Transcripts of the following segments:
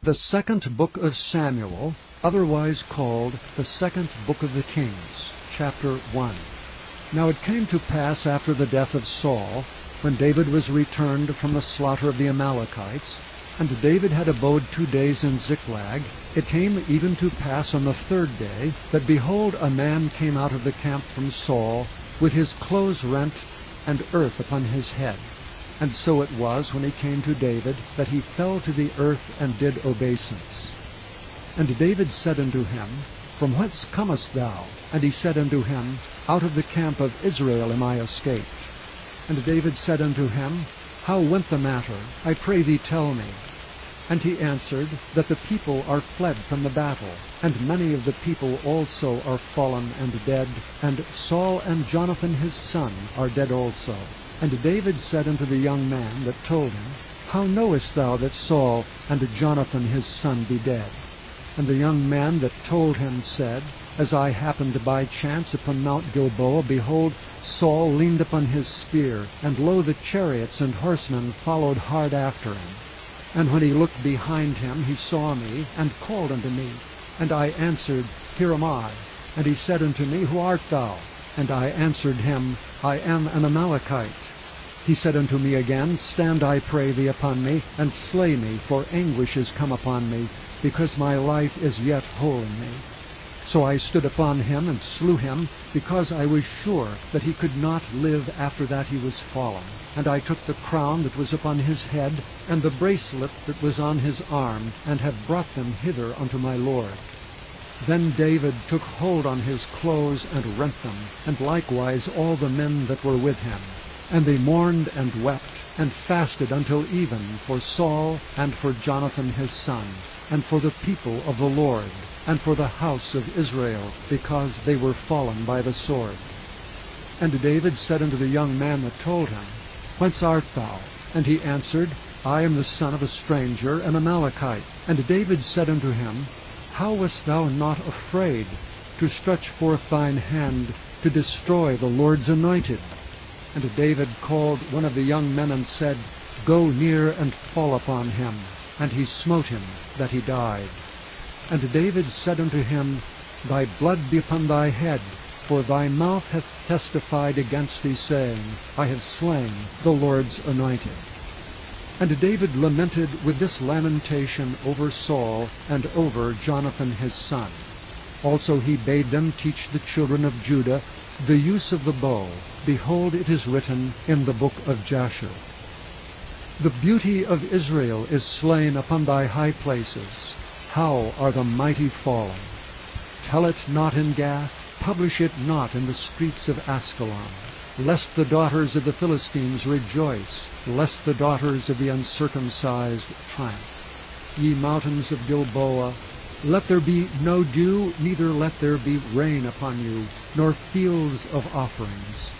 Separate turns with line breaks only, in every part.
The second book of Samuel, otherwise called the second book of the Kings, chapter 1. Now it came to pass after the death of Saul, when David was returned from the slaughter of the Amalekites, and David had abode 2 days in Ziklag, it came even to pass on the 3rd day, that behold, a man came out of the camp from Saul, with his clothes rent, and earth upon his head. And so it was, when he came to David, that he fell to the earth and did obeisance. And David said unto him, From whence comest thou? And he said unto him, Out of the camp of Israel am I escaped. And David said unto him, How went the matter? I pray thee tell me. And he answered, That the people are fled from the battle, and many of the people also are fallen and dead, and Saul and Jonathan his son are dead also. And David said unto the young man that told him, How knowest thou that Saul and Jonathan his son be dead? And the young man that told him said, As I happened by chance upon Mount Gilboa, behold, Saul leaned upon his spear, and lo, the chariots and horsemen followed hard after him. And when he looked behind him, he saw me, and called unto me. And I answered, Here am I. And he said unto me, Who art thou? And I answered him, I am an Amalekite. He said unto me again, Stand, I pray thee, upon me, and slay me, for anguish is come upon me, because my life is yet whole in me. So I stood upon him, and slew him, because I was sure that he could not live after that he was fallen. And I took the crown that was upon his head, and the bracelet that was on his arm, and have brought them hither unto my Lord. Then David took hold on his clothes, and rent them, and likewise all the men that were with him. And they mourned and wept, and fasted until even for Saul, and for Jonathan his son, and for the people of the Lord, and for the house of Israel, because they were fallen by the sword. And David said unto the young man that told him, Whence art thou? And he answered, I am the son of a stranger, an Amalekite. And David said unto him, How wast thou not afraid to stretch forth thine hand to destroy the Lord's anointed? And David called one of the young men and said, Go near and fall upon him. And he smote him, that he died. And David said unto him, Thy blood be upon thy head, for thy mouth hath testified against thee, saying, I have slain the Lord's anointed. And David lamented with this lamentation over Saul and over Jonathan his son. Also he bade them teach the children of Judah the use of the bow. Behold, it is written in the book of Jasher. The beauty of Israel is slain upon thy high places. How are the mighty fallen! Tell it not in Gath, publish it not in the streets of Askelon, lest the daughters of the Philistines rejoice, lest the daughters of the uncircumcised triumph. Ye mountains of Gilboa, let there be no dew, neither let there be rain upon you, nor fields of offerings.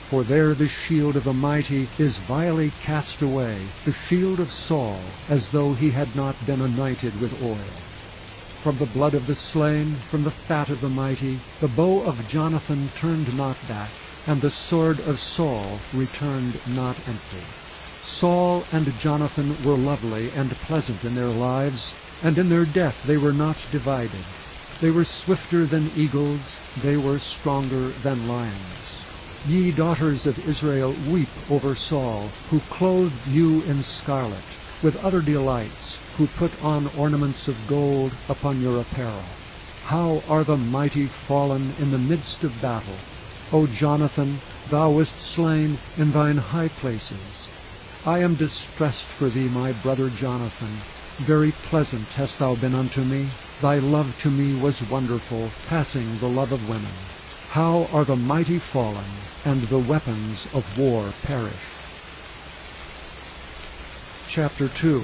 For there the shield of the mighty is vilely cast away, the shield of Saul, as though he had not been anointed with oil. From the blood of the slain, from the fat of the mighty, the bow of Jonathan turned not back, and the sword of Saul returned not empty. Saul and Jonathan were lovely and pleasant in their lives, and in their death they were not divided. They were swifter than eagles, they were stronger than lions. Ye daughters of Israel, weep over Saul, who clothed you in scarlet, with other delights, who put on ornaments of gold upon your apparel. How are the mighty fallen in the midst of battle! O Jonathan, thou wast slain in thine high places. I am distressed for thee, my brother Jonathan. Very pleasant hast thou been unto me. Thy love to me was wonderful, passing the love of women. How are the mighty fallen, and the weapons of war perished. Chapter 2.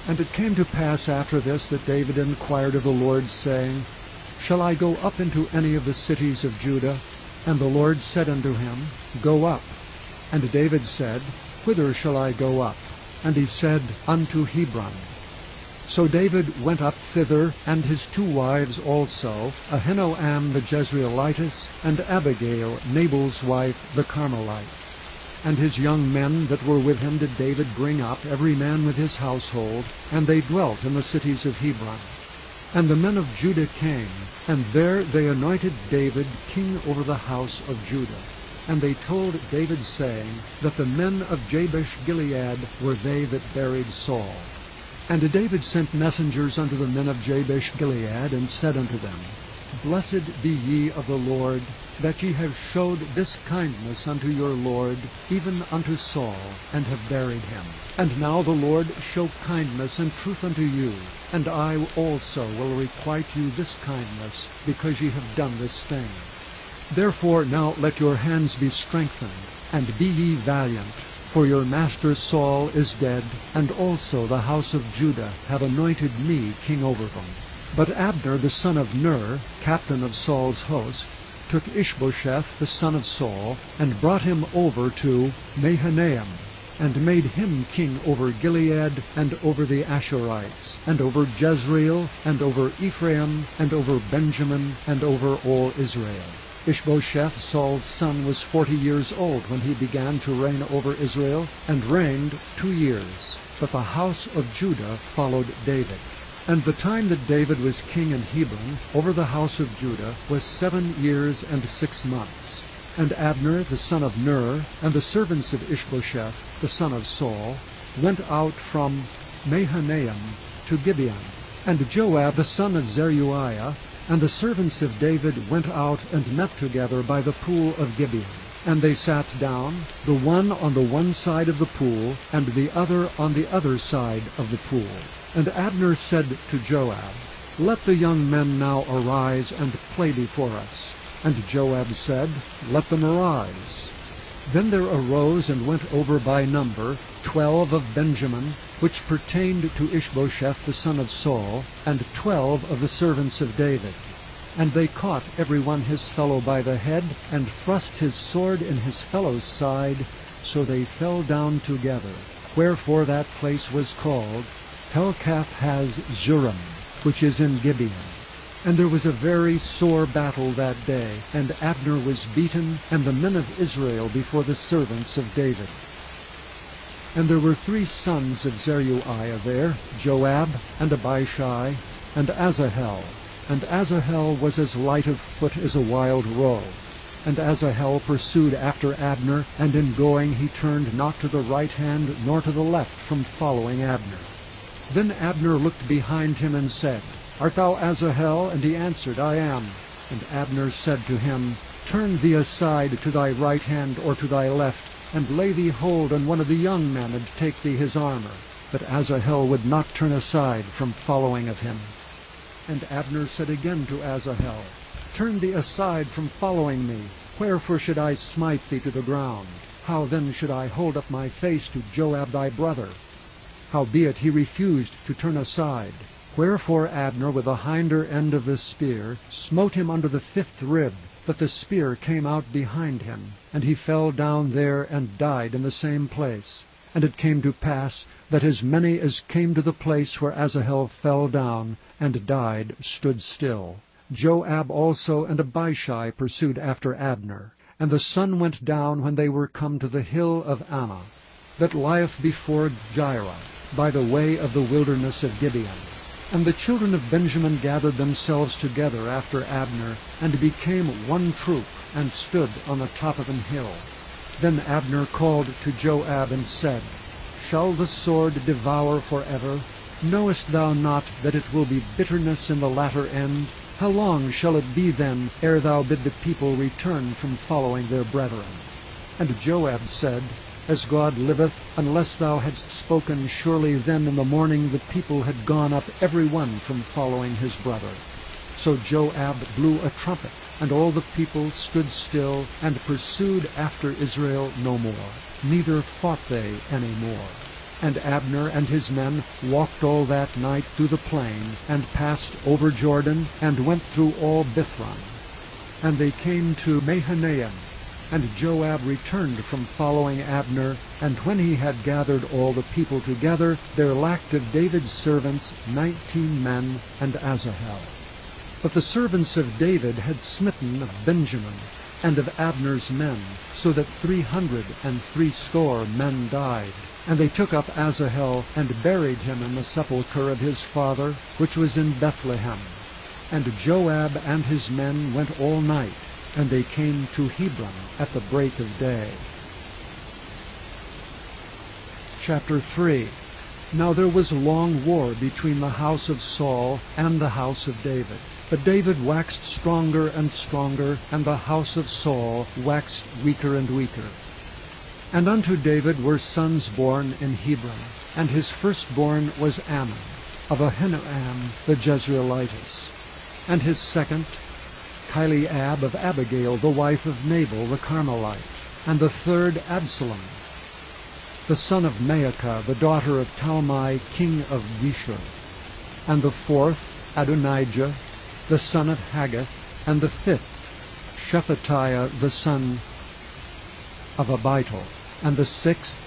And it came to pass after this that David inquired of the Lord, saying, Shall I go up into any of the cities of Judah? And the Lord said unto him, Go up. And David said, Whither shall I go up? And he said, Unto Hebron. So David went up thither, and his 2 wives also, Ahinoam the Jezreelitess, and Abigail, Nabal's wife, the Carmelite. And his young men that were with him did David bring up, every man with his household, and they dwelt in the cities of Hebron. And the men of Judah came, and there they anointed David king over the house of Judah. And they told David, saying, that the men of Jabesh-Gilead were they that buried Saul. And David sent messengers unto the men of Jabesh-Gilead, and said unto them, Blessed be ye of the Lord, that ye have showed this kindness unto your Lord, even unto Saul, and have buried him. And now the Lord show kindness and truth unto you, and I also will requite you this kindness, because ye have done this thing. Therefore now let your hands be strengthened, and be ye valiant, for your master Saul is dead, and also the house of Judah have anointed me king over them. But Abner the son of Ner, captain of Saul's host, took Ishbosheth the son of Saul, and brought him over to Mahanaim, and made him king over Gilead, and over the Ashurites, and over Jezreel, and over Ephraim, and over Benjamin, and over all Israel. Ishbosheth, Saul's son, was 40 years old when he began to reign over Israel, and reigned 2 years. But the house of Judah followed David. And the time that David was king in Hebron over the house of Judah was 7 years and 6 months. And Abner the son of Ner, and the servants of Ishbosheth the son of Saul, went out from Mahanaim to Gibeon. And Joab the son of Zeruiah, and the servants of David went out and met together by the pool of Gibeon. And they sat down, the one on the one side of the pool, and the other on the other side of the pool. And Abner said to Joab, Let the young men now arise and play before us. And Joab said, Let them arise. Then there arose and went over by number 12 of Benjamin, which pertained to Ishbosheth the son of Saul, and 12 of the servants of David. And they caught every one his fellow by the head, and thrust his sword in his fellow's side, so they fell down together. Wherefore that place was called Helkath-haz-Zurim, which is in Gibeon. And there was a very sore battle that day, and Abner was beaten, and the men of Israel before the servants of David. And there were 3 sons of Zeruiah there, Joab, and Abishai, and Asahel. And Asahel was as light of foot as a wild roe. And Asahel pursued after Abner, and in going he turned not to the right hand nor to the left from following Abner. Then Abner looked behind him and said, Art thou Asahel? And he answered, I am. And Abner said to him, Turn thee aside to thy right hand or to thy left, and lay thee hold on one of the young men, and take thee his armor. But Asahel would not turn aside from following of him. And Abner said again to Asahel, Turn thee aside from following me. Wherefore should I smite thee to the ground? How then should I hold up my face to Joab thy brother? Howbeit he refused to turn aside. Wherefore Abner with the hinder end of the spear smote him under the 5th rib, that the spear came out behind him, and he fell down there and died in the same place. And it came to pass that as many as came to the place where Asahel fell down and died stood still. Joab also and Abishai pursued after Abner. And the sun went down when they were come to the hill of Ammah, that lieth before Jireh, by the way of the wilderness of Gibeon. And the children of Benjamin gathered themselves together after Abner, and became one troop, and stood on the top of an hill. Then Abner called to Joab and said, Shall the sword devour forever? Knowest thou not that it will be bitterness in the latter end? How long shall it be then, ere thou bid the people return from following their brethren? And Joab said, As God liveth, unless thou hadst spoken, surely then in the morning the people had gone up every one from following his brother. So Joab blew a trumpet, and all the people stood still, and pursued after Israel no more, neither fought they any more. And Abner and his men walked all that night through the plain, and passed over Jordan, and went through all Bithron. And they came to Mahanaim, and Joab returned from following Abner, and when he had gathered all the people together, there lacked of David's servants 19 men and Asahel. But the servants of David had smitten Benjamin, and of Abner's men, so that 360 men died. And they took up Asahel, and buried him in the sepulchre of his father, which was in Bethlehem. And Joab and his men went all night, and they came to Hebron at the break of day. Chapter 3. Now there was long war between the house of Saul and the house of David. But David waxed stronger and stronger, and the house of Saul waxed weaker and weaker. And unto David were sons born in Hebron, and his firstborn was Ammon, of Ahinoam the Jezreelitess, and his second, Chileab of Abigail, the wife of Nabal the Carmelite, and the third Absalom, the son of Maacah, the daughter of Talmai, king of Geshur, and the fourth Adonijah, the son of Haggith, and the fifth Shephatiah, the son of Abital, and the sixth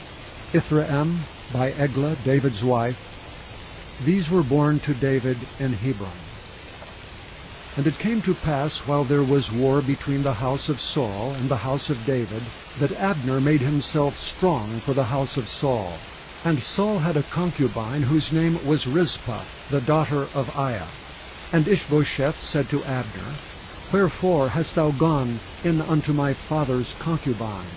Ithream by Eglah, David's wife. These were born to David in Hebron. And it came to pass, while there was war between the house of Saul and the house of David, that Abner made himself strong for the house of Saul. And Saul had a concubine whose name was Rizpah, the daughter of Aiah. And Ishbosheth said to Abner, Wherefore hast thou gone in unto my father's concubine?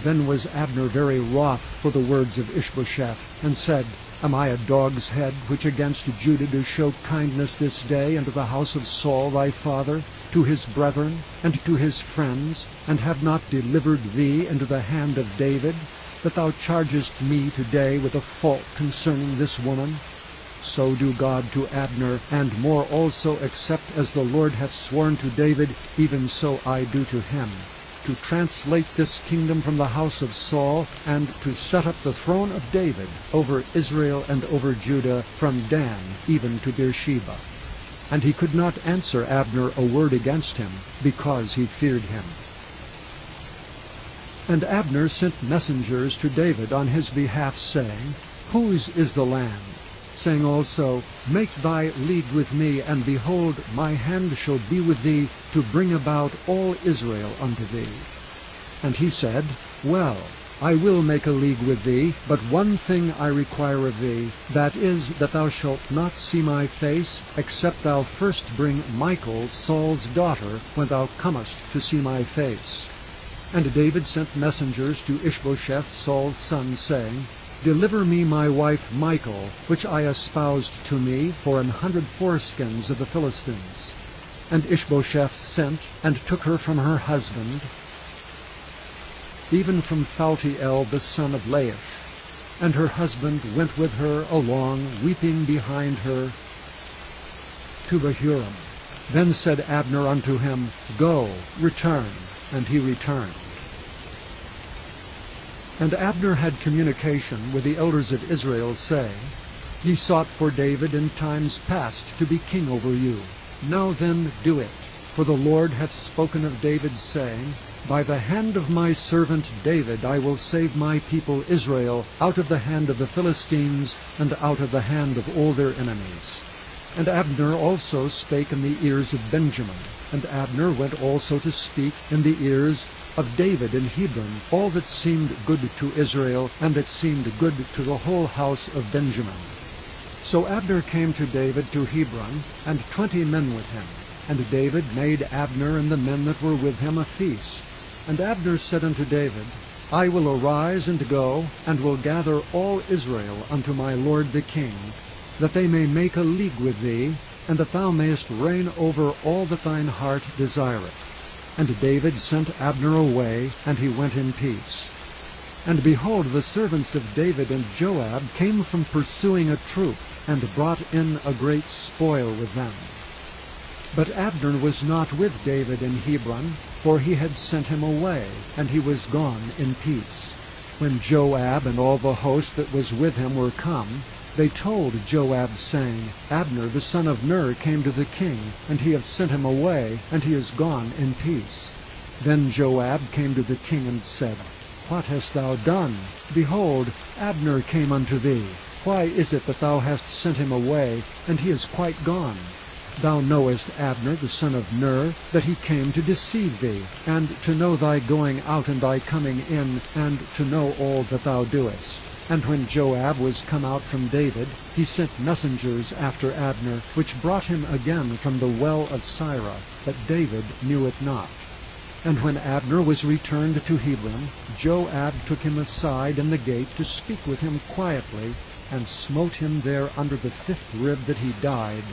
Then was Abner very wroth for the words of Ishbosheth, and said, Am I a dog's head, which against Judah do show kindness this day unto the house of Saul thy father, to his brethren, and to his friends, and have not delivered thee into the hand of David, that thou chargest me today with a fault concerning this woman? So do God to Abner, and more also, except as the Lord hath sworn to David, even so I do to him, to translate this kingdom from the house of Saul, and to set up the throne of David over Israel and over Judah, from Dan even to Beersheba. And he could not answer Abner a word against him, because he feared him. And Abner sent messengers to David on his behalf, saying, Whose is the land? Saying also, Make thy league with me, and behold, my hand shall be with thee, to bring about all Israel unto thee. And he said, Well, I will make a league with thee, but one thing I require of thee, that is, that thou shalt not see my face, except thou first bring Michal, Saul's daughter, when thou comest to see my face. And David sent messengers to Ishbosheth, Saul's son, saying, Deliver me my wife Michal, which I espoused to me for 100 foreskins of the Philistines. And Ishbosheth sent, and took her from her husband, even from Phaltiel the son of Laish. And her husband went with her along, weeping behind her, to Bahurim. Then said Abner unto him, Go, return. And he returned. And Abner had communication with the elders of Israel, saying, Ye sought for David in times past to be king over you. Now then do it, for the Lord hath spoken of David, saying, By the hand of my servant David I will save my people Israel out of the hand of the Philistines, and out of the hand of all their enemies. And Abner also spake in the ears of Benjamin. And Abner went also to speak in the ears of David in Hebron all that seemed good to Israel, and that seemed good to the whole house of Benjamin. So Abner came to David to Hebron, and 20 men with him. And David made Abner and the men that were with him a feast. And Abner said unto David, I will arise and go, and will gather all Israel unto my lord the king, that they may make a league with thee, and that thou mayest reign over all that thine heart desireth. And David sent Abner away, and he went in peace. And behold, the servants of David and Joab came from pursuing a troop, and brought in a great spoil with them. But Abner was not with David in Hebron, for he had sent him away, and he was gone in peace. When Joab and all the host that was with him were come, they told Joab, saying, Abner the son of Ner came to the king, and he hath sent him away, and he is gone in peace. Then Joab came to the king, and said, What hast thou done? Behold, Abner came unto thee. Why is it that thou hast sent him away, and he is quite gone? Thou knowest Abner the son of Ner, that he came to deceive thee, and to know thy going out and thy coming in, and to know all that thou doest. And when Joab was come out from David, he sent messengers after Abner, which brought him again from the well of Sirah, but David knew it not. And when Abner was returned to Hebron, Joab took him aside in the gate to speak with him quietly, and smote him there under the 5th rib that he died,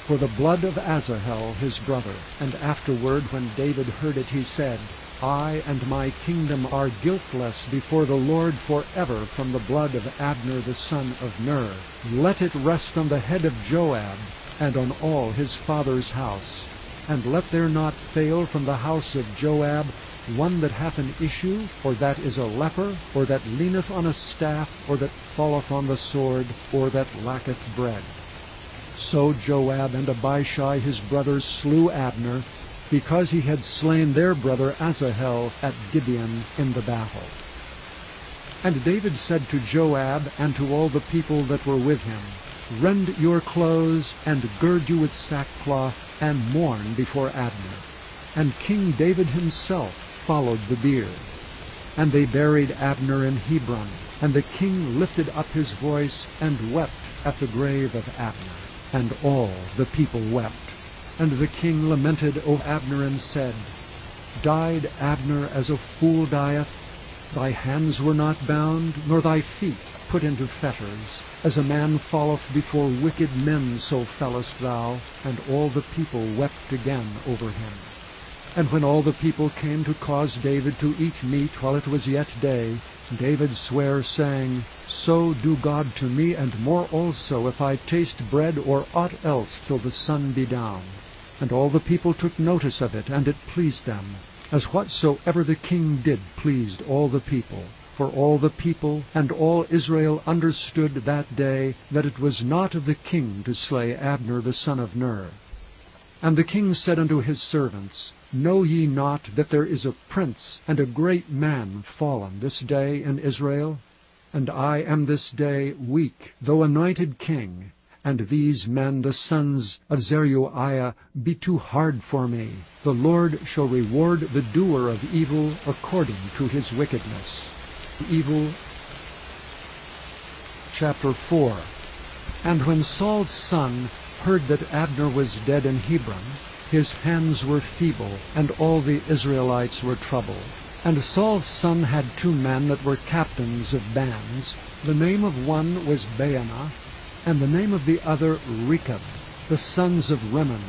for the blood of Asahel his brother. And afterward, when David heard it, he said, I and my kingdom are guiltless before the Lord forever from the blood of Abner the son of Ner. Let it rest on the head of Joab, and on all his father's house. And let there not fail from the house of Joab one that hath an issue, or that is a leper, or that leaneth on a staff, or that falleth on the sword, or that lacketh bread. So Joab and Abishai his brothers slew Abner, because he had slain their brother Asahel at Gibeon in the battle. And David said to Joab and to all the people that were with him, Rend your clothes, and gird you with sackcloth, and mourn before Abner. And King David himself followed the bier. And they buried Abner in Hebron, and the king lifted up his voice, and wept at the grave of Abner. And all the people wept. And the king lamented over Abner, and said, Died Abner as a fool dieth? Thy hands were not bound, nor thy feet put into fetters. As a man falleth before wicked men, so fellest thou. And all the people wept again over him. And when all the people came to cause David to eat meat while it was yet day, David sware, saying, So do God to me, and more also, if I taste bread or aught else till the sun be down. And all the people took notice of it, and it pleased them, as whatsoever the king did pleased all the people. For all the people and all Israel understood that day that it was not of the king to slay Abner the son of Ner. And the king said unto his servants, Know ye not that there is a prince and a great man fallen this day in Israel? And I am this day weak, though anointed king, and these men, the sons of Zeruiah, be too hard for me. The Lord shall reward the doer of evil according to his wickedness. Evil. Chapter 4. And when Saul's son heard that Abner was dead in Hebron, his hands were feeble, and all the Israelites were troubled. And Saul's son had 2 men that were captains of bands. The name of one was Baanah, and the name of the other Rechab, the sons of Rimmon,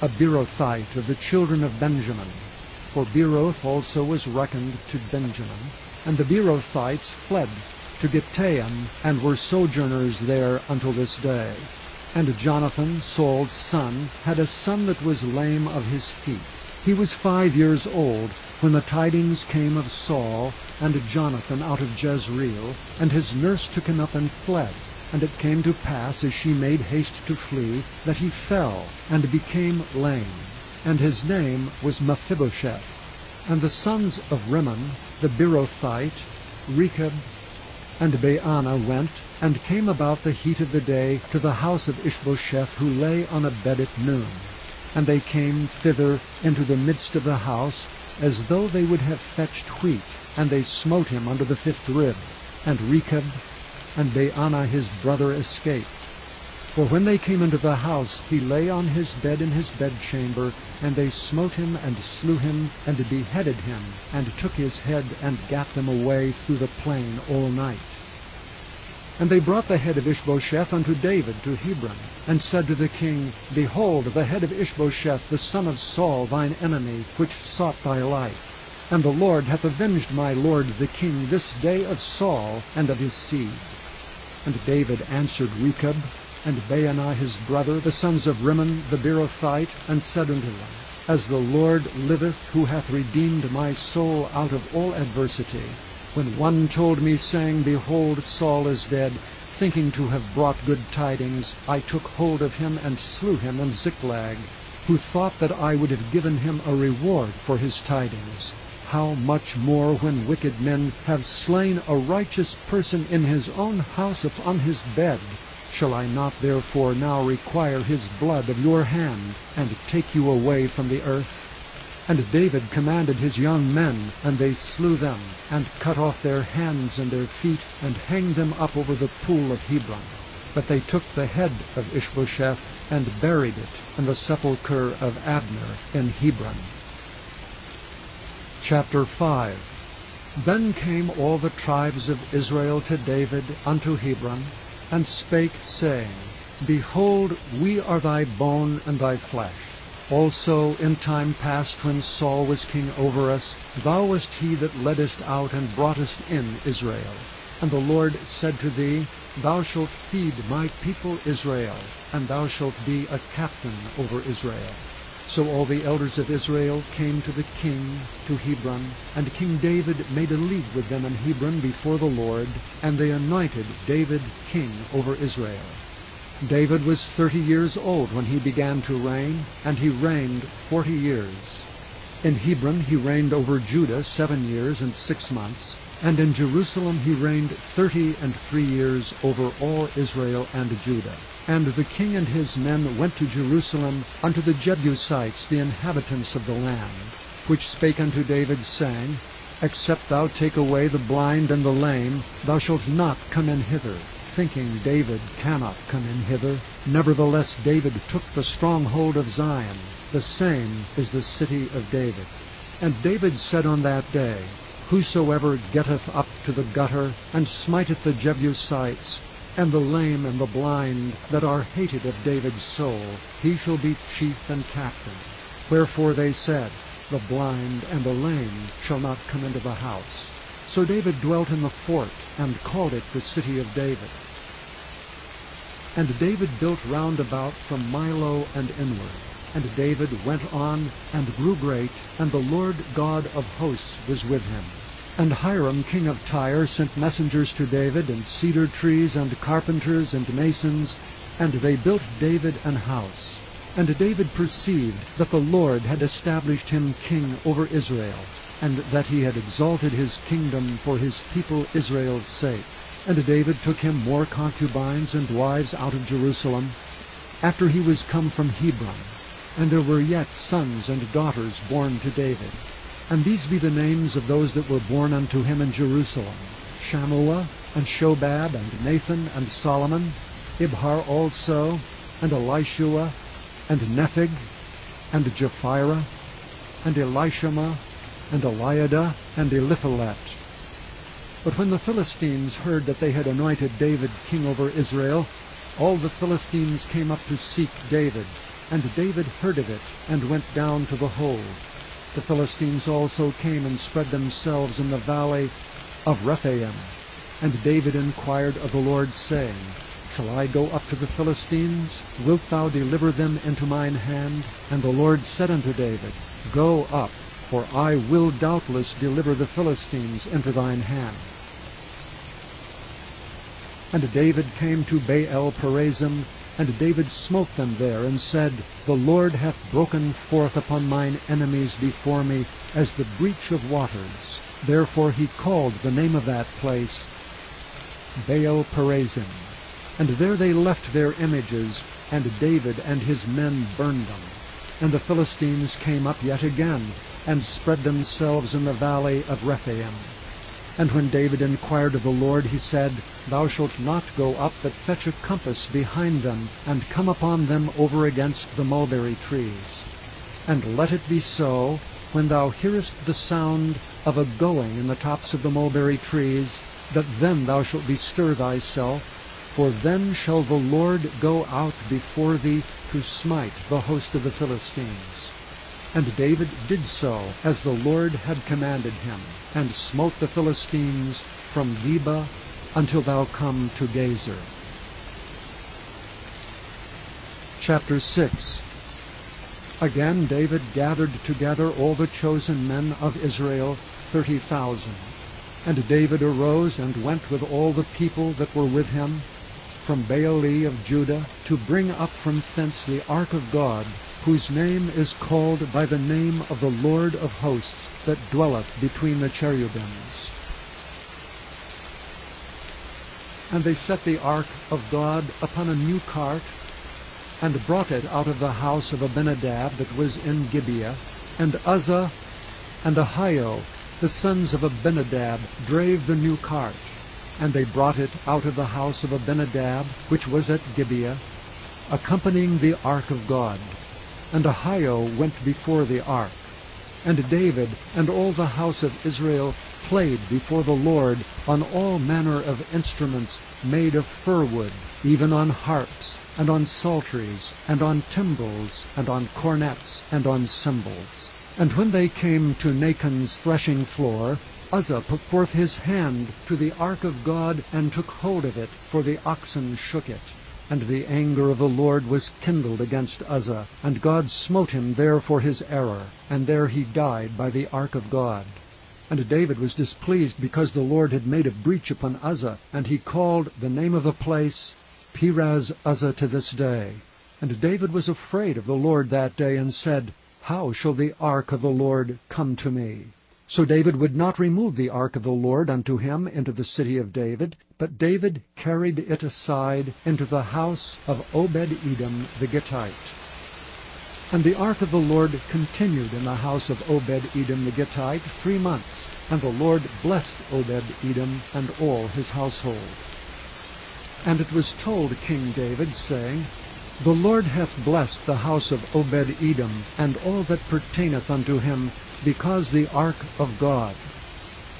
a Beerothite of the children of Benjamin. For Beeroth also was reckoned to Benjamin. And the Beerothites fled to Gittaim, and were sojourners there until this day. And Jonathan, Saul's son, had a son that was lame of his feet. He was 5 years old when the tidings came of Saul and Jonathan out of Jezreel, and his nurse took him up and fled. And it came to pass, as she made haste to flee, that he fell, and became lame. And his name was Mephibosheth. And the sons of Rimmon, the Beerothite, Rechab, and Baanah went, and came about the heat of the day to the house of Ishbosheth, who lay on a bed at noon. And they came thither into the midst of the house, as though they would have fetched wheat, and they smote him under the 5th rib. And Rechab and Baanah his brother escaped. For when they came into the house, he lay on his bed in his bedchamber, and they smote him, and slew him, and beheaded him, and took his head, and gat them away through the plain all night. And they brought the head of Ishbosheth unto David to Hebron, and said to the king, Behold, the head of Ishbosheth, the son of Saul, thine enemy, which sought thy life. And the Lord hath avenged my lord the king this day of Saul and of his seed. And David answered Rechab and Baanah his brother, the sons of Rimmon the Beerothite, and said unto them, As the Lord liveth, who hath redeemed my soul out of all adversity, when one told me, saying, Behold, Saul is dead, thinking to have brought good tidings, I took hold of him and slew him in Ziklag, who thought that I would have given him a reward for his tidings. How much more when wicked men have slain a righteous person in his own house upon his bed, Shall I not therefore now require his blood of your hand, and take you away from the earth? And David commanded his young men, and they slew them, and cut off their hands and their feet, and hanged them up over the pool of Hebron. But they took the head of Ishbosheth, and buried it in the sepulchre of Abner in Hebron. Chapter 5. Then came all the tribes of Israel to David unto Hebron, and spake, saying, Behold, we are thy bone and thy flesh. Also in time past, when Saul was king over us, thou wast he that leddest out and broughtest in Israel. And the Lord said to thee, Thou shalt feed my people Israel, and thou shalt be a captain over Israel. So all the elders of Israel came to the king to Hebron, and King David made a league with them in Hebron before the Lord, and they anointed David king over Israel. David was 30 years old when he began to reign, and he reigned 40 years. In Hebron he reigned over Judah 7 years and 6 months, and in Jerusalem he reigned 33 years over all Israel and Judah. And the king and his men went to Jerusalem unto the Jebusites, the inhabitants of the land, which spake unto David, saying, Except thou take away the blind and the lame, thou shalt not come in hither, thinking David cannot come in hither. Nevertheless David took the stronghold of Zion, the same is the city of David. And David said on that day, Whosoever getteth up to the gutter, and smiteth the Jebusites, and the lame and the blind, that are hated of David's soul, he shall be chief and captain. Wherefore they said, The blind and the lame shall not come into the house. So David dwelt in the fort, and called it the city of David. And David built round about from Milo and inward. And David went on, and grew great, and the Lord God of hosts was with him. And Hiram king of Tyre sent messengers to David, and cedar trees, and carpenters, and masons, and they built David an house. And David perceived that the Lord had established him king over Israel, and that he had exalted his kingdom for his people Israel's sake. And David took him more concubines and wives out of Jerusalem, after he was come from Hebron. And there were yet sons and daughters born to David. And these be the names of those that were born unto him in Jerusalem: Shammua, and Shobab, and Nathan, and Solomon, Ibhar also, and Elishua, and Nepheg, and Japhira, and Elishama, and Eliada, and Eliphalet. But when the Philistines heard that they had anointed David king over Israel, all the Philistines came up to seek David. And David heard of it, and went down to the hold. The Philistines also came and spread themselves in the valley of Rephaim. And David inquired of the Lord, saying, Shall I go up to the Philistines? Wilt thou deliver them into mine hand? And the Lord said unto David, Go up, for I will doubtless deliver the Philistines into thine hand. And David came to Baal-perazim, and David smote them there, and said, The Lord hath broken forth upon mine enemies before me, as the breach of waters. Therefore he called the name of that place Baal-perazim. And there they left their images, and David and his men burned them. And the Philistines came up yet again, and spread themselves in the valley of Rephaim. And when David inquired of the Lord, he said, Thou shalt not go up, but fetch a compass behind them, and come upon them over against the mulberry trees. And let it be so, when thou hearest the sound of a going in the tops of the mulberry trees, that then thou shalt bestir thyself, for then shall the Lord go out before thee to smite the host of the Philistines. And David did so, as the Lord had commanded him, and smote the Philistines from Geba until thou come to Gezer. Chapter 6. Again David gathered together all the chosen men of Israel, 30,000. And David arose and went with all the people that were with him, from Baali of Judah, to bring up from thence the ark of God, whose name is called by the name of the Lord of hosts, that dwelleth between the cherubims. And they set the ark of God upon a new cart, and brought it out of the house of Abinadab that was in Gibeah. And Uzzah and Ahio, the sons of Abinadab, drave the new cart. And they brought it out of the house of Abinadab, which was at Gibeah, accompanying the ark of God. And Ahio went before the ark. And David and all the house of Israel played before the Lord on all manner of instruments made of fir wood, even on harps, and on psalteries, and on timbrels, and on cornets, and on cymbals. And when they came to Nachon's threshing floor, Uzzah put forth his hand to the ark of God, and took hold of it, for the oxen shook it. And the anger of the Lord was kindled against Uzzah, and God smote him there for his error, and there he died by the ark of God. And David was displeased because the Lord had made a breach upon Uzzah, and he called the name of the place Perez Uzzah to this day. And David was afraid of the Lord that day, and said, How shall the ark of the Lord come to me? So David would not remove the ark of the Lord unto him into the city of David, but David carried it aside into the house of Obed-Edom the Gittite. And the ark of the Lord continued in the house of Obed-Edom the Gittite 3 months, and the Lord blessed Obed-Edom and all his household. And it was told King David, saying, The Lord hath blessed the house of Obed-Edom, and all that pertaineth unto him, because the ark of God.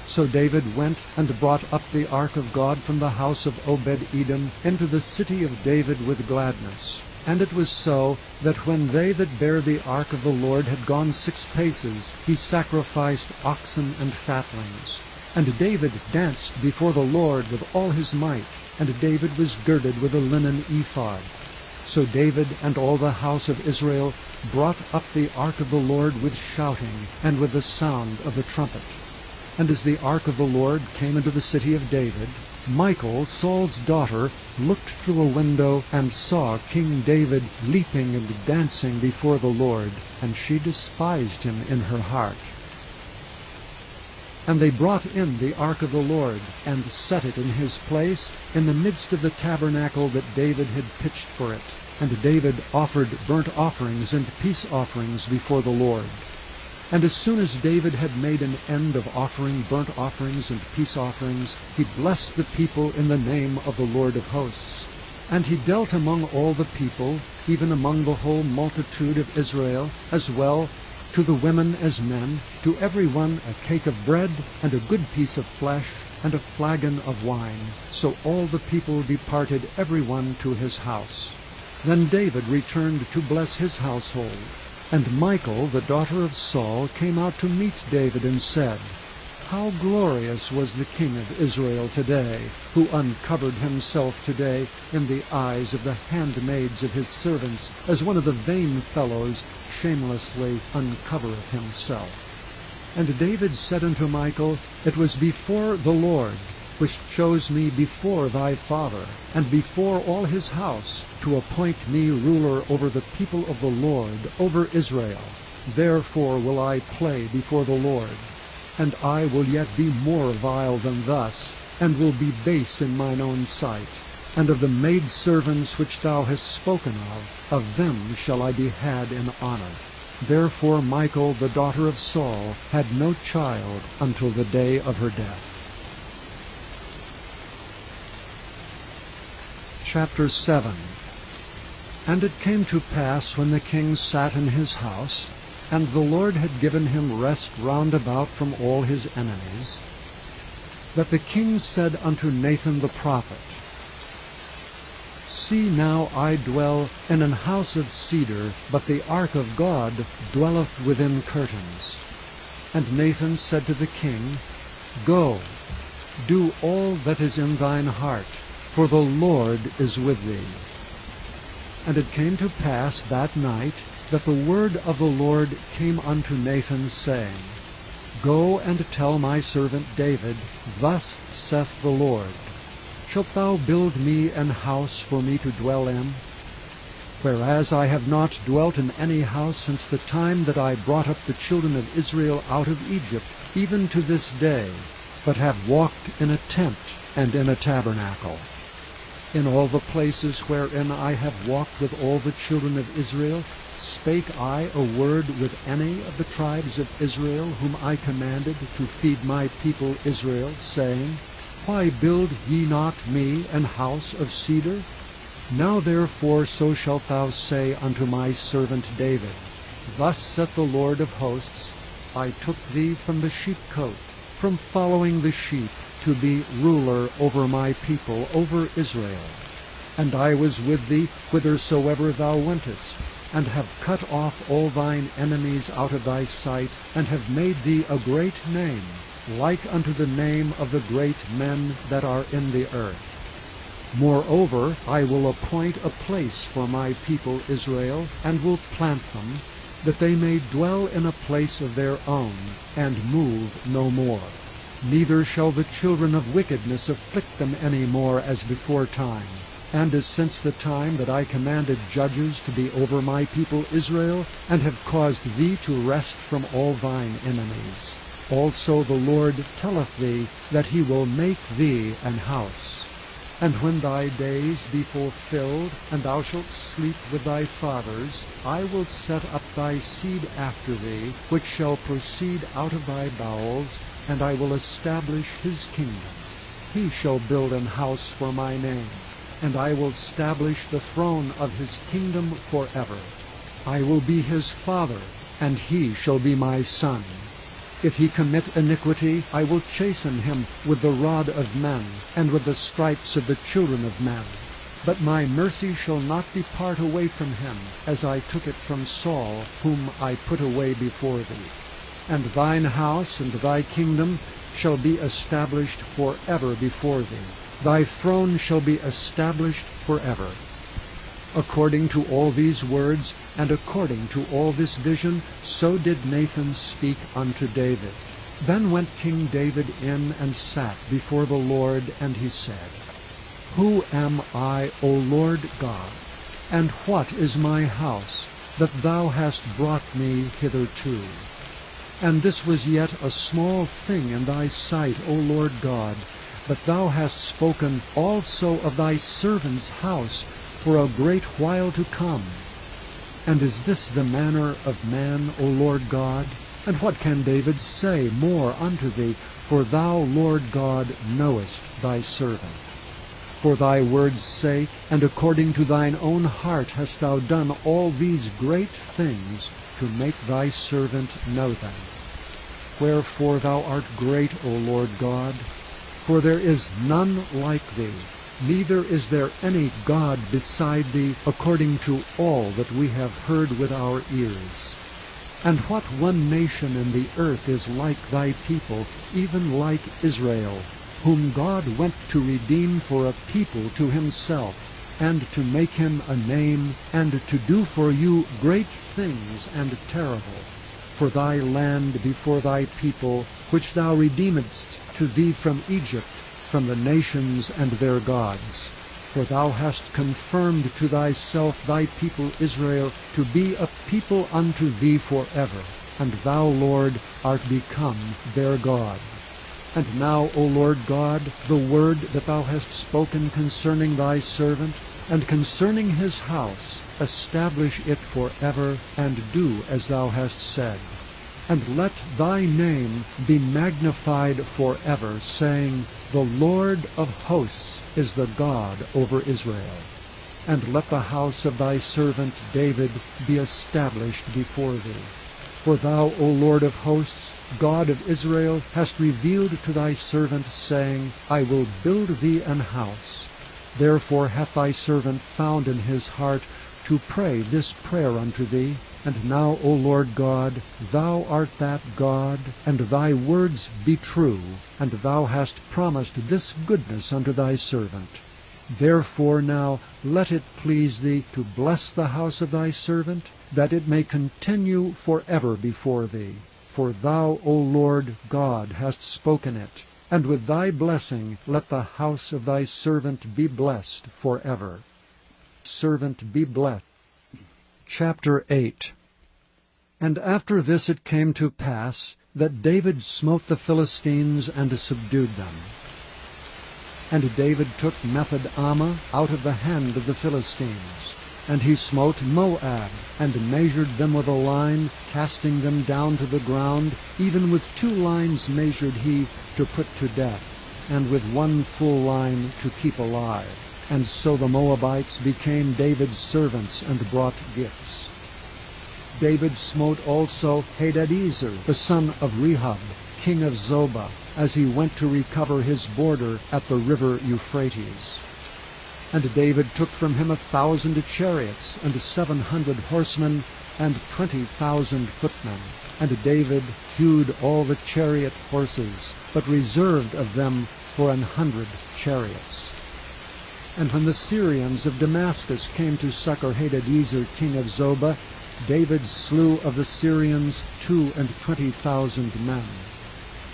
So David went and brought up the ark of God from the house of Obed-Edom into the city of David with gladness. And it was so, that when they that bare the ark of the Lord had gone 6 paces, he sacrificed oxen and fatlings. And David danced before the Lord with all his might, and David was girded with a linen ephod. So David and all the house of Israel brought up the ark of the Lord with shouting, and with the sound of the trumpet. And as the ark of the Lord came into the city of David, Michal, Saul's daughter, looked through a window, and saw King David leaping and dancing before the Lord, and she despised him in her heart. And they brought in the ark of the Lord, and set it in his place, in the midst of the tabernacle that David had pitched for it. And David offered burnt offerings and peace offerings before the Lord. And as soon as David had made an end of offering burnt offerings and peace offerings, he blessed the people in the name of the Lord of hosts. And he dealt among all the people, even among the whole multitude of Israel, as well to the women as men, to every one a cake of bread, and a good piece of flesh, and a flagon of wine. So all the people departed every one to his house. Then David returned to bless his household. And Michal, the daughter of Saul, came out to meet David, and said, How glorious was the king of Israel today, who uncovered himself today in the eyes of the handmaids of his servants, as one of the vain fellows shamelessly uncovereth himself. And David said unto Michal, It was before the Lord, which chose me before thy father, and before all his house, to appoint me ruler over the people of the Lord, over Israel. Therefore will I play before the Lord. And I will yet be more vile than thus, and will be base in mine own sight. And of the maidservants which thou hast spoken of them shall I be had in honor. Therefore Michal, the daughter of Saul, had no child until the day of her death. Chapter 7. And it came to pass, when the king sat in his house, and the Lord had given him rest round about from all his enemies, that the king said unto Nathan the prophet, See now, I dwell in an house of cedar, but the ark of God dwelleth within curtains. And Nathan said to the king, Go, do all that is in thine heart, for the Lord is with thee. And it came to pass that night, that the word of the Lord came unto Nathan, saying, Go and tell my servant David, Thus saith the Lord, Shalt thou build me an house for me to dwell in? Whereas I have not dwelt in any house since the time that I brought up the children of Israel out of Egypt, even to this day, but have walked in a tent and in a tabernacle. In all the places wherein I have walked with all the children of Israel, spake I a word with any of the tribes of Israel, whom I commanded to feed my people Israel, saying, Why build ye not me an house of cedar? Now therefore so shalt thou say unto my servant David, Thus saith the Lord of hosts, I took thee from the sheepcote, from following the sheep, to be ruler over my people, over Israel. And I was with thee whithersoever thou wentest, and have cut off all thine enemies out of thy sight, and have made thee a great name, like unto the name of the great men that are in the earth. Moreover, I will appoint a place for my people Israel, and will plant them, that they may dwell in a place of their own, and move no more. Neither shall the children of wickedness afflict them any more as before time, and as since the time that I commanded judges to be over my people Israel, and have caused thee to rest from all thine enemies. Also the Lord telleth thee that he will make thee an house. And when thy days be fulfilled, and thou shalt sleep with thy fathers, I will set up thy seed after thee, which shall proceed out of thy bowels, and I will establish his kingdom. He shall build an house for my name, and I will establish the throne of his kingdom forever. I will be his father, and he shall be my son. If he commit iniquity, I will chasten him with the rod of men, and with the stripes of the children of men. But my mercy shall not depart away from him, as I took it from Saul, whom I put away before thee. And thine house and thy kingdom shall be established forever before thee. Thy throne shall be established forever. According to all these words, and according to all this vision, so did Nathan speak unto David. Then went King David in and sat before the Lord, and he said, Who am I, O Lord God, and what is my house, that thou hast brought me hitherto? And this was yet a small thing in thy sight, O Lord God, but thou hast spoken also of thy servant's house for a great while to come. And is this the manner of man, O Lord God? And what can David say more unto thee? For thou, Lord God, knowest thy servant. For thy word's sake, and according to thine own heart, hast thou done all these great things, to make thy servant know them. Wherefore thou art great, O Lord God, for there is none like thee, neither is there any God beside thee, according to all that we have heard with our ears. And what one nation in the earth is like thy people, even like Israel, whom God went to redeem for a people to himself, and to make him a name, and to do for you great things and terrible, for thy land before thy people, which thou redeemedst to thee from Egypt, from the nations and their gods. For thou hast confirmed to thyself thy people Israel to be a people unto thee forever, and thou, Lord, art become their God. And now, O Lord God, the word that thou hast spoken concerning thy servant, and concerning his house, establish it forever, and do as thou hast said. And let thy name be magnified forever, saying, The Lord of hosts is the God over Israel. And let the house of thy servant David be established before thee. For thou, O Lord of hosts, God of Israel, hast revealed to thy servant, saying, I will build thee an house. Therefore hath thy servant found in his heart to pray this prayer unto thee. And now, O Lord God, thou art that God, and thy words be true, and thou hast promised this goodness unto thy servant. Therefore now let it please thee to bless the house of thy servant, that it may continue forever before thee. For thou, O Lord God, hast spoken it, and with thy blessing let the house of thy servant be blessed forever. Servant be blessed. Chapter 8. And after this it came to pass that David smote the Philistines and subdued them. And David took Method-Ammah out of the hand of the Philistines. And he smote Moab, and measured them with a line, casting them down to the ground. Even with 2 lines measured he to put to death, and with 1 full line to keep alive. And so the Moabites became David's servants, and brought gifts. David smote also Hadadezer, the son of Rehob, king of Zobah, as he went to recover his border at the river Euphrates. And David took from him 1,000 chariots, and 700 horsemen, and 20,000 footmen. And David hewed all the chariot horses, but reserved of them for 100 chariots. And when the Syrians of Damascus came to succor Hadadezer, king of Zobah, David slew of the Syrians 22,000 men.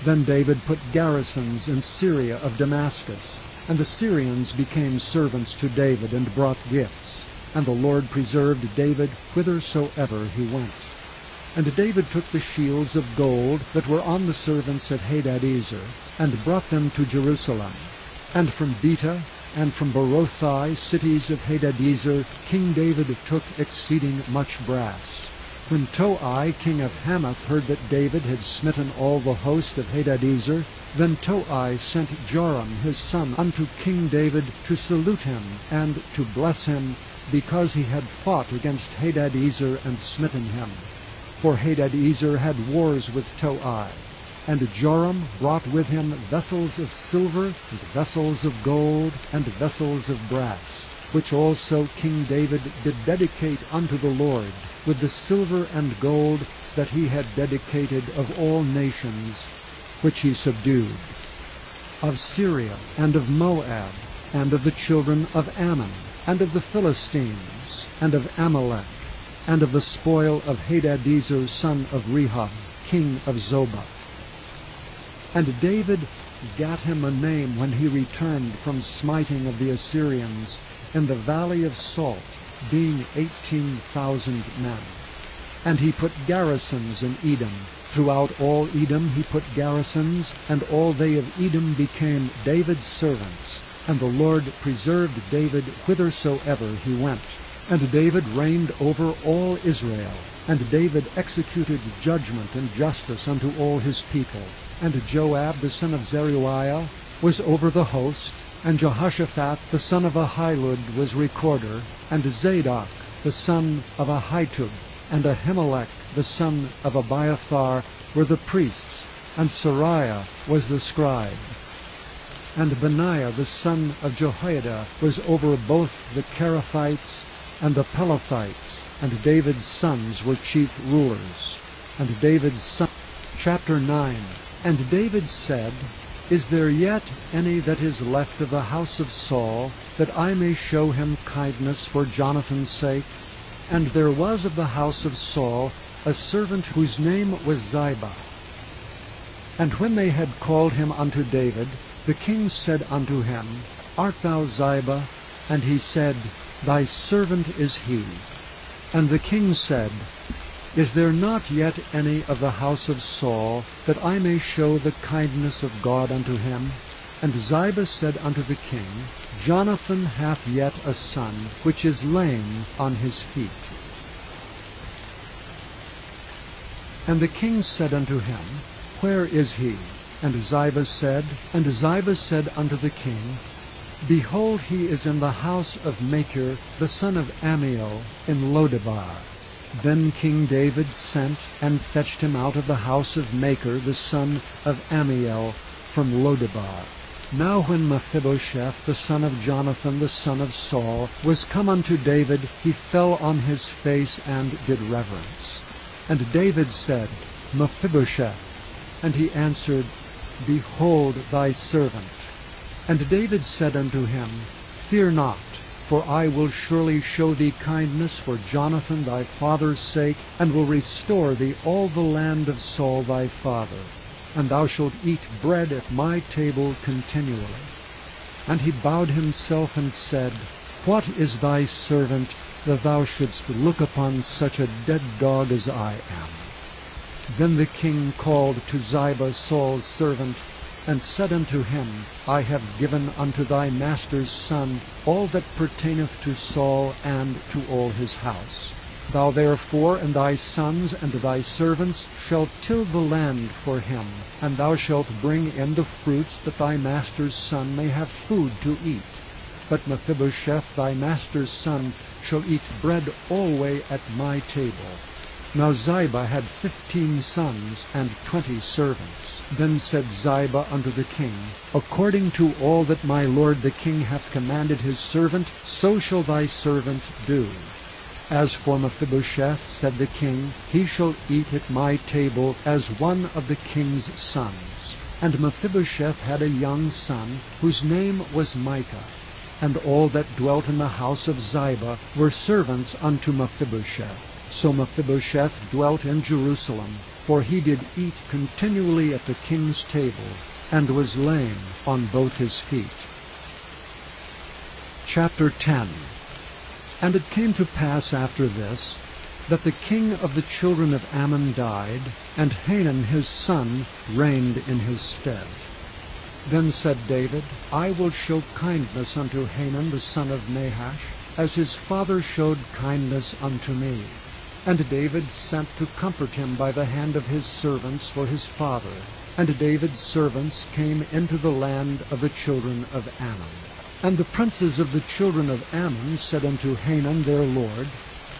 Then David put garrisons in Syria of Damascus, and the Syrians became servants to David, and brought gifts. And the Lord preserved David whithersoever he went. And David took the shields of gold that were on the servants at Hadadezer, and brought them to Jerusalem. And from Beta, and from Berothai, cities of Hadadezer, King David took exceeding much brass. When Toi, king of Hamath, heard that David had smitten all the host of Hadadezer, then Toi sent Joram his son unto King David to salute him, and to bless him, because he had fought against Hadadezer and smitten him. For Hadadezer had wars with Toi. And Joram brought with him vessels of silver, and vessels of gold, and vessels of brass, which also King David did dedicate unto the Lord, with the silver and gold that he had dedicated of all nations, which he subdued, of Syria, and of Moab, and of the children of Ammon, and of the Philistines, and of Amalek, and of the spoil of Hadadezer, son of Rehob, king of Zobah. And David gat him a name when he returned from smiting of the Assyrians in the valley of Salt, being 18,000 men. And he put garrisons in Edom. Throughout all Edom he put garrisons, and all they of Edom became David's servants. And the Lord preserved David whithersoever he went. And David reigned over all Israel. And David executed judgment and justice unto all his people. And Joab the son of Zeruiah was over the host, and Jehoshaphat the son of Ahilud was recorder, and Zadok the son of Ahitub, and Ahimelech the son of Abiathar were the priests, and Sariah was the scribe. And Benaiah the son of Jehoiada was over both the Kerethites and the Pelethites, and David's sons were chief rulers. And David's son, chapter 9. And David said, Is there yet any that is left of the house of Saul, that I may show him kindness for Jonathan's sake? And there was of the house of Saul a servant whose name was Ziba. And when they had called him unto David, the king said unto him, Art thou Ziba? And he said, Thy servant is he. And the king said, Is there not yet any of the house of Saul, that I may show the kindness of God unto him? And Ziba said unto the king, Jonathan hath yet a son, which is lame on his feet. And the king said unto him, Where is he? And Ziba said unto the king, Behold, he is in the house of Machir, the son of Ammiel, in Lodebar. Then King David sent and fetched him out of the house of Machir, the son of Ammiel, from Lodebar. Now when Mephibosheth, the son of Jonathan, the son of Saul, was come unto David, he fell on his face and did reverence. And David said, Mephibosheth. And he answered, Behold thy servant. And David said unto him, Fear not, for I will surely show thee kindness for Jonathan thy father's sake, and will restore thee all the land of Saul thy father. And thou shalt eat bread at my table continually. And he bowed himself and said, What is thy servant, that thou shouldst look upon such a dead dog as I am? Then the king called to Ziba, Saul's servant, and said unto him, I have given unto thy master's son all that pertaineth to Saul and to all his house. Thou therefore and thy sons and thy servants shall till the land for him, and thou shalt bring in the fruits, that thy master's son may have food to eat. But Mephibosheth thy master's son shall eat bread alway at my table. Now Ziba had 15 sons and 20 servants. Then said Ziba unto the king, According to all that my lord the king hath commanded his servant, so shall thy servant do. As for Mephibosheth, said the king, he shall eat at my table as one of the king's sons. And Mephibosheth had a young son, whose name was Micah. And all that dwelt in the house of Ziba were servants unto Mephibosheth. So Mephibosheth dwelt in Jerusalem, for he did eat continually at the king's table, and was lame on both his feet. Chapter 10. And it came to pass after this, that the king of the children of Ammon died, and Hanun his son reigned in his stead. Then said David, I will show kindness unto Hanun the son of Nahash, as his father showed kindness unto me. And David sent to comfort him by the hand of his servants for his father. And David's servants came into the land of the children of Ammon. And the princes of the children of Ammon said unto Hanun their lord,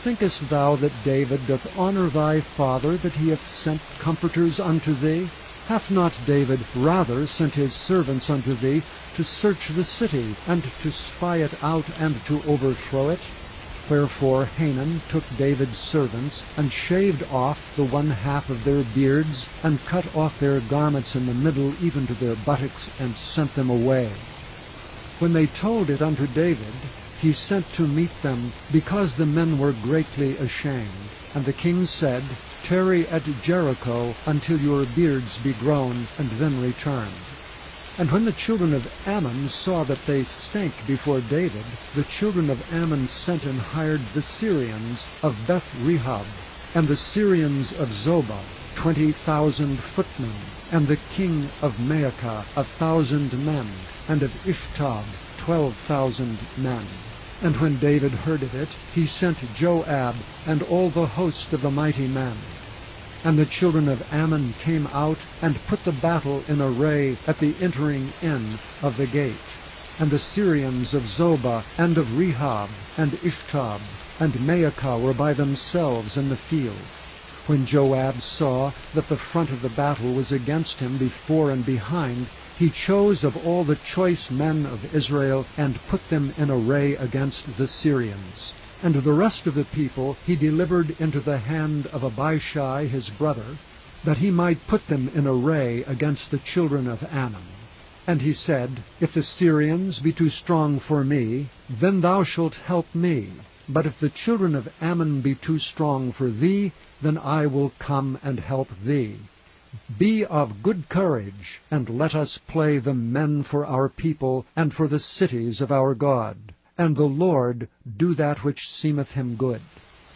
Thinkest thou that David doth honor thy father, that he hath sent comforters unto thee? Hath not David rather sent his servants unto thee to search the city, and to spy it out, and to overthrow it? Wherefore Hanun took David's servants, and shaved off the one half of their beards, and cut off their garments in the middle, even to their buttocks, and sent them away. When they told it unto David, he sent to meet them, because the men were greatly ashamed. And the king said, Tarry at Jericho until your beards be grown, and then return. And when the children of Ammon saw that they stank before David, the children of Ammon sent and hired the Syrians of Beth-rehob, and the Syrians of Zobah, 20,000 footmen, and the king of Maacah 1,000 men, and of Ishtob 12,000 men. And when David heard of it, he sent Joab and all the host of the mighty men. And the children of Ammon came out, and put the battle in array at the entering in of the gate. And the Syrians of Zobah, and of Rehob, and Ishtob, and Maacah were by themselves in the field. When Joab saw that the front of the battle was against him before and behind, he chose of all the choice men of Israel, and put them in array against the Syrians. And the rest of the people he delivered into the hand of Abishai his brother, that he might put them in array against the children of Ammon. And he said, If the Syrians be too strong for me, then thou shalt help me. But if the children of Ammon be too strong for thee, then I will come and help thee. Be of good courage, and let us play the men for our people, and for the cities of our God. And the Lord do that which seemeth him good.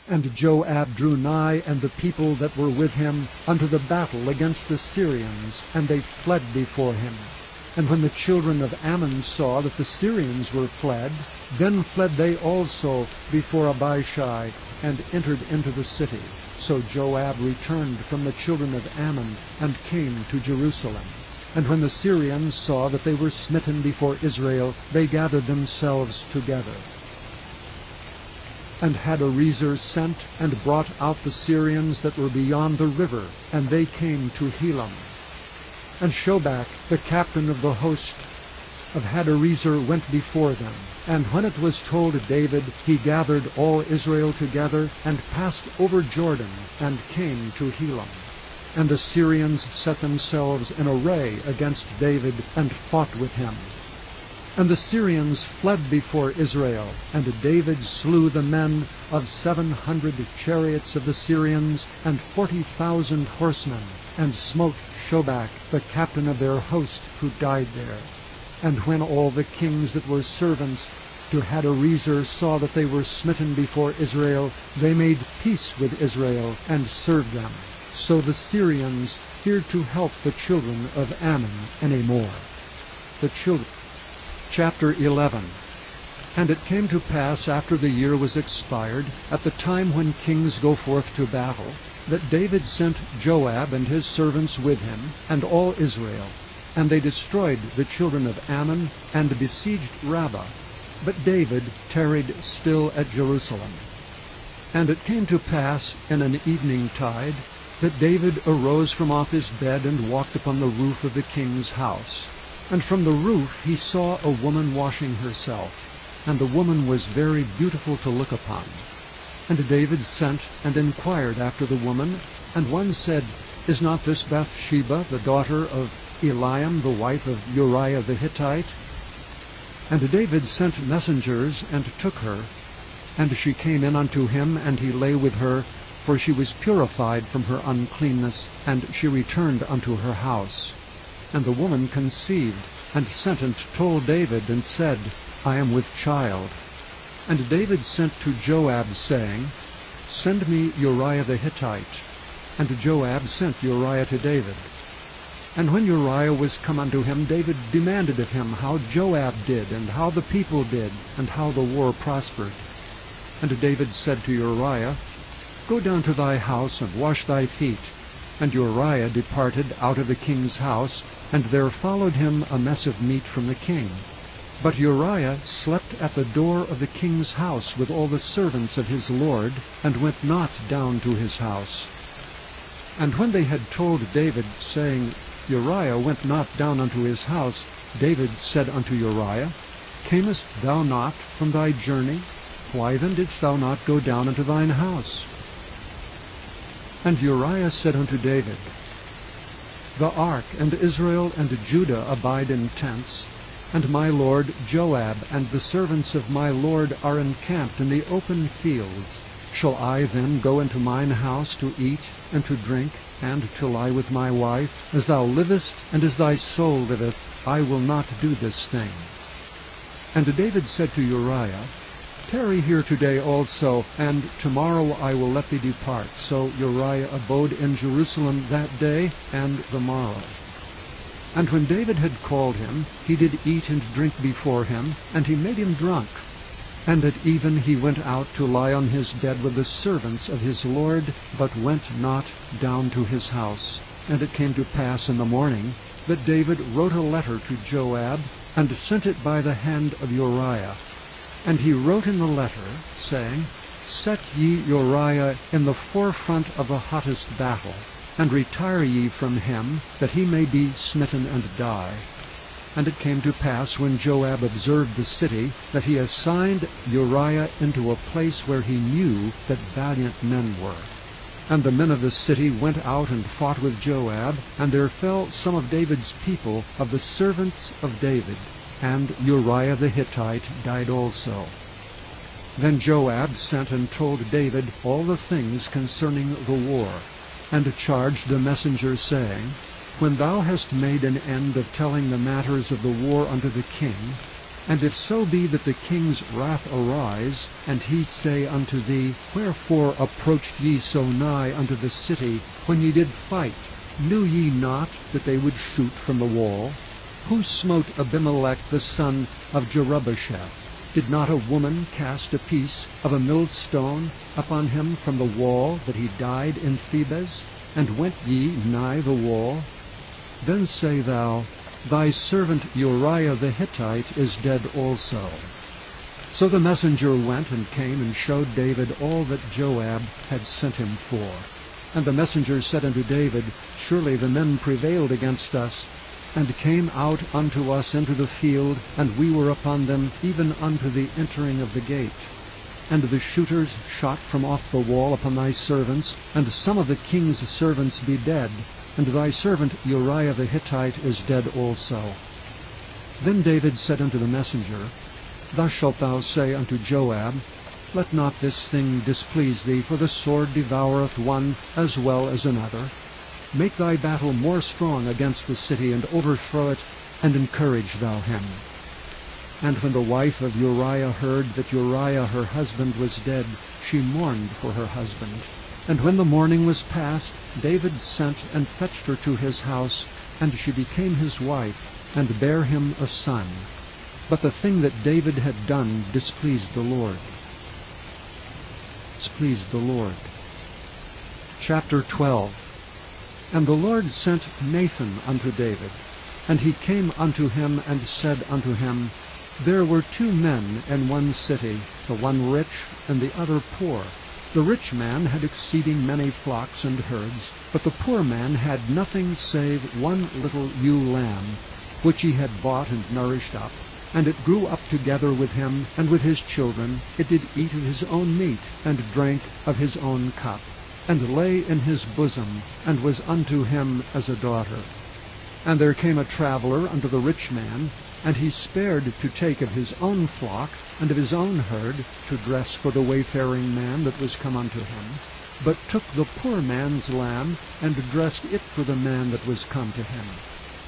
And Joab drew nigh, and the people that were with him, unto the battle against the Syrians, and they fled before him. And when the children of Ammon saw that the Syrians were fled, then fled they also before Abishai, and entered into the city. So Joab returned from the children of Ammon, and came to Jerusalem. And when the Syrians saw that they were smitten before Israel, they gathered themselves together. And Hadarezer sent, and brought out the Syrians that were beyond the river, and they came to Helam. And Shobach, the captain of the host of Hadarezer, went before them. And when it was told David, he gathered all Israel together, and passed over Jordan, and came to Helam. And the Syrians set themselves in array against David, and fought with him. And the Syrians fled before Israel, and David slew the men of 700 chariots of the Syrians, and 40,000 horsemen, and smote Shobach, the captain of their host, who died there. And when all the kings that were servants to Hadarezer saw that they were smitten before Israel, they made peace with Israel, and served them. So the Syrians feared to help the children of Ammon any more. Chapter 11. And it came to pass after the year was expired, at the time when kings go forth to battle, that David sent Joab and his servants with him, and all Israel. And they destroyed the children of Ammon, and besieged Rabbah. But David tarried still at Jerusalem. And it came to pass in an evening tide, that David arose from off his bed and walked upon the roof of the king's house. And from the roof he saw a woman washing herself, and the woman was very beautiful to look upon. And David sent and inquired after the woman, and one said, Is not this Bathsheba, the daughter of Eliam, the wife of Uriah the Hittite? And David sent messengers, and took her. And she came in unto him, and he lay with her, for she was purified from her uncleanness, and she returned unto her house. And the woman conceived, and sent and told David, and said, I am with child. And David sent to Joab, saying, Send me Uriah the Hittite. And Joab sent Uriah to David. And when Uriah was come unto him, David demanded of him how Joab did, and how the people did, and how the war prospered. And David said to Uriah, Go down to thy house, and wash thy feet. And Uriah departed out of the king's house, and there followed him a mess of meat from the king. But Uriah slept at the door of the king's house with all the servants of his lord, and went not down to his house. And when they had told David, saying, Uriah went not down unto his house, David said unto Uriah, Camest thou not from thy journey? Why then didst thou not go down unto thine house? And Uriah said unto David, The ark and Israel and Judah abide in tents, and my lord Joab and the servants of my lord are encamped in the open fields. Shall I then go into mine house to eat and to drink, and to lie with my wife? As thou livest, and as thy soul liveth, I will not do this thing. And David said to Uriah, Tarry here today also, and tomorrow I will let thee depart. So Uriah abode in Jerusalem that day and the morrow. And when David had called him, he did eat and drink before him, and he made him drunk. And at even he went out to lie on his bed with the servants of his lord, but went not down to his house. And it came to pass in the morning that David wrote a letter to Joab, and sent it by the hand of Uriah. And he wrote in the letter, saying, Set ye Uriah in the forefront of the hottest battle, and retire ye from him, that he may be smitten and die. And it came to pass, when Joab observed the city, that he assigned Uriah into a place where he knew that valiant men were. And the men of the city went out and fought with Joab, and there fell some of David's people, of the servants of David, and Uriah the Hittite died also. Then Joab sent and told David all the things concerning the war, and charged the messenger, saying, When thou hast made an end of telling the matters of the war unto the king, and if so be that the king's wrath arise, and he say unto thee, Wherefore approached ye so nigh unto the city, when ye did fight? Knew ye not that they would shoot from the wall? Who smote Abimelech the son of Jerubbesheth? Did not a woman cast a piece of a millstone upon him from the wall, that he died in Thebez? And went ye nigh the wall? Then say thou, Thy servant Uriah the Hittite is dead also. So the messenger went and came and showed David all that Joab had sent him for. And the messenger said unto David, Surely the men prevailed against us, and came out unto us into the field, and we were upon them even unto the entering of the gate. And the shooters shot from off the wall upon thy servants, and some of the king's servants be dead, and thy servant Uriah the Hittite is dead also. Then David said unto the messenger, Thus shalt thou say unto Joab, Let not this thing displease thee, for the sword devoureth one as well as another. Make thy battle more strong against the city, and overthrow it, and encourage thou him. And when the wife of Uriah heard that Uriah her husband was dead, she mourned for her husband. And when the morning was past, David sent and fetched her to his house, and she became his wife, and bare him a son. But the thing that David had done displeased the Lord. Chapter 12. And the Lord sent Nathan unto David. And he came unto him, and said unto him, There were 2 men in one city, the one rich, and the other poor. The rich man had exceeding many flocks and herds, but the poor man had nothing save one little ewe lamb, which he had bought and nourished up. And it grew up together with him, and with his children. It did eat of his own meat, and drank of his own cup, and lay in his bosom, and was unto him as a daughter. And there came a traveller unto the rich man, and he spared to take of his own flock, and of his own herd, to dress for the wayfaring man that was come unto him, but took the poor man's lamb, and dressed it for the man that was come to him.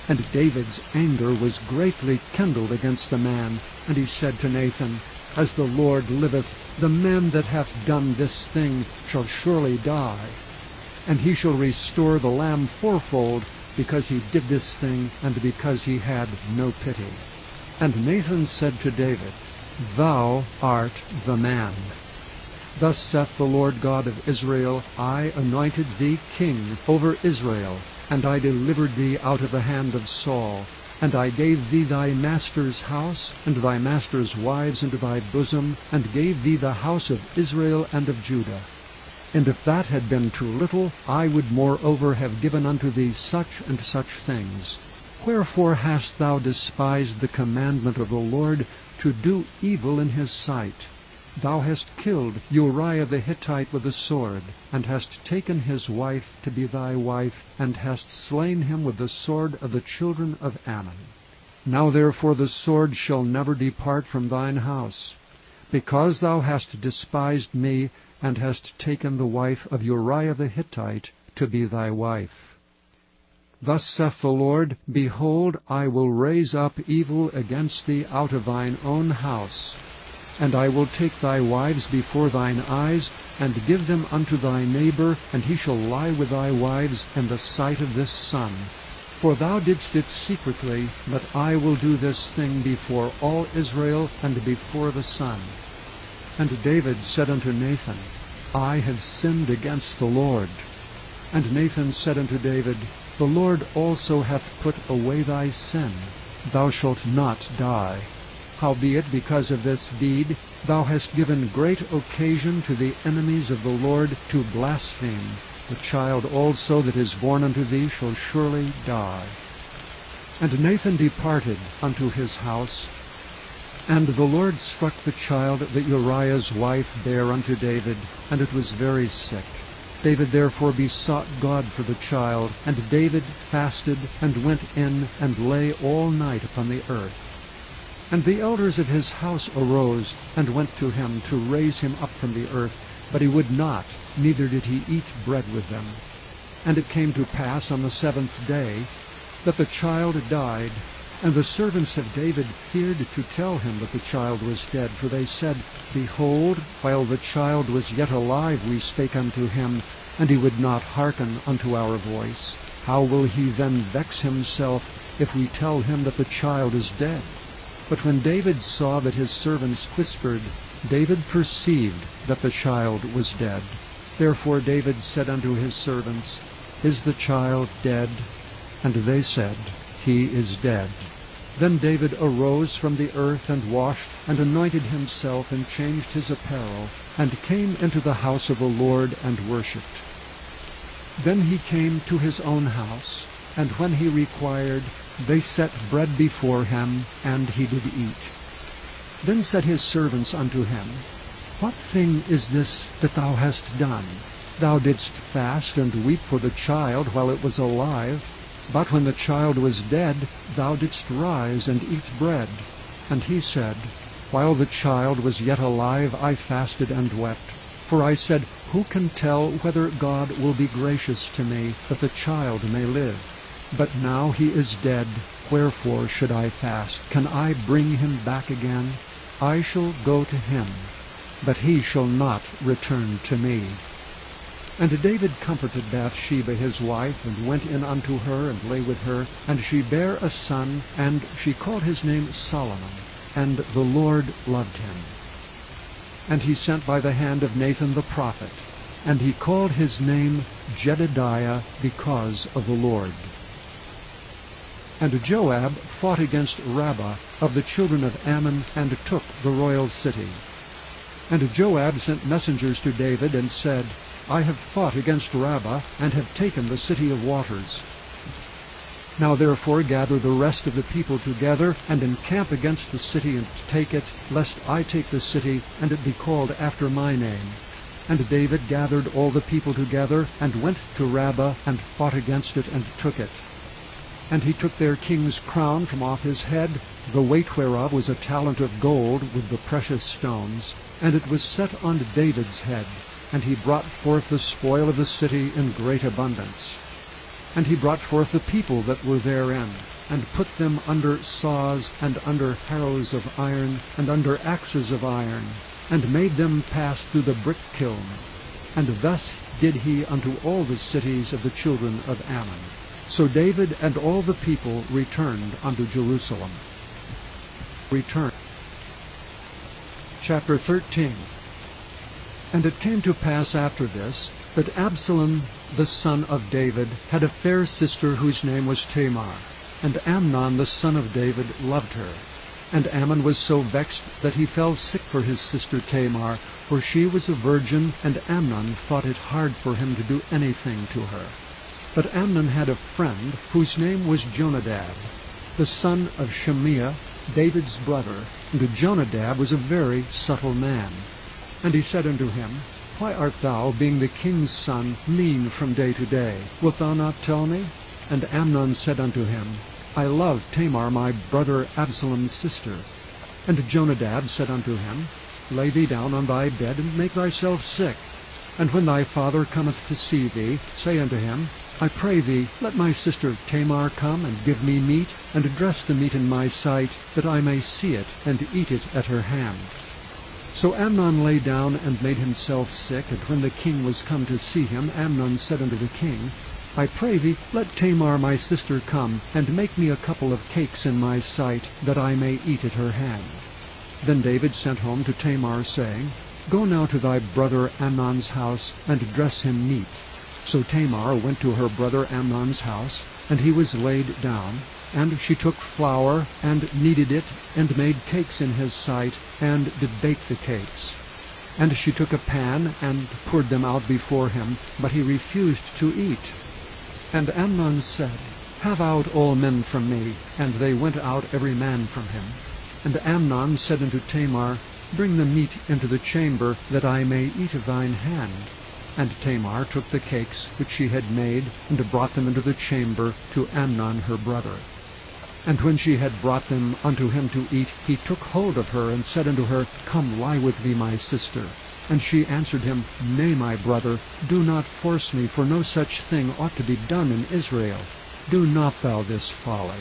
And David's anger was greatly kindled against the man, and he said to Nathan, As the Lord liveth, the man that hath done this thing shall surely die. And he shall restore the lamb fourfold, because he did this thing, and because he had no pity. And Nathan said to David, Thou art the man. Thus saith the Lord God of Israel, I anointed thee king over Israel, and I delivered thee out of the hand of Saul, and I gave thee thy master's house, and thy master's wives into thy bosom, and gave thee the house of Israel and of Judah. And if that had been too little, I would moreover have given unto thee such and such things. Wherefore hast thou despised the commandment of the Lord, to do evil in his sight? Thou hast killed Uriah the Hittite with the sword, and hast taken his wife to be thy wife, and hast slain him with the sword of the children of Ammon. Now therefore the sword shall never depart from thine house, because thou hast despised me, and hast taken the wife of Uriah the Hittite to be thy wife. Thus saith the Lord, Behold, I will raise up evil against thee out of thine own house, and I will take thy wives before thine eyes, and give them unto thy neighbor, and he shall lie with thy wives in the sight of this sun. For thou didst it secretly, but I will do this thing before all Israel, and before the sun. And David said unto Nathan, I have sinned against the Lord. And Nathan said unto David, The Lord also hath put away thy sin. Thou shalt not die. Howbeit, because of this deed, thou hast given great occasion to the enemies of the Lord to blaspheme. The child also that is born unto thee shall surely die. And Nathan departed unto his house, and the Lord struck the child that Uriah's wife bare unto David, and it was very sick. David therefore besought God for the child, and David fasted, and went in, and lay all night upon the earth. And the elders of his house arose, and went to him to raise him up from the earth, but he would not, neither did he eat bread with them. And it came to pass on the 7th day, that the child died. And the servants of David feared to tell him that the child was dead, for they said, Behold, while the child was yet alive we spake unto him, and he would not hearken unto our voice. How will he then vex himself, if we tell him that the child is dead? But when David saw that his servants whispered, David perceived that the child was dead. Therefore David said unto his servants, Is the child dead? And they said, He is dead. Then David arose from the earth, and washed, and anointed himself, and changed his apparel, and came into the house of the Lord, and worshipped. Then he came to his own house, and when he required, they set bread before him, and he did eat. Then said his servants unto him, What thing is this that thou hast done? Thou didst fast and weep for the child while it was alive, but when the child was dead, thou didst rise and eat bread. And he said, While the child was yet alive, I fasted and wept. For I said, Who can tell whether God will be gracious to me, that the child may live? But now he is dead, wherefore should I fast? Can I bring him back again? I shall go to him, but he shall not return to me. And David comforted Bathsheba his wife, and went in unto her, and lay with her. And she bare a son, and she called his name Solomon. And the Lord loved him. And he sent by the hand of Nathan the prophet, and he called his name Jedediah, because of the Lord. And Joab fought against Rabbah of the children of Ammon, and took the royal city. And Joab sent messengers to David, and said, I have fought against Rabbah, and have taken the city of waters. Now therefore gather the rest of the people together, and encamp against the city, and take it, lest I take the city, and it be called after my name. And David gathered all the people together, and went to Rabbah, and fought against it, and took it. And he took their king's crown from off his head, the weight whereof was a talent of gold with the precious stones, and it was set on David's head. And he brought forth the spoil of the city in great abundance. And he brought forth the people that were therein, and put them under saws, and under harrows of iron, and under axes of iron, and made them pass through the brick kiln. And thus did he unto all the cities of the children of Ammon. So David and all the people returned unto Jerusalem. Chapter 13. And it came to pass after this, that Absalom the son of David had a fair sister whose name was Tamar. And Amnon the son of David loved her. And Ammon was so vexed that he fell sick for his sister Tamar, for she was a virgin, and Amnon thought it hard for him to do anything to her. But Amnon had a friend whose name was Jonadab, the son of Shemiah, David's brother. And Jonadab was a very subtle man. And he said unto him, Why art thou, being the king's son, lean from day to day? Wilt thou not tell me? And Amnon said unto him, I love Tamar my brother Absalom's sister. And Jonadab said unto him, Lay thee down on thy bed, and make thyself sick. And when thy father cometh to see thee, say unto him, I pray thee, let my sister Tamar come, and give me meat, and dress the meat in my sight, that I may see it, and eat it at her hand. So Amnon lay down, and made himself sick. And when the king was come to see him, Amnon said unto the king, I pray thee, let Tamar my sister come, and make me a couple of cakes in my sight, that I may eat at her hand. Then David sent home to Tamar, saying, Go now to thy brother Amnon's house, and dress him meat. So Tamar went to her brother Amnon's house, and he was laid down. And she took flour, and kneaded it, and made cakes in his sight, and did bake the cakes. And she took a pan, and poured them out before him, but he refused to eat. And Amnon said, Have out all men from me. And they went out every man from him. And Amnon said unto Tamar, Bring the meat into the chamber, that I may eat of thine hand. And Tamar took the cakes which she had made, and brought them into the chamber to Amnon her brother. And when she had brought them unto him to eat, he took hold of her, and said unto her, Come lie with me, my sister. And she answered him, Nay, my brother, do not force me, for no such thing ought to be done in Israel. Do not thou this folly.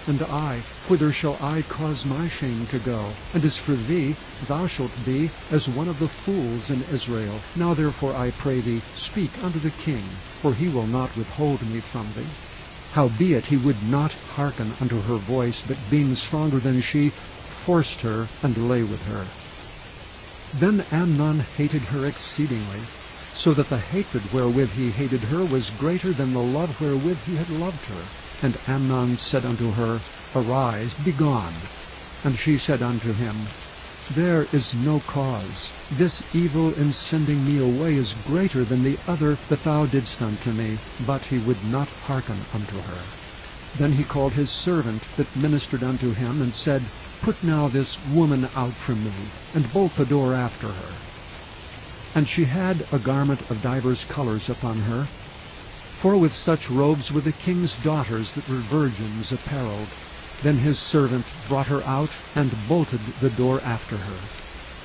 And I, whither shall I cause my shame to go? And as for thee, thou shalt be as one of the fools in Israel. Now therefore I pray thee, speak unto the king, for he will not withhold me from thee. Howbeit he would not hearken unto her voice, but being stronger than she, forced her, and lay with her. Then Amnon hated her exceedingly, so that the hatred wherewith he hated her was greater than the love wherewith he had loved her. And Amnon said unto her, Arise, be gone. And she said unto him, There is no cause. This evil in sending me away is greater than the other that thou didst unto me. But he would not hearken unto her. Then he called his servant that ministered unto him, and said, Put now this woman out from me, and bolt the door after her. And she had a garment of divers colors upon her, for with such robes were the king's daughters that were virgins apparelled. Then his servant brought her out, and bolted the door after her.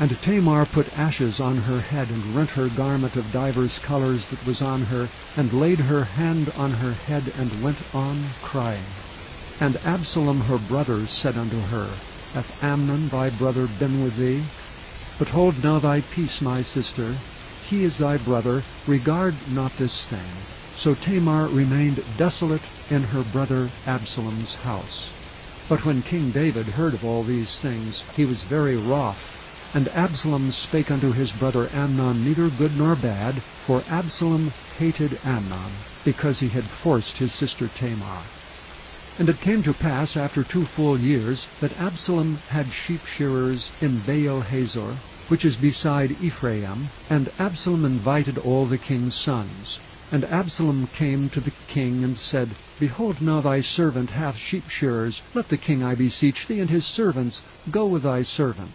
And Tamar put ashes on her head, and rent her garment of divers colors that was on her, and laid her hand on her head, and went on crying. And Absalom her brother said unto her, Hath Amnon thy brother been with thee? But hold now thy peace, my sister. he is thy brother, regard not this thing. So Tamar remained desolate in her brother Absalom's house. But when King David heard of all these things, he was very wroth. And Absalom spake unto his brother Amnon neither good nor bad, for Absalom hated Amnon, because he had forced his sister Tamar. And it came to pass after 2 full years, that Absalom had sheep shearers in Baal-hazor, which is beside Ephraim, and Absalom invited all the king's sons. And Absalom came to the king, and said, Behold, now thy servant hath sheep shearers. Let the king, I beseech thee, and his servants go with thy servant.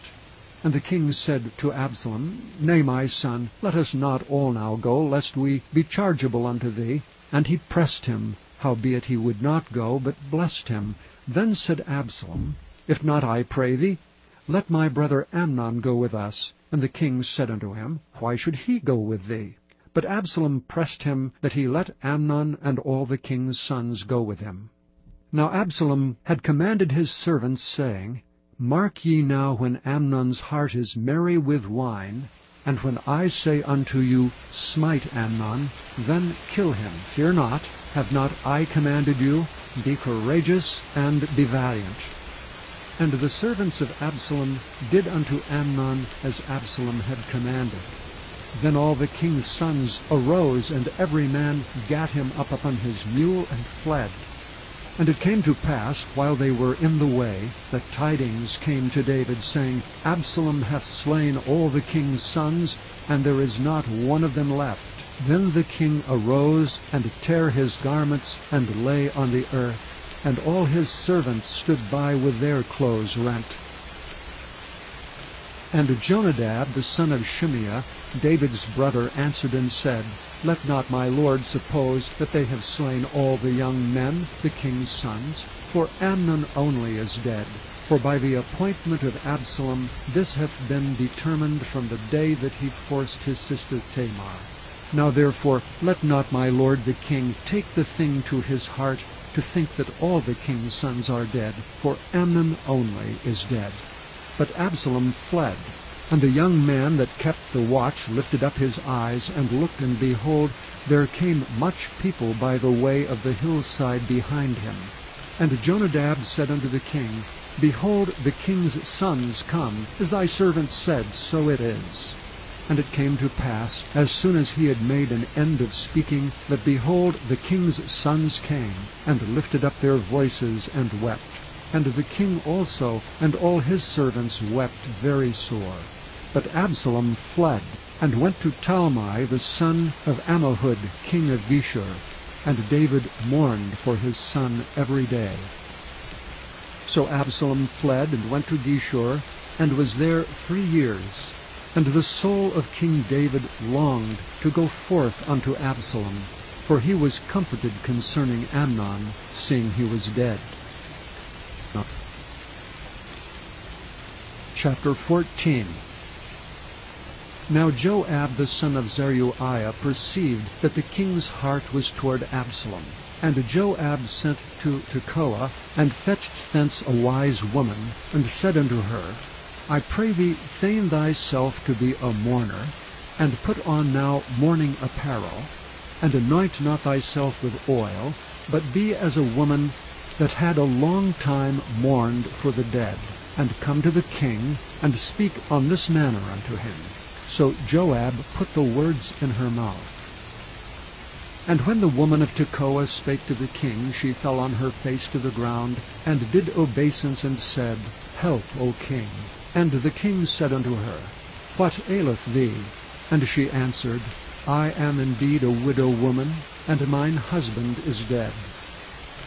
And the king said to Absalom, Nay, my son, let us not all now go, lest we be chargeable unto thee. And he pressed him, howbeit he would not go, but blessed him. Then said Absalom, If not, I pray thee, let my brother Amnon go with us. And the king said unto him, Why should he go with thee? But Absalom pressed him that he let Amnon and all the king's sons go with him. Now Absalom had commanded his servants, saying, Mark ye now when Amnon's heart is merry with wine, and when I say unto you, Smite Amnon, then kill him. Fear not, have not I commanded you? Be courageous and be valiant. And the servants of Absalom did unto Amnon as Absalom had commanded. Then all the king's sons arose, and every man gat him up upon his mule, and fled. And it came to pass, while they were in the way, that tidings came to David, saying, Absalom hath slain all the king's sons, and there is not one of them left. Then the king arose, and tare his garments, and lay on the earth, and all his servants stood by with their clothes rent. And Jonadab, the son of Shimeah, David's brother, answered and said, Let not my lord suppose that they have slain all the young men, the king's sons, for Amnon only is dead. For by the appointment of Absalom this hath been determined from the day that he forced his sister Tamar. Now therefore let not my lord the king take the thing to his heart, to think that all the king's sons are dead, for Amnon only is dead. But Absalom fled. And the young man that kept the watch lifted up his eyes, and looked, and behold, there came much people by the way of the hillside behind him. And Jonadab said unto the king, Behold, the king's sons come, as thy servant said, so it is. And it came to pass, as soon as he had made an end of speaking, that behold, the king's sons came, and lifted up their voices, and wept. And the king also, and all his servants, wept very sore. But Absalom fled, and went to Talmai, the son of Ammihud, king of Geshur. And David mourned for his son every day. So Absalom fled, and went to Geshur, and was there 3 years. And the soul of King David longed to go forth unto Absalom, for he was comforted concerning Amnon, seeing he was dead. Chapter 14. Now Joab the son of Zeruiah perceived that the king's heart was toward Absalom. And Joab sent to Tekoa, and fetched thence a wise woman, and said unto her, I pray thee, feign thyself to be a mourner, and put on now mourning apparel, and anoint not thyself with oil, but be as a woman that had a long time mourned for the dead, and come to the king, and speak on this manner unto him. So Joab put the words in her mouth. And when the woman of Tekoa spake to the king, she fell on her face to the ground, and did obeisance, and said, Help, O king. And the king said unto her, What aileth thee? And she answered, I am indeed a widow woman, and mine husband is dead.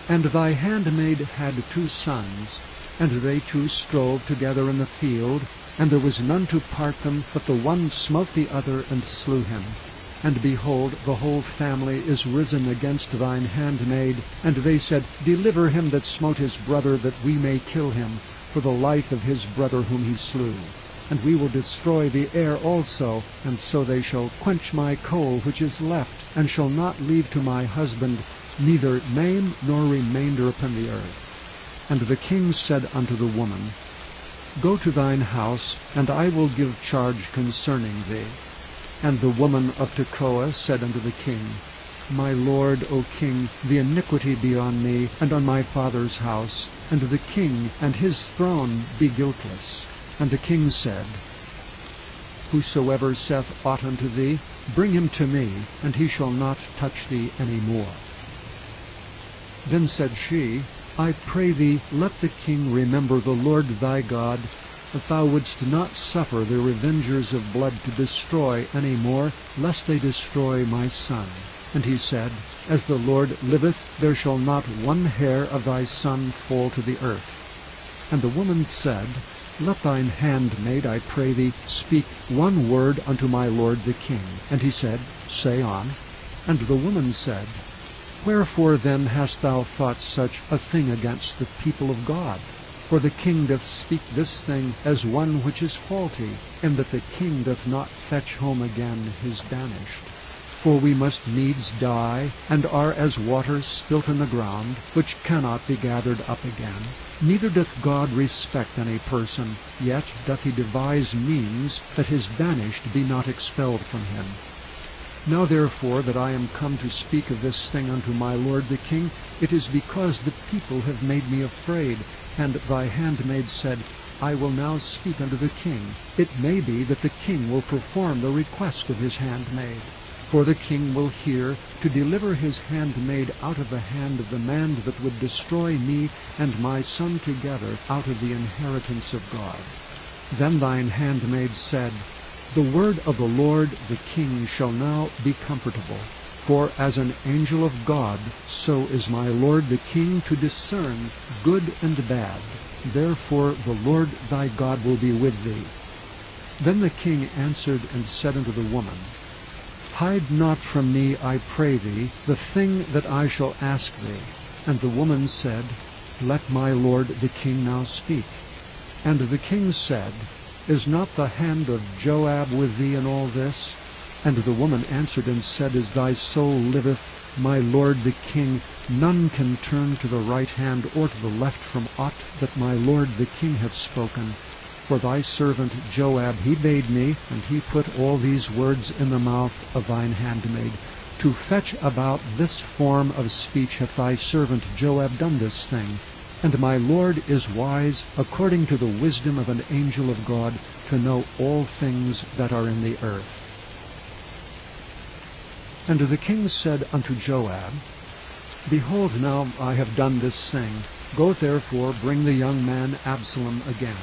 And thy handmaid had 2 sons, and they 2 strove together in the field, and there was none to part them, but the one smote the other, and slew him. And behold, the whole family is risen against thine handmaid. And they said, Deliver him that smote his brother, that we may kill him, for the life of his brother whom he slew. And we will destroy the heir also, and so they shall quench my coal which is left, and shall not leave to my husband neither name nor remainder upon the earth. And the king said unto the woman, Go to thine house, and I will give charge concerning thee. And the woman of Tekoa said unto the king, My lord, O king, the iniquity be on me, and on my father's house, and the king and his throne be guiltless. And the king said, Whosoever saith aught unto thee, bring him to me, and he shall not touch thee any more. Then said she, I pray thee, let the king remember the Lord thy God, that thou wouldst not suffer the revengers of blood to destroy any more, lest they destroy my son. And he said, As the Lord liveth, there shall not one hair of thy son fall to the earth. And the woman said, Let thine handmaid, I pray thee, speak one word unto my lord the king. And he said, Say on. And the woman said, Wherefore then hast thou thought such a thing against the people of God? For the king doth speak this thing as one which is faulty, in that the king doth not fetch home again his banished. For we must needs die, and are as water spilt in the ground, which cannot be gathered up again. Neither doth God respect any person, yet doth he devise means that his banished be not expelled from him. Now therefore that I am come to speak of this thing unto my lord the king, it is because the people have made me afraid. And thy handmaid said, I will now speak unto the king. It may be that the king will perform the request of his handmaid. For the king will hear to deliver his handmaid out of the hand of the man that would destroy me and my son together out of the inheritance of God. Then thine handmaid said, The word of the Lord the king shall now be comfortable. For as an angel of God, so is my lord the king to discern good and bad. Therefore the Lord thy God will be with thee. Then the king answered and said unto the woman, Hide not from me, I pray thee, the thing that I shall ask thee. And the woman said, Let my lord the king now speak. And the king said, Is not the hand of Joab with thee in all this? And the woman answered and said, As thy soul liveth, my lord the king, none can turn to the right hand or to the left from aught that my lord the king hath spoken. For thy servant Joab he bade me, and he put all these words in the mouth of thine handmaid. To fetch about this form of speech hath thy servant Joab done this thing. And my lord is wise, according to the wisdom of an angel of God, to know all things that are in the earth. And the king said unto Joab, Behold, now I have done this thing. Go therefore, bring the young man Absalom again.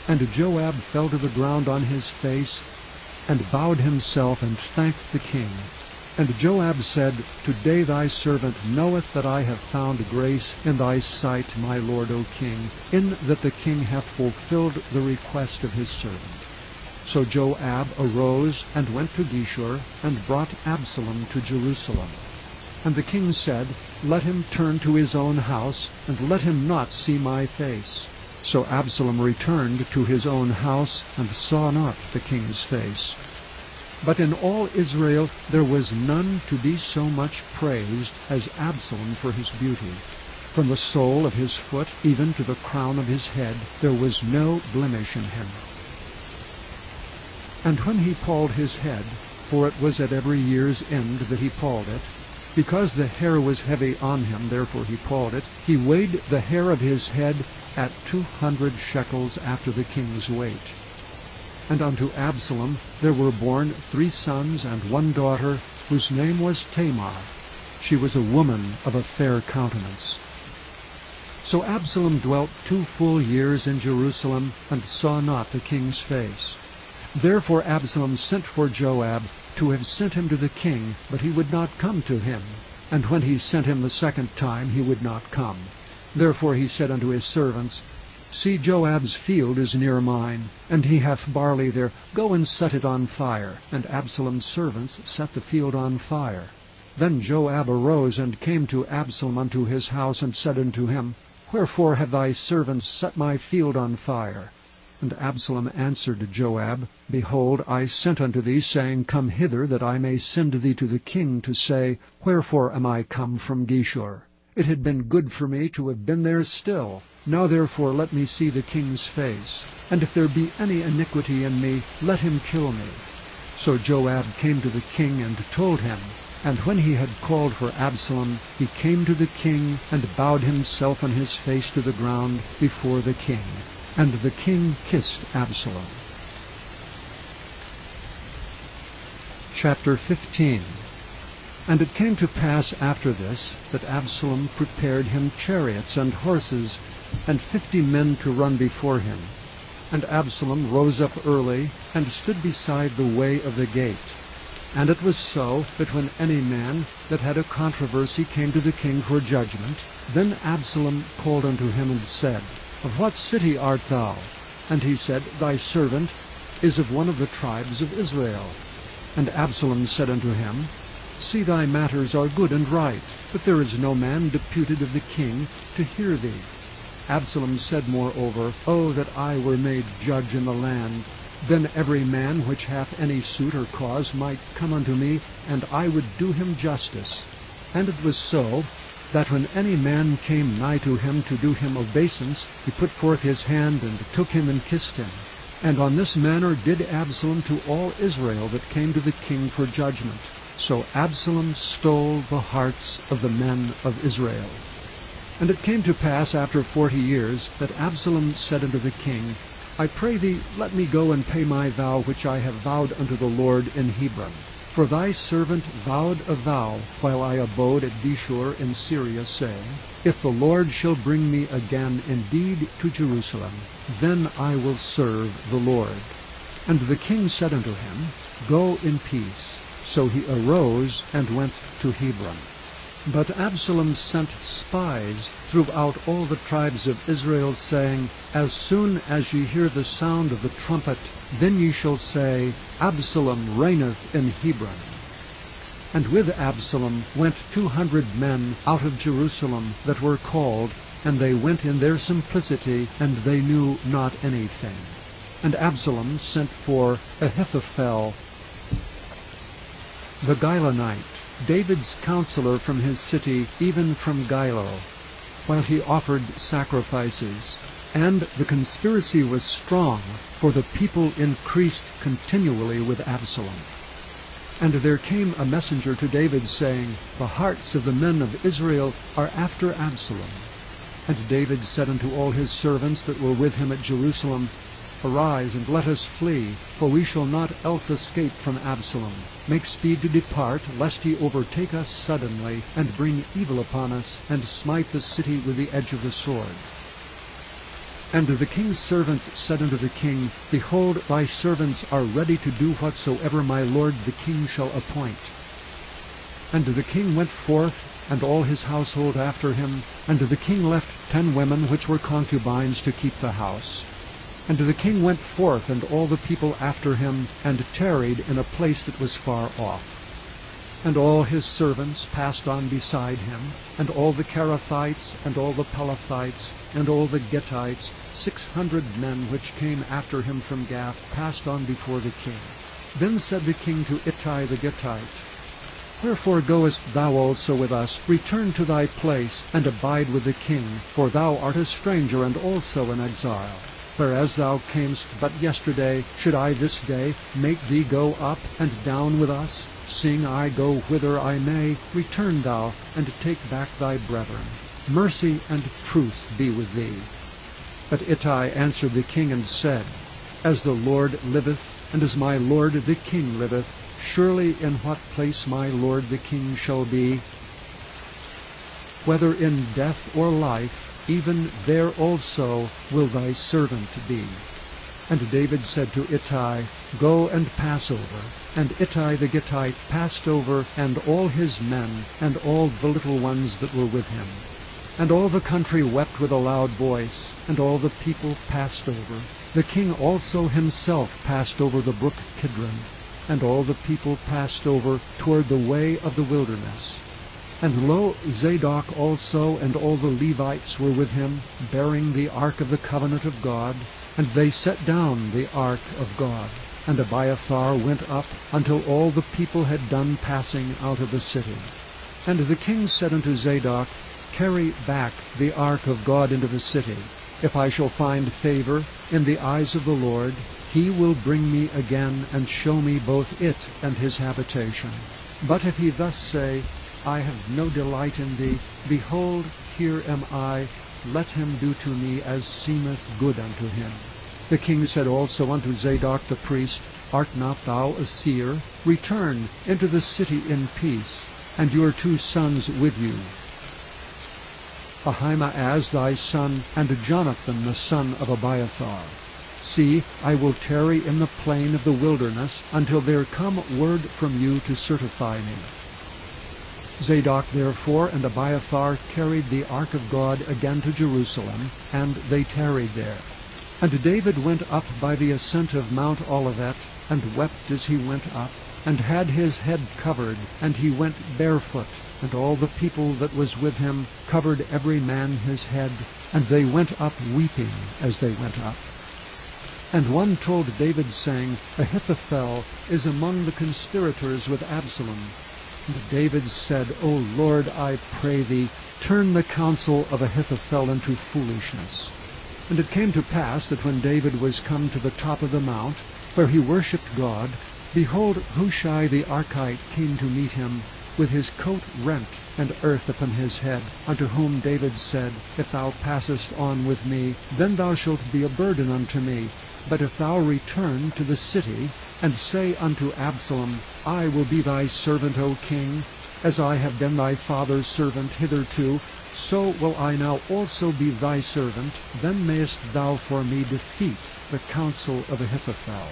And Joab fell to the ground on his face, and bowed himself, and thanked the king. And Joab said, Today thy servant knoweth that I have found grace in thy sight, my lord, O king, in that the king hath fulfilled the request of his servant. So Joab arose and went to Geshur, and brought Absalom to Jerusalem. And the king said, Let him turn to his own house, and let him not see my face. So Absalom returned to his own house, and saw not the king's face. But in all Israel there was none to be so much praised as Absalom for his beauty. From the sole of his foot even to the crown of his head there was no blemish in him. And when he palled his head, for it was at every year's end that he palled it, because the hair was heavy on him, therefore he palled it, he weighed the hair of his head at 200 shekels after the king's weight. And unto Absalom there were born 3 sons and 1 daughter, whose name was Tamar. She was a woman of a fair countenance. So Absalom dwelt 2 full years in Jerusalem, and saw not the king's face. Therefore Absalom sent for Joab, to have sent him to the king, but he would not come to him. And when he sent him the second time, he would not come. Therefore he said unto his servants, See, Joab's field is near mine, and he hath barley there. Go and set it on fire. And Absalom's servants set the field on fire. Then Joab arose and came to Absalom unto his house, and said unto him, Wherefore have thy servants set my field on fire? And Absalom answered Joab, Behold, I sent unto thee, saying, Come hither, that I may send thee to the king, to say, Wherefore am I come from Geshur? It had been good for me to have been there still. Now therefore let me see the king's face. And if there be any iniquity in me, let him kill me. So Joab came to the king and told him. And when he had called for Absalom, he came to the king and bowed himself on his face to the ground before the king. And the king kissed Absalom. Chapter 15. And it came to pass after this, that Absalom prepared him chariots and horses, and 50 men to run before him. And Absalom rose up early, and stood beside the way of the gate. And it was so, that when any man that had a controversy came to the king for judgment, then Absalom called unto him and said, Of what city art thou? And he said, Thy servant is of one of the tribes of Israel. And Absalom said unto him, See, thy matters are good and right, but there is no man deputed of the king to hear thee. Absalom said moreover, O that I were made judge in the land! Then every man which hath any suit or cause might come unto me, and I would do him justice. And it was so, that when any man came nigh to him to do him obeisance, he put forth his hand, and took him and kissed him. And on this manner did Absalom to all Israel that came to the king for judgment. So Absalom stole the hearts of the men of Israel. And it came to pass after 40 years, that Absalom said unto the king, I pray thee, let me go and pay my vow which I have vowed unto the Lord in Hebron. For thy servant vowed a vow while I abode at Geshur in Syria, saying, If the Lord shall bring me again indeed to Jerusalem, then I will serve the Lord. And the king said unto him, Go in peace. So he arose and went to Hebron. But Absalom sent spies throughout all the tribes of Israel, saying, As soon as ye hear the sound of the trumpet, then ye shall say, Absalom reigneth in Hebron. And with Absalom went 200 men out of Jerusalem that were called, and they went in their simplicity, and they knew not anything. And Absalom sent for Ahithophel the Gilonite, David's counselor from his city, even from Gilo, while he offered sacrifices. And the conspiracy was strong, for the people increased continually with Absalom. And there came a messenger to David, saying, The hearts of the men of Israel are after Absalom. And David said unto all his servants that were with him at Jerusalem, Arise, and let us flee, for we shall not else escape from Absalom. Make speed to depart, lest he overtake us suddenly, and bring evil upon us, and smite the city with the edge of the sword. And the king's servant said unto the king, Behold, thy servants are ready to do whatsoever my lord the king shall appoint. And the king went forth, and all his household after him, and the king left 10 women which were concubines to keep the house. And the king went forth, and all the people after him, and tarried in a place that was far off. And all his servants passed on beside him, and all the Cherethites, and all the Pelethites, and all the Gittites, 600 men which came after him from Gath, passed on before the king. Then said the king to Ittai the Gittite, Wherefore goest thou also with us? Return to thy place, and abide with the king, for thou art a stranger, and also an exile. Whereas thou camest but yesterday, should I this day make thee go up and down with us? Seeing I go whither I may, return thou, and take back thy brethren. Mercy and truth be with thee. But Ittai answered the king and said, As the Lord liveth, and as my lord the king liveth, surely in what place my lord the king shall be, whether in death or life, even there also will thy servant be. And David said to Ittai, Go and pass over. And Ittai the Gittite passed over, and all his men, and all the little ones that were with him. And all the country wept with a loud voice, and all the people passed over. The king also himself passed over the brook Kidron, and all the people passed over toward the way of the wilderness. And lo, Zadok also and all the Levites were with him, bearing the ark of the covenant of God. And they set down the ark of God. And Abiathar went up until all the people had done passing out of the city. And the king said unto Zadok, Carry back the ark of God into the city. If I shall find favor in the eyes of the Lord, he will bring me again, and show me both it and his habitation. But if he thus say, I have no delight in thee, behold, here am I, let him do to me as seemeth good unto him. The king said also unto Zadok the priest, Art not thou a seer? Return into the city in peace, and your 2 sons with you, Ahimaaz thy son, and Jonathan the son of Abiathar. See, I will tarry in the plain of the wilderness, until there come word from you to certify me. Zadok therefore and Abiathar carried the ark of God again to Jerusalem, and they tarried there. And David went up by the ascent of Mount Olivet, and wept as he went up, and had his head covered, and he went barefoot, and all the people that was with him covered every man his head, and they went up weeping as they went up. And one told David, saying, Ahithophel is among the conspirators with Absalom. And David said, O Lord, I pray thee, turn the counsel of Ahithophel into foolishness. And it came to pass that when David was come to the top of the mount, where he worshipped God, behold, Hushai the Archite came to meet him, with his coat rent, and earth upon his head, unto whom David said, If thou passest on with me, then thou shalt be a burden unto me. But if thou return to the city, and say unto Absalom, I will be thy servant, O king, as I have been thy father's servant hitherto, so will I now also be thy servant, then mayest thou for me defeat the counsel of Ahithophel.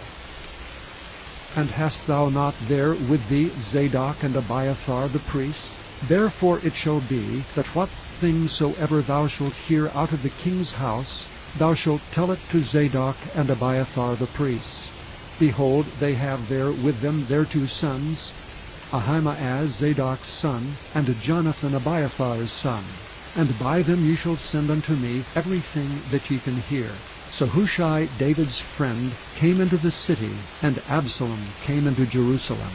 And hast thou not there with thee Zadok and Abiathar the priests? Therefore it shall be, that what things soever thou shalt hear out of the king's house, thou shalt tell it to Zadok and Abiathar the priests. Behold, they have there with them their 2 sons, Ahimaaz Zadok's son, and Jonathan Abiathar's son. And by them ye shall send unto me everything that ye can hear. So Hushai, David's friend, came into the city, and Absalom came into Jerusalem.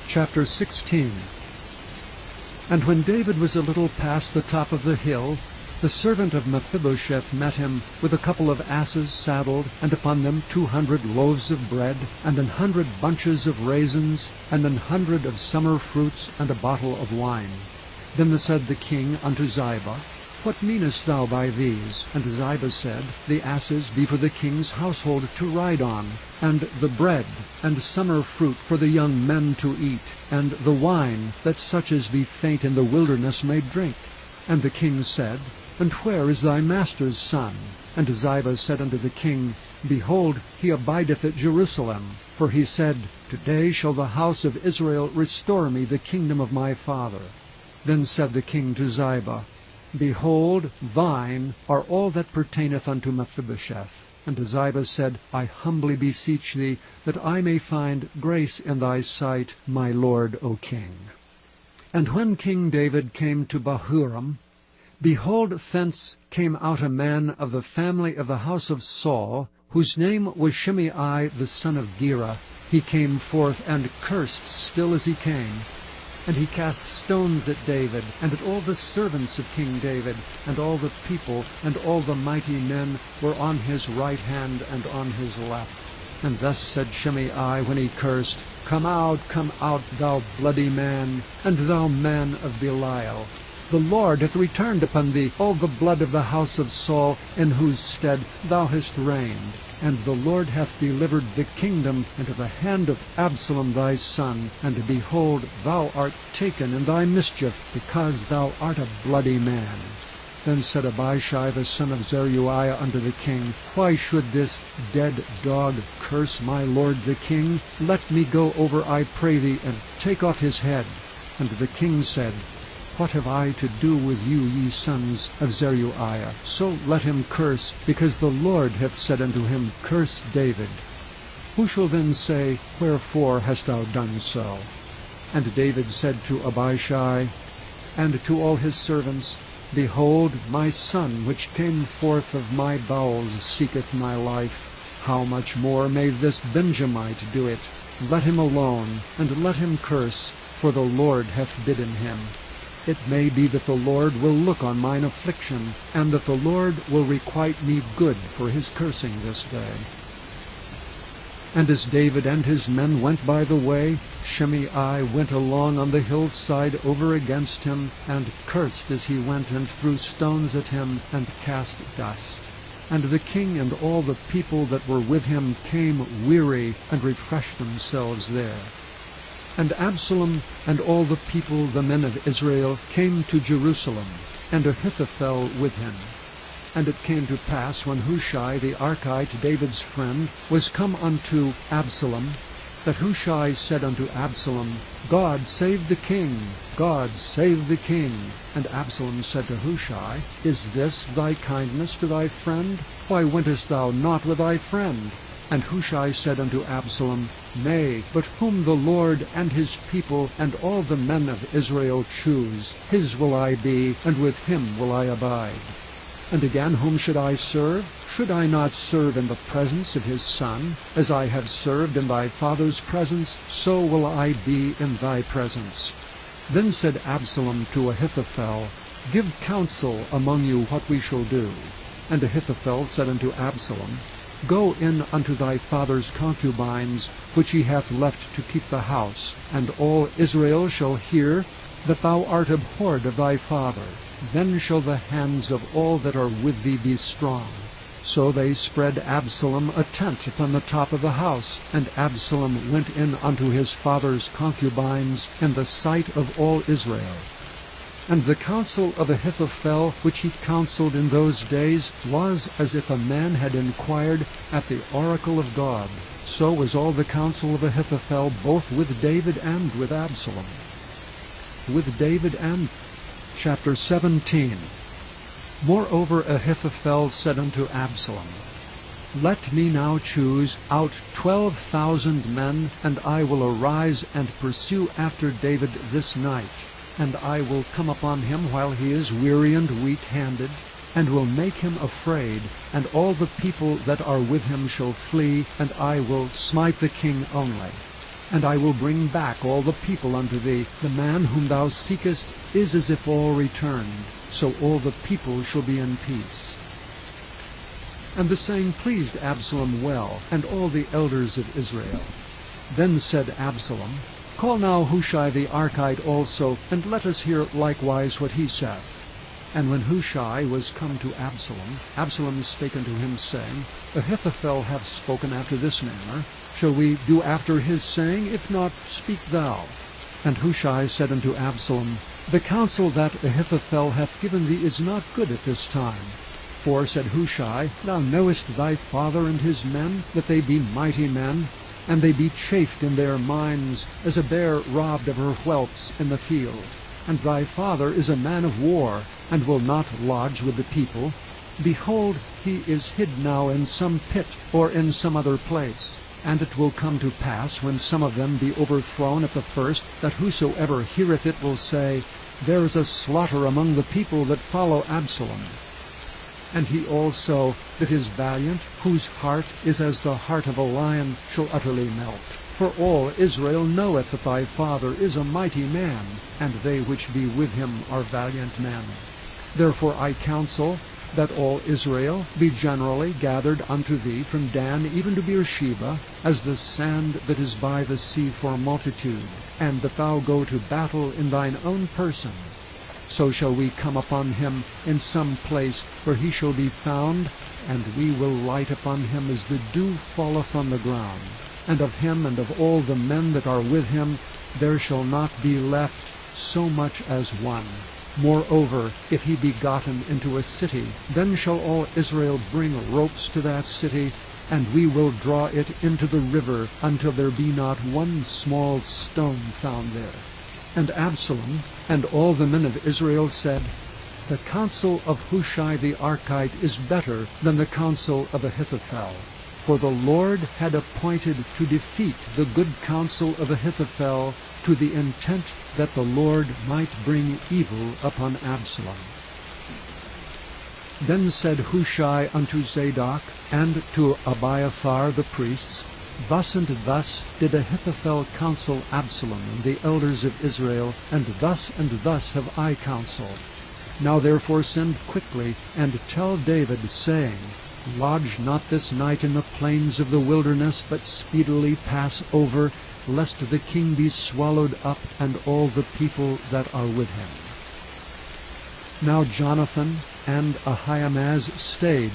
Chapter 16. And when David was a little past the top of the hill, the servant of Mephibosheth met him with a couple of asses saddled, and upon them 200 loaves of bread, and 100 bunches of raisins, and 100 of summer fruits, and a bottle of wine. Then said the king unto Ziba, What meanest thou by these? And Ziba said, The asses be for the king's household to ride on, and the bread and summer fruit for the young men to eat, and the wine, that such as be faint in the wilderness may drink. And the king said, And where is thy master's son? And Ziba said unto the king, Behold, he abideth at Jerusalem. For he said, Today shall the house of Israel restore me the kingdom of my father. Then said the king to Ziba, Behold, thine are all that pertaineth unto Mephibosheth. And Ziba said, I humbly beseech thee, that I may find grace in thy sight, my lord, O king. And when King David came to Bahurim, behold, thence came out a man of the family of the house of Saul, whose name was Shimei the son of Gera. He came forth, and cursed still as he came. And he cast stones at David, and at all the servants of King David, and all the people, and all the mighty men were on his right hand and on his left. And thus said Shimei when he cursed, come out, thou bloody man, and thou man of Belial. The Lord hath returned upon thee all the blood of the house of Saul, in whose stead thou hast reigned. And the Lord hath delivered the kingdom into the hand of Absalom thy son. And behold, thou art taken in thy mischief, because thou art a bloody man. Then said Abishai the son of Zeruiah unto the king, Why should this dead dog curse my lord the king? Let me go over, I pray thee, and take off his head. And the king said, What have I to do with you, ye sons of Zeruiah? So let him curse, because the Lord hath said unto him, Curse David. Who shall then say, Wherefore hast thou done so? And David said to Abishai and to all his servants, Behold, my son, which came forth of my bowels, seeketh my life. How much more may this Benjamite do it? Let him alone, and let him curse, for the Lord hath bidden him. It may be that the Lord will look on mine affliction, and that the Lord will requite me good for his cursing this day. And as David and his men went by the way, Shimei went along on the hillside over against him, and cursed as he went, and threw stones at him, and cast dust. And the king and all the people that were with him came weary, and refreshed themselves there. And Absalom and all the people, the men of Israel, came to Jerusalem, and Ahithophel with him. And it came to pass, when Hushai the Archite, David's friend, was come unto Absalom, that Hushai said unto Absalom, God save the king! God save the king! And Absalom said to Hushai, Is this thy kindness to thy friend? Why wentest thou not with thy friend? And Hushai said unto Absalom, Nay, but whom the Lord and his people and all the men of Israel choose, his will I be, and with him will I abide. And again, whom should I serve? Should I not serve in the presence of his son? As I have served in thy father's presence, so will I be in thy presence. Then said Absalom to Ahithophel, Give counsel among you what we shall do. And Ahithophel said unto Absalom, Go in unto thy father's concubines, which he hath left to keep the house, and all Israel shall hear that thou art abhorred of thy father. Then shall the hands of all that are with thee be strong. So they spread Absalom a tent upon the top of the house, and Absalom went in unto his father's concubines in the sight of all Israel. And the counsel of Ahithophel, which he counseled in those days, was as if a man had inquired at the oracle of God. So was all the counsel of Ahithophel, both with David and with Absalom. With David and Chapter 17. Moreover Ahithophel said unto Absalom, Let me now choose out 12,000 men, and I will arise and pursue after David this night. And I will come upon him while he is weary and weak-handed, and will make him afraid, and all the people that are with him shall flee, and I will smite the king only. And I will bring back all the people unto thee. The man whom thou seekest is as if all returned, so all the people shall be in peace. And the saying pleased Absalom well, and all the elders of Israel. Then said Absalom, Call now Hushai the Archite also, and let us hear likewise what he saith. And when Hushai was come to Absalom, Absalom spake unto him, saying, Ahithophel hath spoken after this manner. Shall we do after his saying? If not, speak thou. And Hushai said unto Absalom, The counsel that Ahithophel hath given thee is not good at this time. For, said Hushai, Thou knowest thy father and his men, that they be mighty men, and they be chafed in their minds, as a bear robbed of her whelps in the field. And thy father is a man of war, and will not lodge with the people. Behold, he is hid now in some pit, or in some other place. And it will come to pass, when some of them be overthrown at the first, that whosoever heareth it will say, There is a slaughter among the people that follow Absalom. And he also that is valiant, whose heart is as the heart of a lion, shall utterly melt. For all Israel knoweth that thy father is a mighty man, and they which be with him are valiant men. Therefore I counsel that all Israel be generally gathered unto thee from Dan even to Beersheba, as the sand that is by the sea for multitude, and that thou go to battle in thine own person. So shall we come upon him in some place where he shall be found, and we will light upon him as the dew falleth on the ground. And of him and of all the men that are with him there shall not be left so much as one. Moreover, if he be gotten into a city, then shall all Israel bring ropes to that city, and we will draw it into the river until there be not one small stone found there. And Absalom and all the men of Israel said, The counsel of Hushai the Archite is better than the counsel of Ahithophel. For the Lord had appointed to defeat the good counsel of Ahithophel, to the intent that the Lord might bring evil upon Absalom. Then said Hushai unto Zadok and to Abiathar the priests, Thus and thus did Ahithophel counsel Absalom and the elders of Israel, and thus have I counseled. Now therefore send quickly, and tell David, saying, Lodge not this night in the plains of the wilderness, but speedily pass over, lest the king be swallowed up, and all the people that are with him. Now Jonathan and Ahimaaz stayed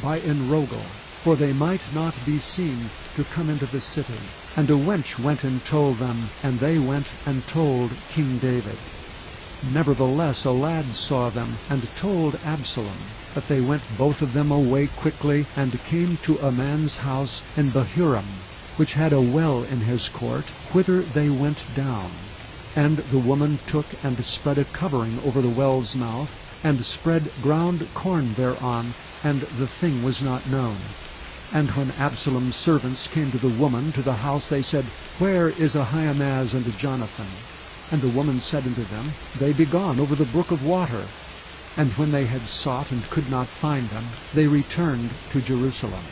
by Enrogel, for they might not be seen to come into the city. And a wench went and told them, and they went and told King David. Nevertheless a lad saw them, and told Absalom. But they went both of them away quickly, and came to a man's house in Bahurim, which had a well in his court, whither they went down. And the woman took and spread a covering over the well's mouth, and spread ground corn thereon, and the thing was not known. And when Absalom's servants came to the woman to the house, they said, Where is Ahimaaz and Jonathan? And the woman said unto them, They be gone over the brook of water. And when they had sought and could not find them, they returned to Jerusalem.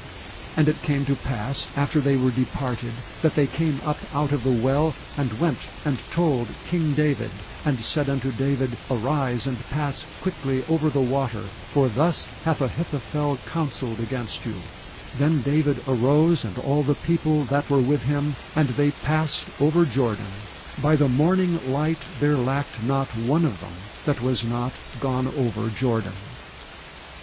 And it came to pass, after they were departed, that they came up out of the well, and went and told King David, and said unto David, Arise, and pass quickly over the water, for thus hath Ahithophel counseled against you. Then David arose, and all the people that were with him, and they passed over Jordan. By the morning light there lacked not one of them that was not gone over Jordan.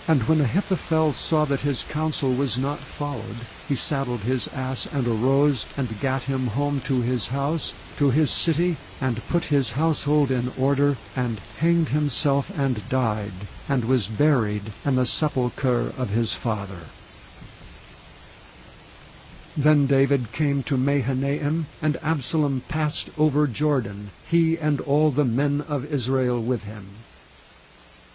And when Ahithophel saw that his counsel was not followed, he saddled his ass, and arose, and gat him home to his house, to his city, and put his household in order, and hanged himself, and died, and was buried in the sepulchre of his father. Then David came to Mahanaim, and Absalom passed over Jordan, he and all the men of Israel with him.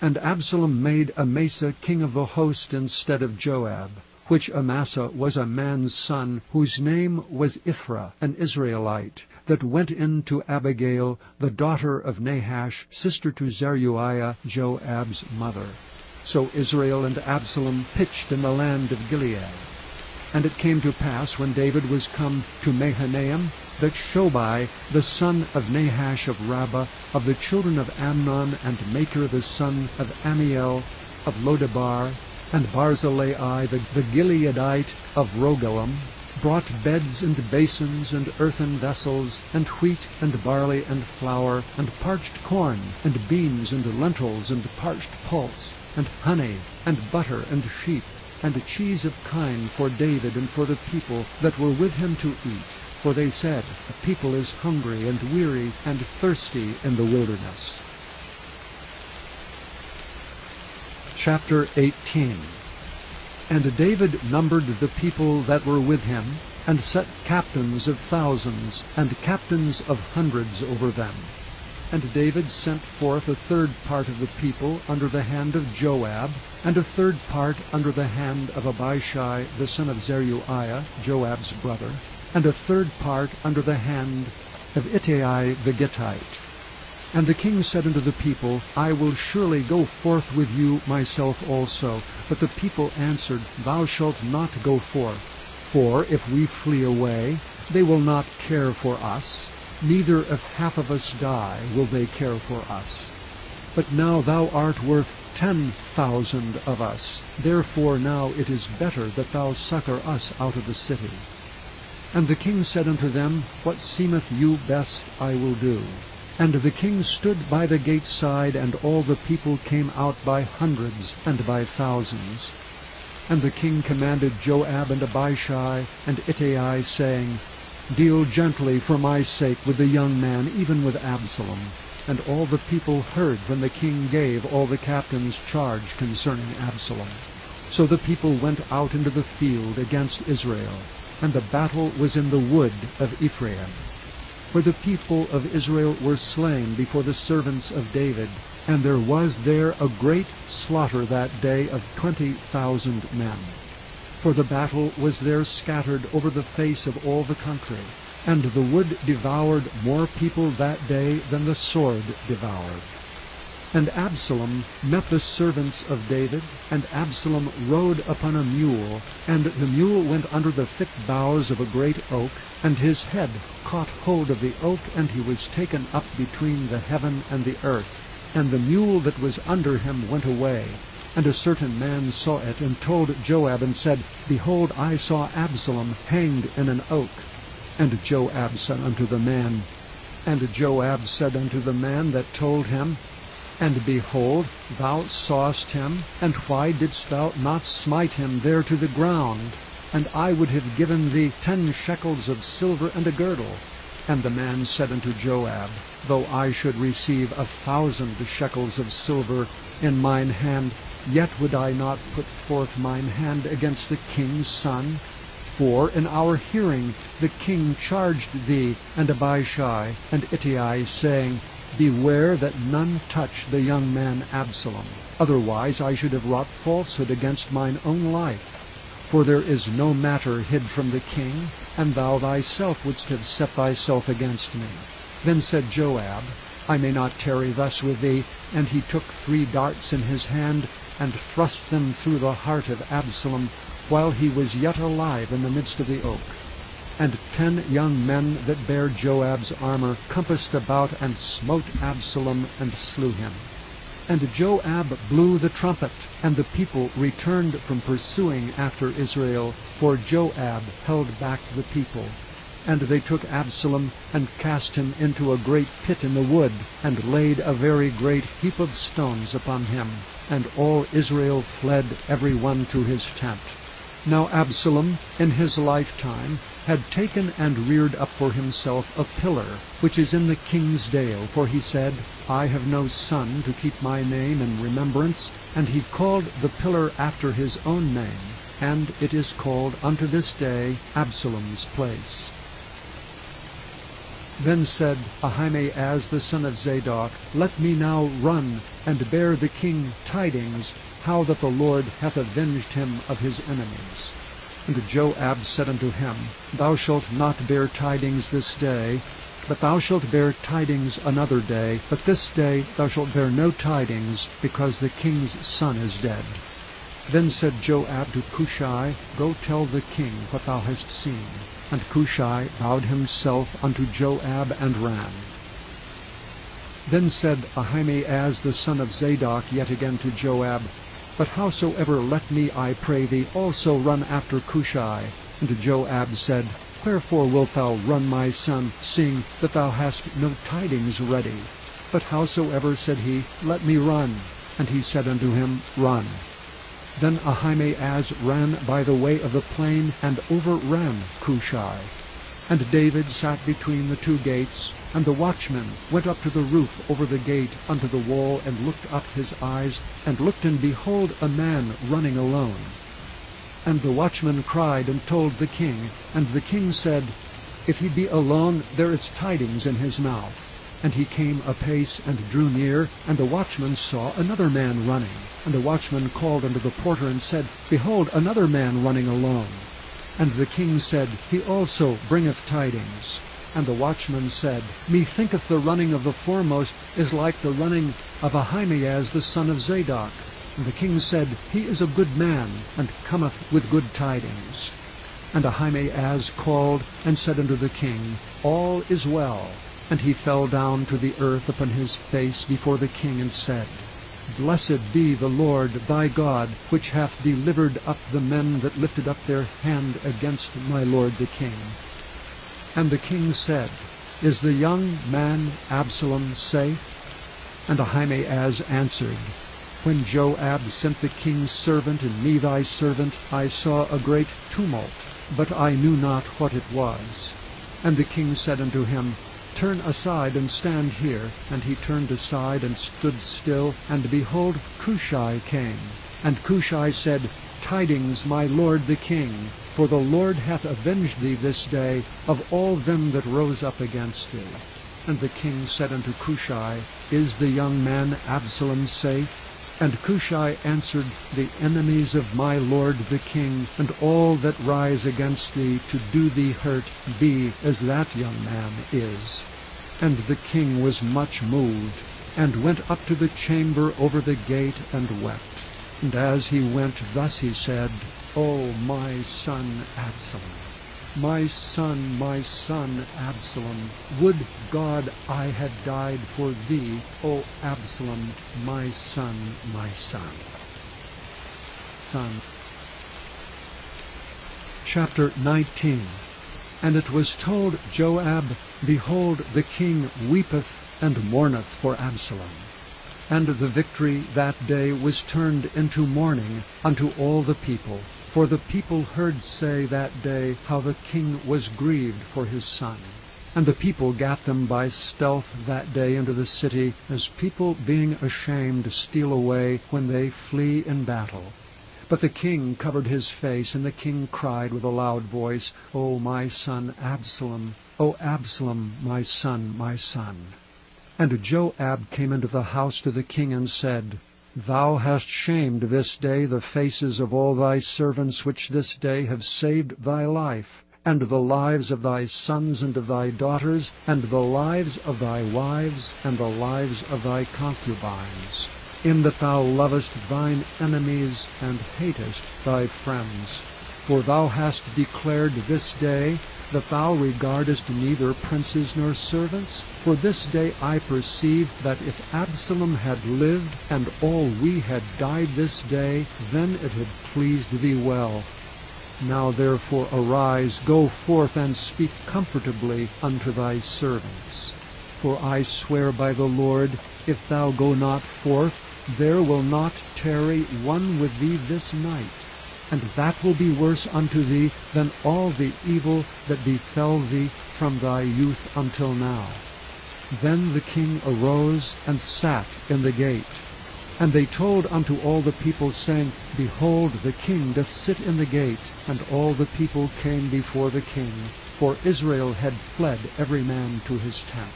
And Absalom made Amasa king of the host instead of Joab, which Amasa was a man's son, whose name was Ithra, an Israelite, that went in to Abigail, the daughter of Nahash, sister to Zeruiah, Joab's mother. So Israel and Absalom pitched in the land of Gilead. And it came to pass, when David was come to Mahanaim, that Shobai, the son of Nahash of Rabbah, of the children of Amnon, and Machir the son of Ammiel of Lodebar, and Barzillai the Gileadite of Rogelim, brought beds and basins and earthen vessels, and wheat and barley and flour, and parched corn, and beans and lentils, and parched pulse, and honey, and butter, and sheep, and cheese of kine for David and for the people that were with him to eat. For they said, The people is hungry and weary and thirsty in the wilderness. Chapter 18. And David numbered the people that were with him, and set captains of thousands, and captains of hundreds over them. And David sent forth a third part of the people under the hand of Joab, and a third part under the hand of Abishai the son of Zeruiah, Joab's brother, and a third part under the hand of Ittai the Gittite. And the king said unto the people, I will surely go forth with you myself also. But the people answered, Thou shalt not go forth. For if we flee away, they will not care for us, neither if half of us die will they care for us. But now thou art worth 10,000 of us. Therefore now it is better that thou succor us out of the city. And the king said unto them, What seemeth you best I will do. And the king stood by the gate side, and all the people came out by hundreds and by thousands. And the king commanded Joab and Abishai and Ittai, saying, Deal gently for my sake with the young man, even with Absalom. And all the people heard when the king gave all the captains charge concerning Absalom. So the people went out into the field against Israel, and the battle was in the wood of Ephraim, where the people of Israel were slain before the servants of David. And there was there a great slaughter that day of 20,000 men. For the battle was there scattered over the face of all the country, and the wood devoured more people that day than the sword devoured. And Absalom met the servants of David, and Absalom rode upon a mule, and the mule went under the thick boughs of a great oak, and his head caught hold of the oak, and he was taken up between the heaven and the earth. And the mule that was under him went away. And a certain man saw it, and told Joab, and said, Behold, I saw Absalom hanged in an oak. And Joab said unto the man that told him, And behold, thou sawest him, and why didst thou not smite him there to the ground? And I would have given thee 10 shekels of silver and a girdle. And the man said unto Joab, Though I should receive 1,000 shekels of silver in mine hand, yet would I not put forth mine hand against the king's son. For in our hearing the king charged thee, and Abishai, and Ittai, saying, Beware that none touch the young man Absalom. Otherwise I should have wrought falsehood against mine own life. For there is no matter hid from the king, and thou thyself wouldst have set thyself against me. Then said Joab, I may not tarry thus with thee. And he took 3 darts in his hand, and thrust them through the heart of Absalom, while he was yet alive in the midst of the oak. And 10 young men that bare Joab's armor compassed about, and smote Absalom, and slew him. And Joab blew the trumpet, and the people returned from pursuing after Israel, for Joab held back the people. And they took Absalom, and cast him into a great pit in the wood, and laid a very great heap of stones upon him. And all Israel fled every one to his tent. Now Absalom, in his lifetime, had taken and reared up for himself a pillar, which is in the king's dale, for he said, I have no son to keep my name in remembrance. And he called the pillar after his own name, and it is called unto this day Absalom's place. Then said Ahimaaz the son of Zadok, Let me now run, and bear the king tidings, how that the Lord hath avenged him of his enemies. And Joab said unto him, Thou shalt not bear tidings this day, but thou shalt bear tidings another day. But this day thou shalt bear no tidings, because the king's son is dead. Then said Joab to Cushai, Go tell the king what thou hast seen. And Cushai bowed himself unto Joab, and ran. Then said Ahimaaz the son of Zadok yet again to Joab, But howsoever let me, I pray thee, also run after Cushai. And Joab said, Wherefore wilt thou run, my son, seeing that thou hast no tidings ready? But howsoever, said he, let me run. And he said unto him, Run. Then Ahimaaz ran by the way of the plain, and overran Cushai. And David sat between the 2 gates, and the watchman went up to the roof over the gate unto the wall, and looked up his eyes, and looked, and behold, a man running alone. And the watchman cried, and told the king. And the king said, If he be alone, there is tidings in his mouth. And he came apace, and drew near, and the watchman saw another man running. And the watchman called unto the porter, and said, Behold, another man running alone. And the king said, He also bringeth tidings. And the watchman said, Methinketh the running of the foremost is like the running of Ahimaaz the son of Zadok. And the king said, He is a good man, and cometh with good tidings. And Ahimaaz called, and said unto the king, All is well. And he fell down to the earth upon his face before the king, and said, Blessed be the Lord thy God, which hath delivered up the men that lifted up their hand against my lord the king. And the king said, Is the young man Absalom safe? And Ahimaaz answered, When Joab sent the king's servant, and me thy servant, I saw a great tumult, but I knew not what it was. And the king said unto him, Turn aside, and stand here. And he turned aside, and stood still, and behold, Cushai came. And Cushai said, Tidings, my lord the king, for the Lord hath avenged thee this day of all them that rose up against thee. And the king said unto Cushai, Is the young man Absalom safe? And Cushai answered, The enemies of my lord the king, and all that rise against thee to do thee hurt, be as that young man is. And the king was much moved. and went up to the chamber over the gate, and wept. And as he went, thus he said, O my son Absalom, my son Absalom, would God I had died for thee, O Absalom, my son, my son. Chapter 19. And it was told Joab, Behold, the king weepeth and mourneth for Absalom. And the victory that day was turned into mourning unto all the people. For the people heard say that day how the king was grieved for his son. And the people gat them by stealth that day into the city, as people being ashamed steal away when they flee in battle. But the king covered his face, and the king cried with a loud voice, O my son Absalom, O Absalom, my son, my son. And Joab came into the house to the king, and said, Thou hast shamed this day the faces of all thy servants, which this day have saved thy life, and the lives of thy sons and of thy daughters, and the lives of thy wives, and the lives of thy concubines, in that thou lovest thine enemies, and hatest thy friends. For thou hast declared this day that thou regardest neither princes nor servants. For this day I perceive that if Absalom had lived, and all we had died this day, then it had pleased thee well. Now therefore arise, go forth, and speak comfortably unto thy servants. For I swear by the Lord, if thou go not forth, there will not tarry one with thee this night, and that will be worse unto thee than all the evil that befell thee from thy youth until now. Then the king arose and sat in the gate. And they told unto all the people, saying, Behold, the king doth sit in the gate. And all the people came before the king, for Israel had fled every man to his tent.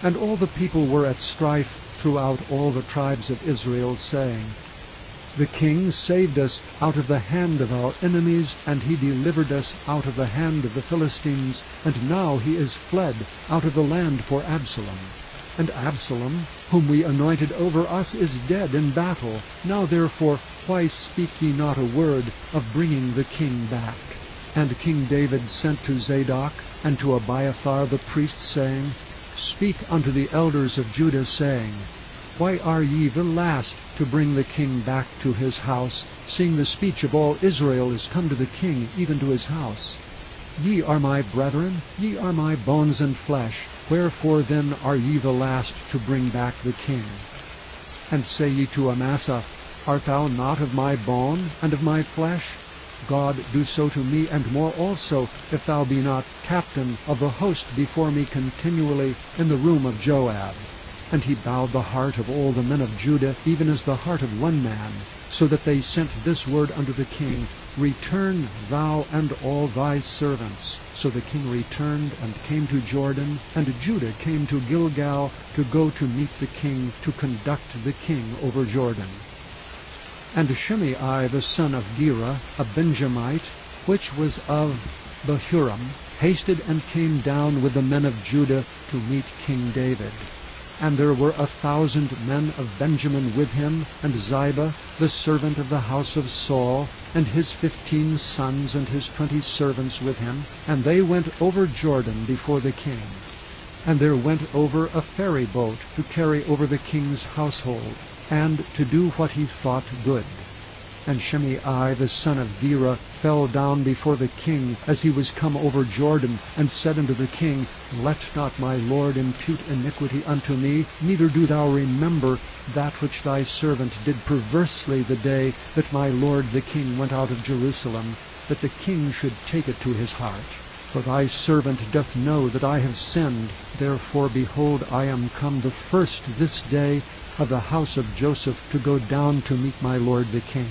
And all the people were at strife throughout all the tribes of Israel, saying, The king saved us out of the hand of our enemies, and he delivered us out of the hand of the Philistines, and now he is fled out of the land for Absalom. And Absalom, whom we anointed over us, is dead in battle. Now therefore, why speak ye not a word of bringing the king back? And King David sent to Zadok and to Abiathar the priest, saying, Speak unto the elders of Judah, saying, Why are ye the last to bring the king back to his house, seeing the speech of all Israel is come to the king, even to his house? Ye are my brethren, ye are my bones and flesh. Wherefore then are ye the last to bring back the king? And say ye to Amasa, Art thou not of my bone and of my flesh? God do so to me, and more also, if thou be not captain of the host before me continually in the room of Joab. And he bowed the heart of all the men of Judah, even as the heart of one man, so that they sent this word unto the king, Return thou and all thy servants. So the king returned and came to Jordan, and Judah came to Gilgal to go to meet the king, to conduct the king over Jordan. And Shimei the son of Gera, a Benjamite, which was of Bahurim, hasted and came down with the men of Judah to meet King David. And there were 1,000 men of Benjamin with him, and Ziba, the servant of the house of Saul, and his 15 sons and his 20 servants with him. And they went over Jordan before the king. And there went over a ferry boat to carry over the king's household, and to do what he thought good. And Shimei the son of Gera fell down before the king as he was come over Jordan, and said unto the king, Let not my lord impute iniquity unto me, neither do thou remember that which thy servant did perversely the day that my lord the king went out of Jerusalem, that the king should take it to his heart. For thy servant doth know that I have sinned. Therefore, behold, I am come the first this day of the house of Joseph to go down to meet my lord the king.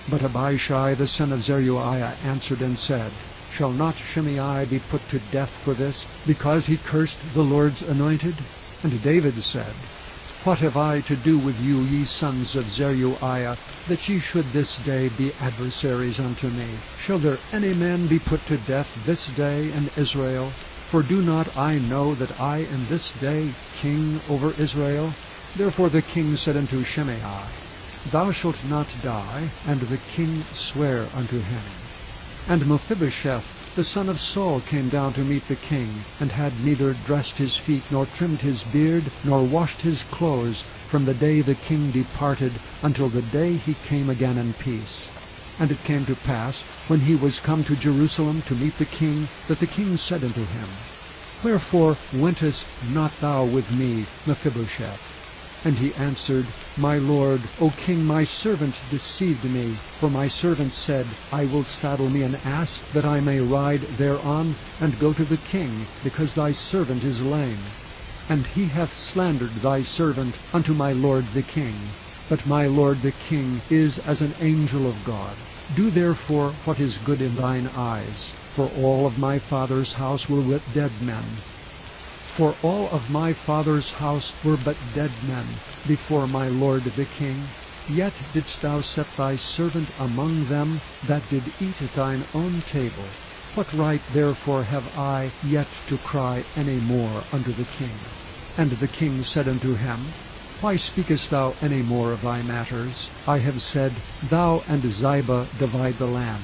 But Abishai the son of Zeruiah answered and said, Shall not Shimei be put to death for this, because he cursed the Lord's anointed? And David said, What have I to do with you, ye sons of Zeruiah, that ye should this day be adversaries unto me? Shall there any man be put to death this day in Israel? For do not I know that I am this day king over Israel? Therefore the king said unto Shimei, Thou shalt not die. And the king sware unto him. And Mephibosheth, the son of Saul, came down to meet the king, and had neither dressed his feet, nor trimmed his beard, nor washed his clothes, from the day the king departed until the day he came again in peace. And it came to pass, when he was come to Jerusalem to meet the king, that the king said unto him, Wherefore wentest not thou with me, Mephibosheth? And he answered, My lord, O king, my servant deceived me. For my servant said, I will saddle me an ass, that I may ride thereon, and go to the king, because thy servant is lame. And he hath slandered thy servant unto my lord the king. But my lord the king is as an angel of God. Do therefore what is good in thine eyes. For all of my father's house were but dead men. For all of my father's house were but dead men before my lord the king. Yet didst thou set thy servant among them that did eat at thine own table. What right therefore have I yet to cry any more unto the king? And the king said unto him, Why speakest thou any more of thy matters? I have said, Thou and Ziba divide the land.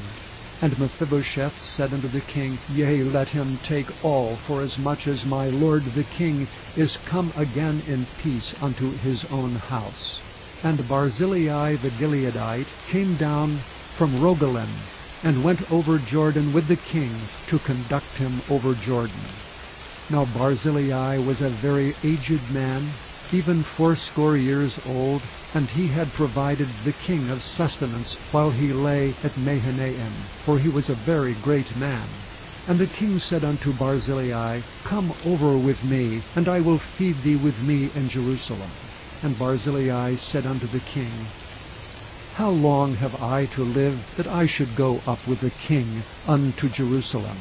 And Mephibosheth said unto the king, Yea, let him take all, forasmuch as my lord the king is come again in peace unto his own house. And Barzillai the Gileadite came down from Rogelim, and went over Jordan with the king to conduct him over Jordan. Now Barzillai was a very aged man, even 80 years old, and he had provided the king of sustenance while he lay at Mahanaim, for he was a very great man. And the king said unto Barzillai, Come over with me, and I will feed thee with me in Jerusalem. And Barzillai said unto the king, How long have I to live, that I should go up with the king unto Jerusalem?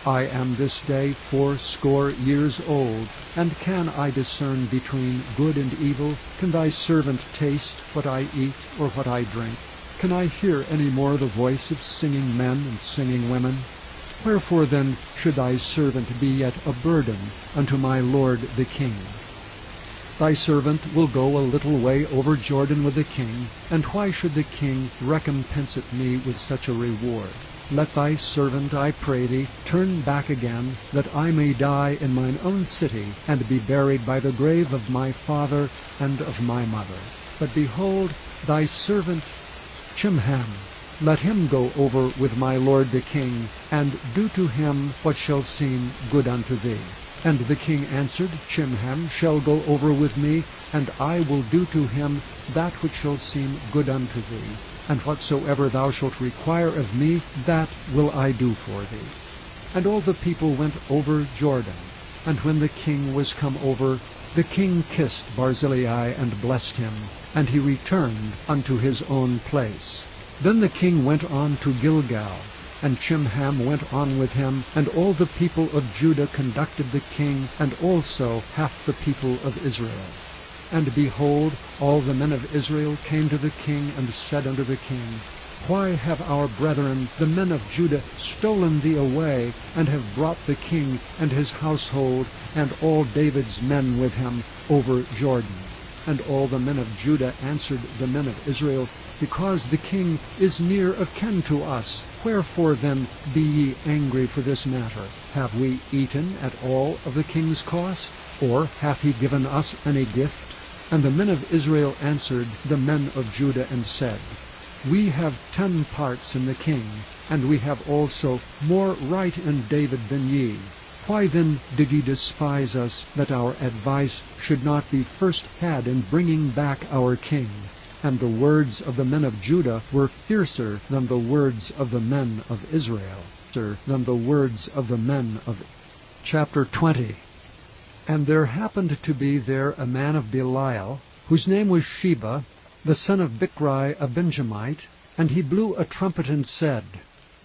I am this day 80 years old, and can I discern between good and evil? Can thy servant taste what I eat, or what I drink? Can I hear any more the voice of singing men and singing women? Wherefore then should thy servant be yet a burden unto my lord the king? Thy servant will go a little way over Jordan with the king, and why should the king recompense me with such a reward? Let thy servant, I pray thee, turn back again, that I may die in mine own city, and be buried by the grave of my father and of my mother. But behold, thy servant Chimham, let him go over with my lord the king, and do to him what shall seem good unto thee. And the king answered, Chimham shall go over with me, and I will do to him that which shall seem good unto thee. And whatsoever thou shalt require of me, that will I do for thee. And all the people went over Jordan. And when the king was come over, the king kissed Barzillai and blessed him, and he returned unto his own place. Then the king went on to Gilgal, and Chimham went on with him, and all the people of Judah conducted the king, and also half the people of Israel. And behold, all the men of Israel came to the king, and said unto the king, Why have our brethren, the men of Judah, stolen thee away, and have brought the king and his household, and all David's men with him, over Jordan? And all the men of Judah answered the men of Israel, Because the king is near of kin to us. Wherefore then be ye angry for this matter? Have we eaten at all of the king's cost? Or hath he given us any gift? And the men of Israel answered the men of Judah, and said, We have 10 parts in the king, and we have also more right in David than ye. Why then did ye despise us, that our advice should not be first had in bringing back our king? And the words of the men of Judah were fiercer than the words of the men of Israel. Than the words of the men of Chapter 20. And there happened to be there a man of Belial, whose name was Sheba, the son of Bichri, a Benjamite, and he blew a trumpet and said,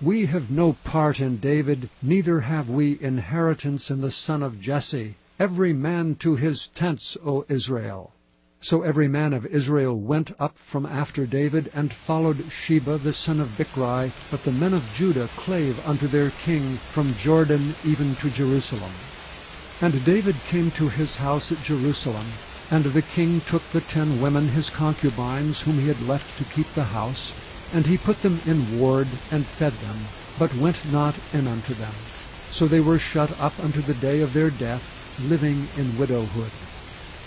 We have no part in David, neither have we inheritance in the son of Jesse. Every man to his tents, O Israel. So every man of Israel went up from after David, and followed Sheba the son of Bichri. But the men of Judah clave unto their king from Jordan even to Jerusalem. And David came to his house at Jerusalem, and the king took the 10 women his concubines, whom he had left to keep the house, and he put them in ward, and fed them, but went not in unto them. So they were shut up unto the day of their death, living in widowhood.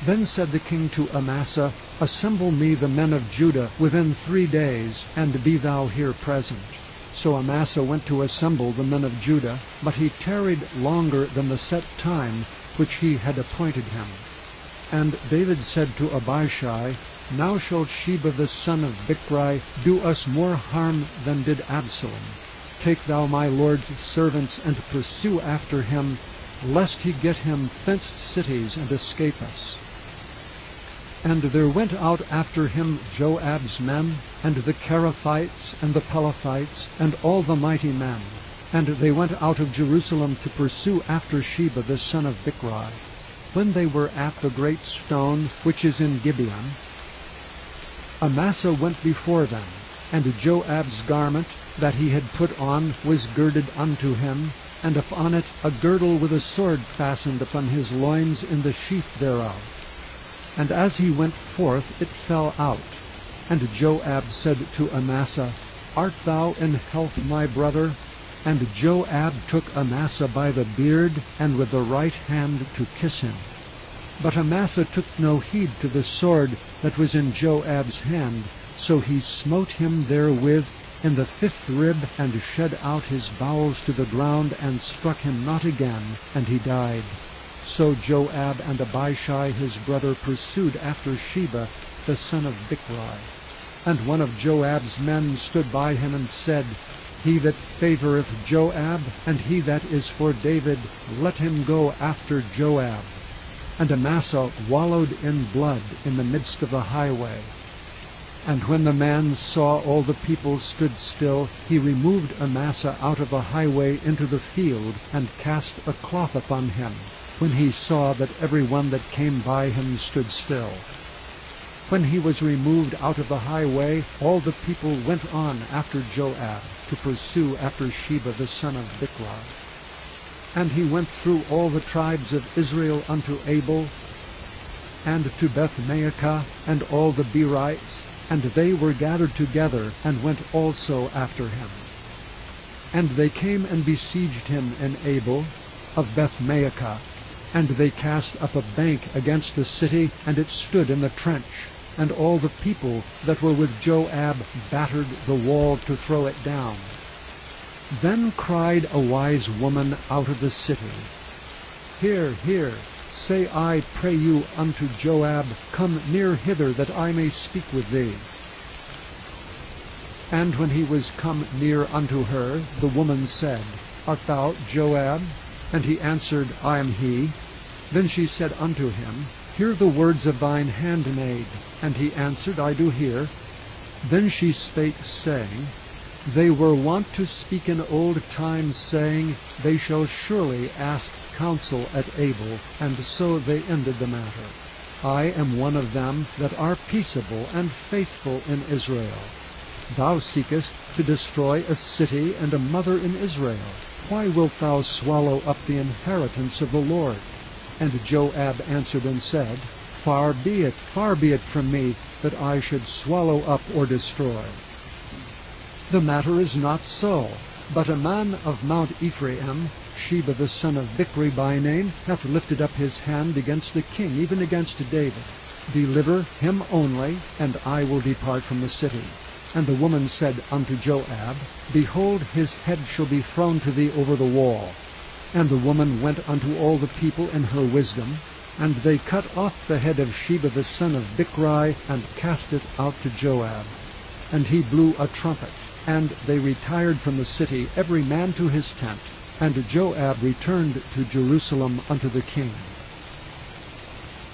Then said the king to Amasa, Assemble me the men of Judah within 3 days, and be thou here present. So Amasa went to assemble the men of Judah, but he tarried longer than the set time which he had appointed him. And David said to Abishai, Now shall Sheba the son of Bichri do us more harm than did Absalom. Take thou my lord's servants, and pursue after him, lest he get him fenced cities, and escape us. And there went out after him Joab's men, and the Cherethites, and the Pelethites, and all the mighty men. And they went out of Jerusalem to pursue after Sheba the son of Bichri. When they were at the great stone which is in Gibeon, Amasa went before them, and Joab's garment that he had put on was girded unto him, and upon it a girdle with a sword fastened upon his loins in the sheath thereof. And as he went forth, it fell out. And Joab said to Amasa, Art thou in health, my brother? And Joab took Amasa by the beard, and with the right hand to kiss him. But Amasa took no heed to the sword that was in Joab's hand, so he smote him therewith in the 5th rib, and shed out his bowels to the ground, and struck him not again, and he died. So Joab and Abishai his brother pursued after Sheba the son of Bichri. And one of Joab's men stood by him, and said, He that favoureth Joab, and he that is for David, let him go after Joab. And Amasa wallowed in blood in the midst of the highway. And when the man saw all the people stood still, he removed Amasa out of the highway into the field, and cast a cloth upon him, when he saw that every one that came by him stood still. When he was removed out of the highway, all the people went on after Joab, to pursue after Sheba the son of Bichri. And he went through all the tribes of Israel unto Abel, and to Beth-maachah, and all the Berites, and they were gathered together, and went also after him. And they came and besieged him in Abel of Beth-maachah, and they cast up a bank against the city, and it stood in the trench. And all the people that were with Joab battered the wall to throw it down. Then cried a wise woman out of the city, Hear, hear, say I pray you unto Joab, Come near hither, that I may speak with thee. And when he was come near unto her, the woman said, Art thou Joab? And he answered, I am he. Then she said unto him, Hear the words of thine handmaid. And he answered, I do hear. Then she spake, saying, They were wont to speak in old times, saying, They shall surely ask counsel at Abel, and so they ended the matter. I am one of them that are peaceable and faithful in Israel. Thou seekest to destroy a city and a mother in Israel. Why wilt thou swallow up the inheritance of the Lord? And Joab answered and said, far be it from me, that I should swallow up or destroy. The matter is not so, but a man of Mount Ephraim, Sheba the son of Bichri by name, hath lifted up his hand against the king, even against David. Deliver him only, and I will depart from the city. And the woman said unto Joab, Behold, his head shall be thrown to thee over the wall. And the woman went unto all the people in her wisdom, and they cut off the head of Sheba the son of Bichri, and cast it out to Joab. And he blew a trumpet, and they retired from the city, every man to his tent. And Joab returned to Jerusalem unto the king.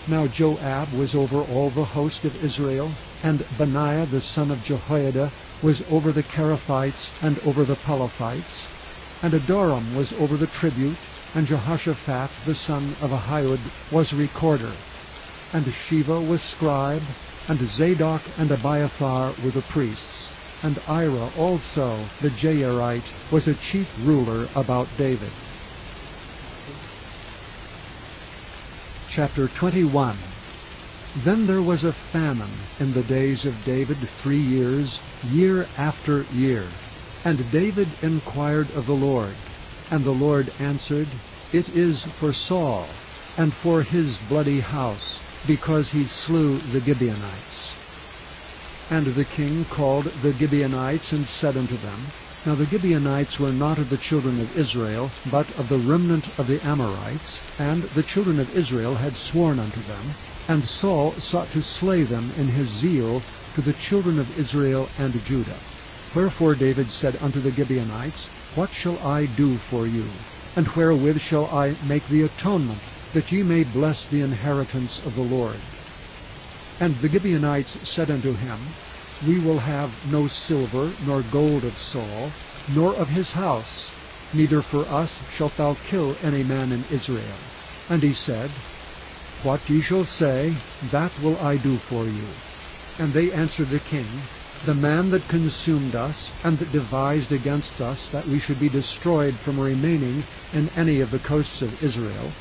Now Joab was over all the host of Israel, and Benaiah the son of Jehoiada was over the Cherethites and over the Pelethites, and Adoram was over the tribute, and Jehoshaphat the son of Ahihud was recorder. and Shiva was scribe, and Zadok and Abiathar were the priests, and Ira also, the Jairite, was a chief ruler about David. Chapter 21. Then there was a famine in the days of David 3 years, year after year. And David inquired of the Lord, and the Lord answered, It is for Saul, and for his bloody house, because he slew the Gibeonites. And the king called the Gibeonites, and said unto them, Now the Gibeonites were not of the children of Israel, but of the remnant of the Amorites, and the children of Israel had sworn unto them, and Saul sought to slay them in his zeal to the children of Israel and Judah. Wherefore David said unto the Gibeonites, What shall I do for you? And wherewith shall I make the atonement, that ye may bless the inheritance of the Lord? And the Gibeonites said unto him, We will have no silver nor gold of Saul, nor of his house, neither for us shalt thou kill any man in Israel. And he said, What ye shall say, that will I do for you. And they answered the king, The man that consumed us, and that devised against us that we should be destroyed from remaining in any of the coasts of Israel,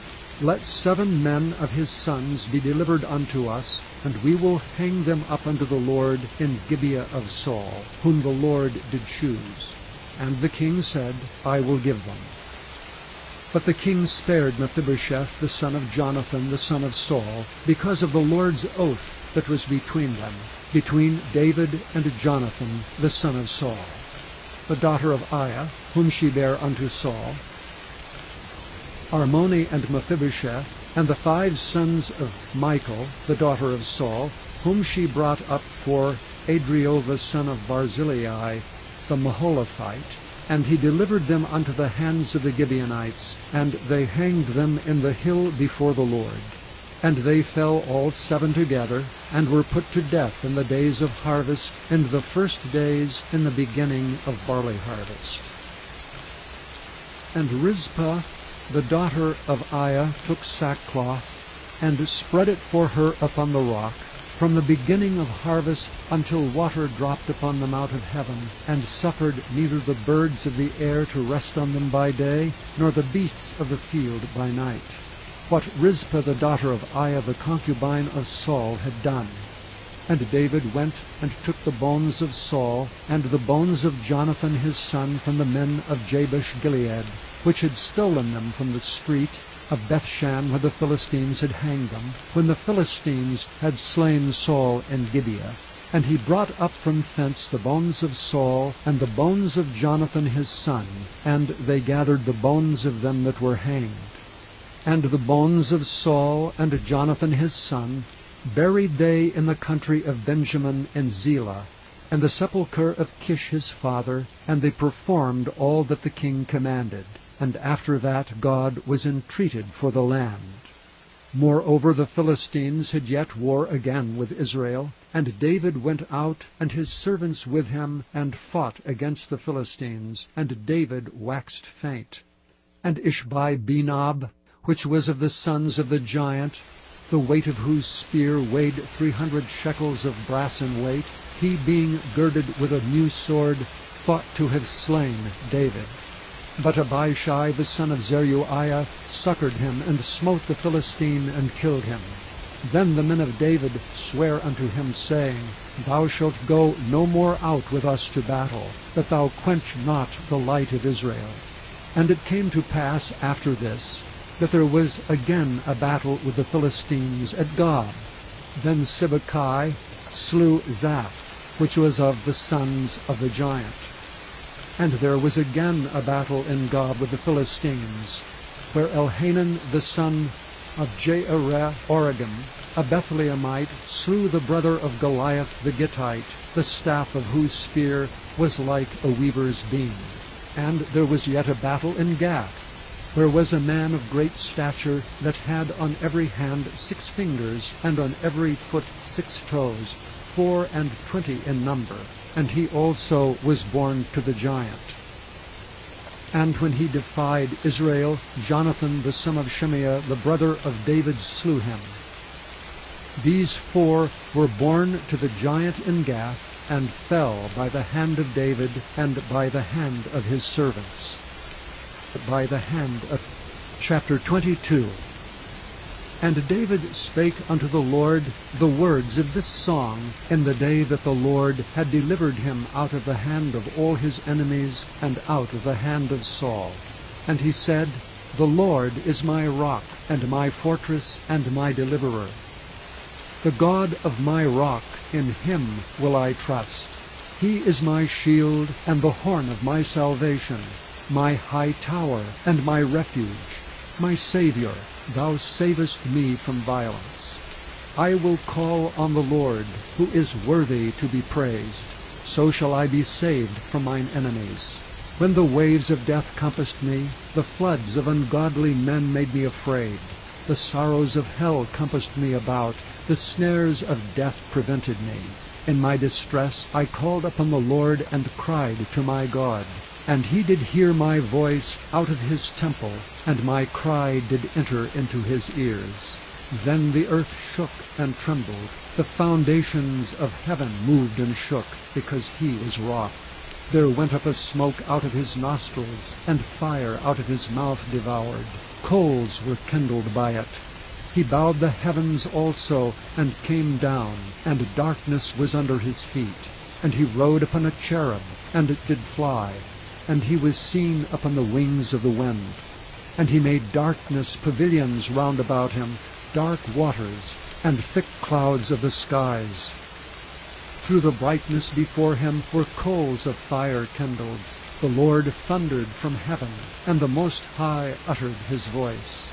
let 7 men of his sons be delivered unto us, and we will hang them up unto the Lord in Gibeah of Saul, whom the Lord did choose. And the king said, I will give them. But the king spared Mephibosheth, the son of Jonathan, the son of Saul, because of the Lord's oath that was between them, between David and Jonathan, the son of Saul, the daughter of Aiah, whom she bare unto Saul, Armoni and Mephibosheth, and the 5 sons of Michal, the daughter of Saul, whom she brought up for Adriel the son of Barzillai, the Maholathite, and he delivered them unto the hands of the Gibeonites, and they hanged them in the hill before the Lord. And they fell all 7 together, and were put to death in the days of harvest, in the first days in the beginning of barley harvest. And Rizpah, the daughter of Aiah, took sackcloth, and spread it for her upon the rock, from the beginning of harvest until water dropped upon them out of heaven, and suffered neither the birds of the air to rest on them by day, nor the beasts of the field by night. What Rizpah the daughter of Aiah the concubine of Saul had done. And David went and took the bones of Saul, and the bones of Jonathan his son from the men of Jabesh-Gilead, which had stolen them from the street of Bethshan, where the Philistines had hanged them, when the Philistines had slain Saul in Gibeah. And he brought up from thence the bones of Saul, and the bones of Jonathan his son, and they gathered the bones of them that were hanged. And the bones of Saul and Jonathan his son buried they in the country of Benjamin in Zelah, and the sepulchre of Kish his father, and they performed all that the king commanded. And after that God was entreated for the land. Moreover, the Philistines had yet war again with Israel, and David went out, and his servants with him, and fought against the Philistines, and David waxed faint. And Ishbi-Benob, which was of the sons of the giant, the weight of whose spear weighed 300 shekels of brass in weight, he being girded with a new sword, thought to have slain David. But Abishai the son of Zeruiah succored him, and smote the Philistine, and killed him. Then the men of David sware unto him, saying, Thou shalt go no more out with us to battle, that thou quench not the light of Israel. And it came to pass after this, that there was again a battle with the Philistines at Gob. Then Sibbecai slew Zaph, which was of the sons of the giant. And there was again a battle in Gob with the Philistines, where Elhanan the son of Jaireh-Oregim, a Bethlehemite, slew the brother of Goliath the Gittite, the staff of whose spear was like a weaver's beam. And there was yet a battle in Gath, where was a man of great stature, that had on every hand 6 fingers, and on every foot 6 toes, 24 in number. And he also was born to the giant. And when he defied Israel, Jonathan the son of Shimeah, the brother of David, slew him. These 4 were born to the giant in Gath, and fell by the hand of David, and by the hand of his servants. By the hand of... Chapter 22. And David spake unto the Lord the words of this song in the day that the Lord had delivered him out of the hand of all his enemies, and out of the hand of Saul. And he said, The Lord is my rock, and my fortress, and my deliverer. The God of my rock, in him will I trust. He is my shield, and the horn of my salvation, my high tower, and my refuge, my Saviour. Thou savest me from violence. I will call on the Lord, who is worthy to be praised. So shall I be saved from mine enemies. When the waves of death compassed me, the floods of ungodly men made me afraid. The sorrows of hell compassed me about, the snares of death prevented me. In my distress I called upon the Lord, and cried to my God. And he did hear my voice out of his temple, and my cry did enter into his ears. Then the earth shook and trembled, the foundations of heaven moved and shook, because he was wroth. There went up a smoke out of his nostrils, and fire out of his mouth devoured. Coals were kindled by it. He bowed the heavens also, and came down, and darkness was under his feet. And he rode upon a cherub, and it did fly, and he was seen upon the wings of the wind. And he made darkness pavilions round about him, dark waters, and thick clouds of the skies. Through the brightness before him were coals of fire kindled. The Lord thundered from heaven, and the Most High uttered his voice.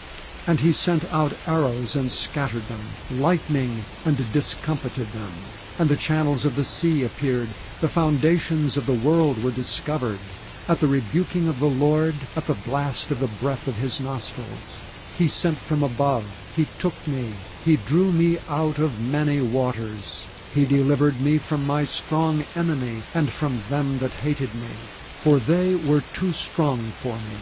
And he sent out arrows and scattered them, lightning and discomfited them. And the channels of the sea appeared, the foundations of the world were discovered. At the rebuking of the Lord, at the blast of the breath of his nostrils. He sent from above, he took me, he drew me out of many waters. He delivered me from my strong enemy, and from them that hated me, for they were too strong for me.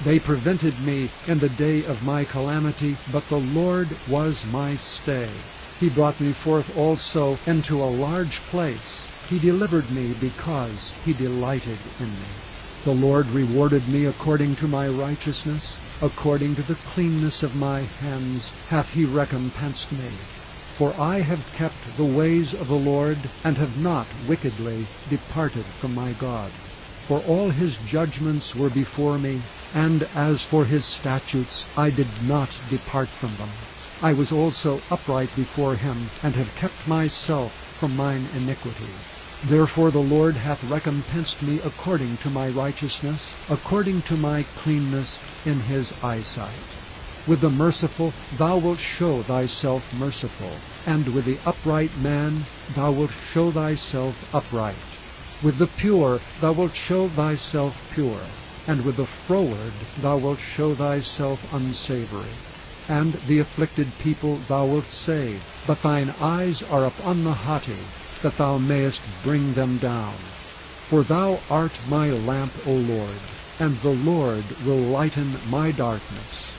They prevented me in the day of my calamity, but the Lord was my stay. He brought me forth also into a large place. He delivered me because he delighted in me. The Lord rewarded me according to my righteousness, according to the cleanness of my hands hath he recompensed me. For I have kept the ways of the Lord, and have not wickedly departed from my God. For all his judgments were before me, and as for his statutes I did not depart from them. I was also upright before him, and have kept myself from mine iniquity. Therefore the Lord hath recompensed me according to my righteousness, according to my cleanness in his eyesight. With the merciful thou wilt show thyself merciful, and with the upright man thou wilt show thyself upright. With the pure thou wilt show thyself pure, and with the froward thou wilt show thyself unsavory. And the afflicted people thou wilt save, but thine eyes are upon the haughty, that thou mayest bring them down. For thou art my lamp, O Lord, and the Lord will lighten my darkness.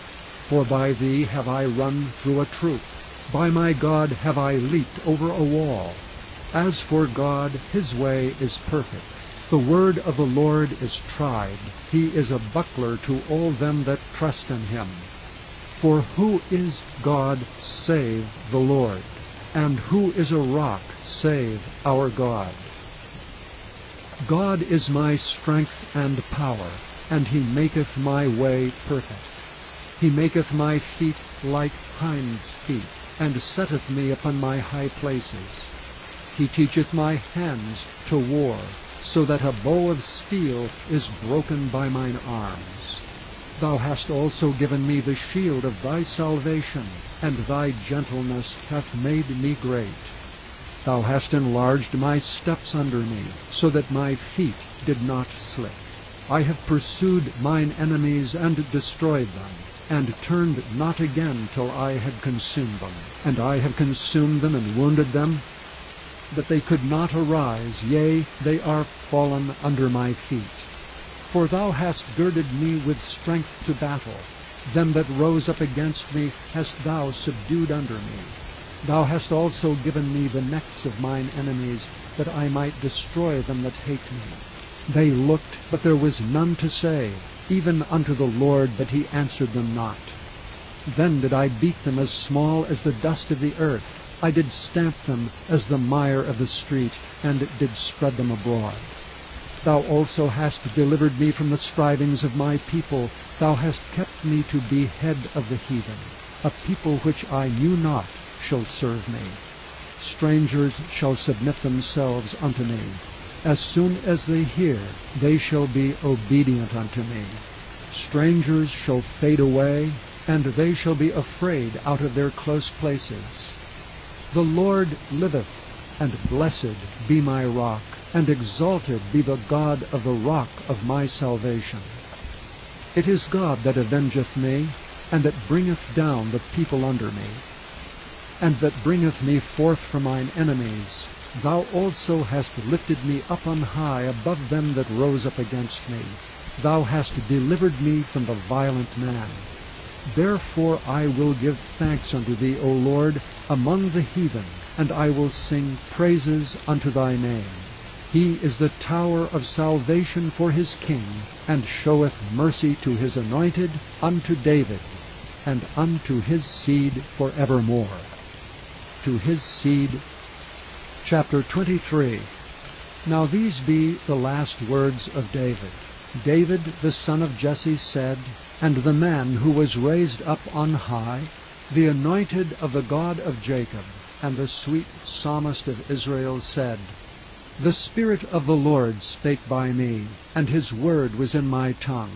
For by thee have I run through a troop, by my God have I leaped over a wall. As for God, his way is perfect. The word of the Lord is tried. He is a buckler to all them that trust in him. For who is God save the Lord? And who is a rock save our God? God is my strength and power, and he maketh my way perfect. He maketh my feet like hinds' feet, and setteth me upon my high places. He teacheth my hands to war, so that a bow of steel is broken by mine arms. Thou hast also given me the shield of thy salvation, and thy gentleness hath made me great. Thou hast enlarged my steps under me, so that my feet did not slip. I have pursued mine enemies and destroyed them, and turned not again till I had consumed them. And I have consumed them and wounded them, that they could not arise, yea, they are fallen under my feet. For thou hast girded me with strength to battle. Them that rose up against me hast thou subdued under me. Thou hast also given me the necks of mine enemies, that I might destroy them that hate me. They looked, but there was none to say, even unto the Lord, but he answered them not. Then did I beat them as small as the dust of the earth. I did stamp them as the mire of the street, and did spread them abroad. Thou also hast delivered me from the strivings of my people. Thou hast kept me to be head of the heathen. A people which I knew not shall serve me. Strangers shall submit themselves unto me. As soon as they hear, they shall be obedient unto me. Strangers shall fade away, and they shall be afraid out of their close places. The Lord liveth, and blessed be my rock, and exalted be the God of the rock of my salvation. It is God that avengeth me, and that bringeth down the people under me, and that bringeth me forth from mine enemies. Thou also hast lifted me up on high above them that rose up against me. Thou hast delivered me from the violent man. Therefore I will give thanks unto thee, O Lord, among the heathen, and I will sing praises unto thy name. He is the tower of salvation for his king, and showeth mercy to his anointed, unto David, and unto his seed forevermore. To his seed. Chapter 23. Now these be the last words of David. David the son of Jesse said, and the man who was raised up on high, the anointed of the God of Jacob, and the sweet psalmist of Israel said, The Spirit of the Lord spake by me, and his word was in my tongue.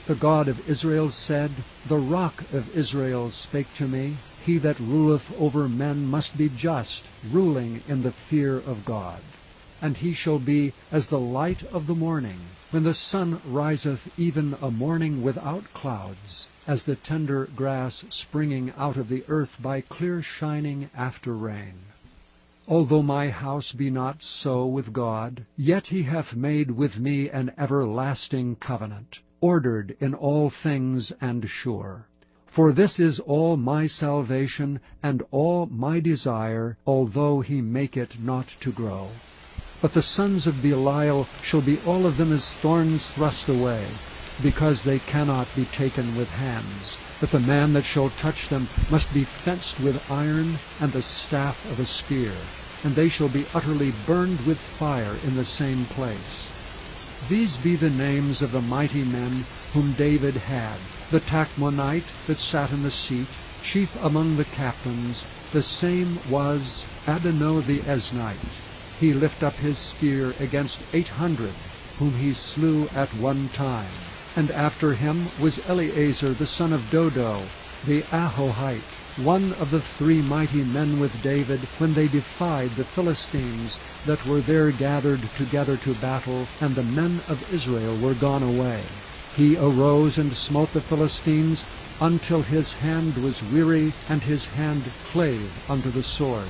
The God of Israel said, The rock of Israel spake to me. He that ruleth over men must be just, ruling in the fear of God. And he shall be as the light of the morning, when the sun riseth, even a morning without clouds, as the tender grass springing out of the earth by clear shining after rain. Although my house be not so with God, yet he hath made with me an everlasting covenant, ordered in all things and sure. For this is all my salvation, and all my desire, although he make it not to grow. But the sons of Belial shall be all of them as thorns thrust away, because they cannot be taken with hands. But the man that shall touch them must be fenced with iron, and the staff of a spear, and they shall be utterly burned with fire in the same place. These be the names of the mighty men whom David had. The Tachmonite that sat in the seat, chief among the captains, the same was Adonai the Eznite. He lift up his spear against 800, whom he slew at one time. And after him was Eleazar the son of Dodo, the Ahohite, one of the 3 mighty men with David, when they defied the Philistines that were there gathered together to battle, and the men of Israel were gone away. He arose and smote the Philistines, until his hand was weary, and his hand clave unto the sword.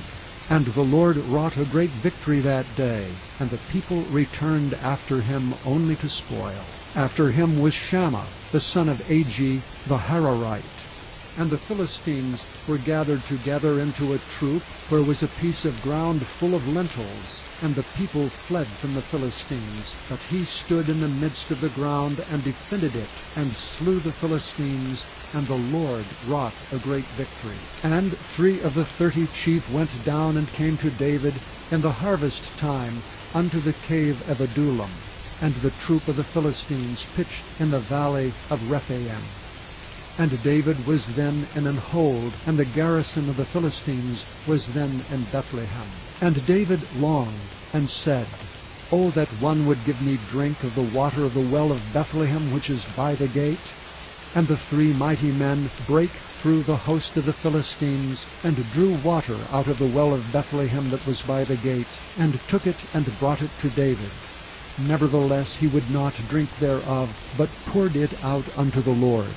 And the Lord wrought a great victory that day, and the people returned after him only to spoil. After him was Shammah, the son of Agi, the Hararite. And the Philistines were gathered together into a troop, where was a piece of ground full of lentils, and the people fled from the Philistines. But he stood in the midst of the ground, and defended it, and slew the Philistines, and the Lord wrought a great victory. And 3 of the 30 chief went down and came to David in the harvest time unto the cave of Adullam, and the troop of the Philistines pitched in the valley of Rephaim. And David was then in an hold, and the garrison of the Philistines was then in Bethlehem. And David longed, and said, O that one would give me drink of the water of the well of Bethlehem, which is by the gate. And the 3 mighty men brake through the host of the Philistines, and drew water out of the well of Bethlehem that was by the gate, and took it and brought it to David. Nevertheless he would not drink thereof, but poured it out unto the Lord.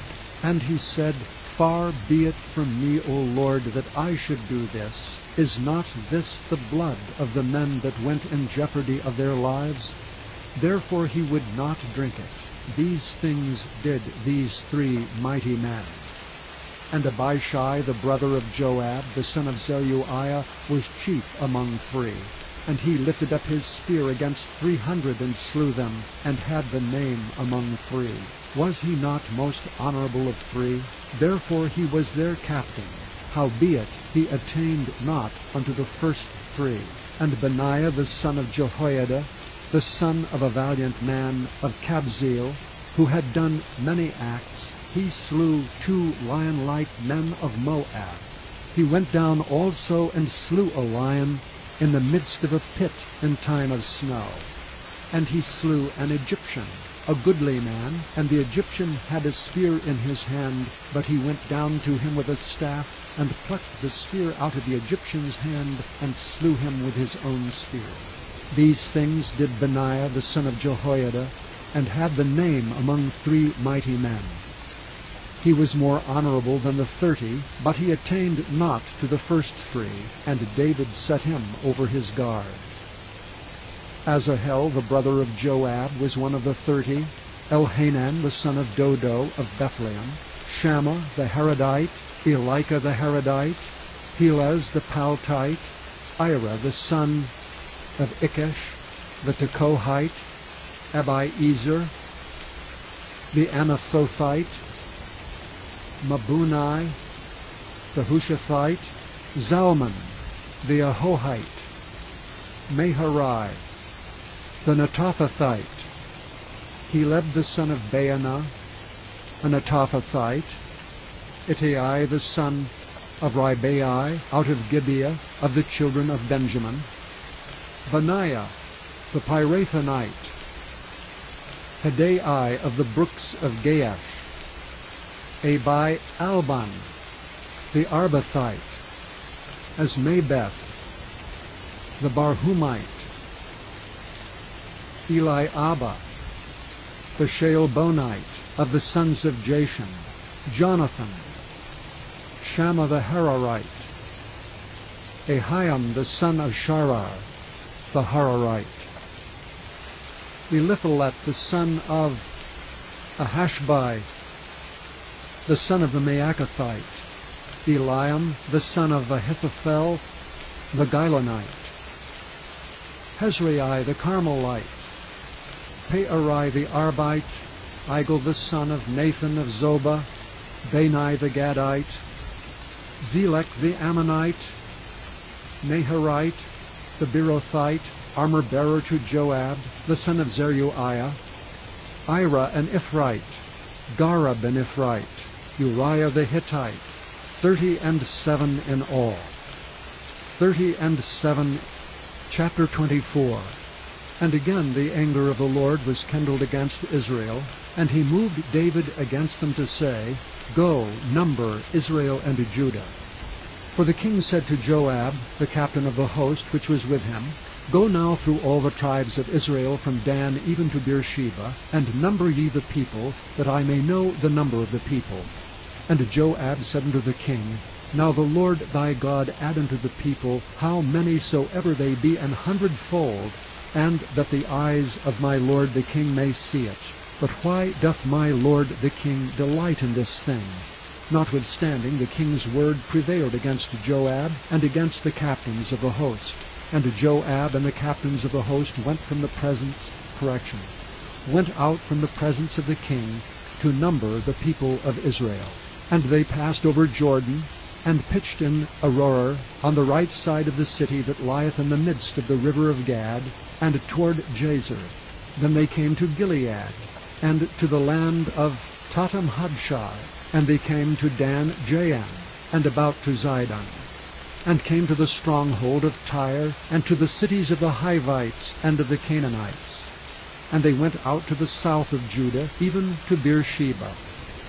And he said, Far be it from me, O Lord, that I should do this. Is not this the blood of the men that went in jeopardy of their lives? Therefore he would not drink it. These things did these 3 mighty men. And Abishai, the brother of Joab, the son of Zeruiah, was chief among 3. And he lifted up his spear against 300 and slew them, and had the name among 3. Was he not most honorable of 3? Therefore he was their captain. Howbeit he attained not unto the first 3. And Benaiah the son of Jehoiada, the son of a valiant man of Kabzeel, who had done many acts, he slew 2 lion-like men of Moab. He went down also and slew a lion in the midst of a pit in time of snow. And he slew an Egyptian, a goodly man, and the Egyptian had a spear in his hand, but he went down to him with a staff, and plucked the spear out of the Egyptian's hand, and slew him with his own spear. These things did Benaiah the son of Jehoiada, and had the name among 3 mighty men. He was more honorable than the 30, but he attained not to the first 3, and David set him over his guard. Asahel, the brother of Joab, was one of the 30, Elhanan, the son of Dodo of Bethlehem, Shammah the Haradite, Elika the Haradite, Helez the Paltite, Ira the son of Ikesh, the Tekohite, Abiezer, the Anathothite, Mabunai, the Hushathite, Zalman, the Ahohite, Meharai, the Netophathite, Heleb the son of Baanah, a Netophathite, Ittai the son of Ribai, out of Gibeah of the children of Benjamin, Benaiah the Pirathonite, Hedai of the brooks of Gaash, Abi Alban, the Arbathite, Asmabeth, the Barhumite, Eliabah, the Shealbonite, of the sons of Jashan, Jonathan, Shammah the Hararite, Ahiam the son of Sharar, the Hararite, Eliphalet the son of Ahashbai, the son of the Maacathite, Eliam the son of Ahithophel, the Gilonite, Hezrai the Carmelite, Pearai the Arbite, Igel the son of Nathan of Zobah, Bani the Gadite, Zelek the Ammonite, Naharite, the Beerothite, armor-bearer to Joab, the son of Zeruiah, Ira an Ithrite, Gareb an Ithrite, Uriah the Hittite, 37 in all. 37, chapter 24. And again the anger of the Lord was kindled against Israel, and he moved David against them to say, Go, number Israel and Judah. For the king said to Joab, the captain of the host which was with him, Go now through all the tribes of Israel from Dan even to Beersheba, and number ye the people, that I may know the number of the people. And Joab said unto the king, Now the Lord thy God add unto the people how many soever they be 100-fold, and that the eyes of my lord the king may see it. But why doth my lord the king delight in this thing? Notwithstanding, the king's word prevailed against Joab and against the captains of the host. And Joab and the captains of the host went out from the presence of the king to number the people of Israel. And they passed over Jordan, and pitched in Aroer on the right side of the city that lieth in the midst of the river of Gad, and toward Jazer. Then they came to Gilead, and to the land of Tatam-Hadshai, and they came to Dan-Jaan, and about to Zidon, and came to the stronghold of Tyre, and to the cities of the Hivites and of the Canaanites. And they went out to the south of Judah, even to Beersheba.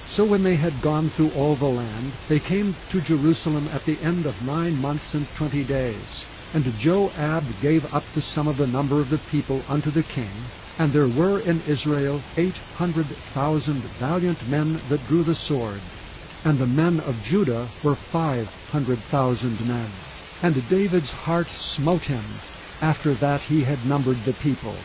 So when they had gone through all the land, they came to Jerusalem at the end of 9 months and 20 days. And Joab gave up the sum of the number of the people unto the king, and there were in Israel 800,000 valiant men that drew the sword, and the men of Judah were 500,000 men. And David's heart smote him, after that he had numbered the people.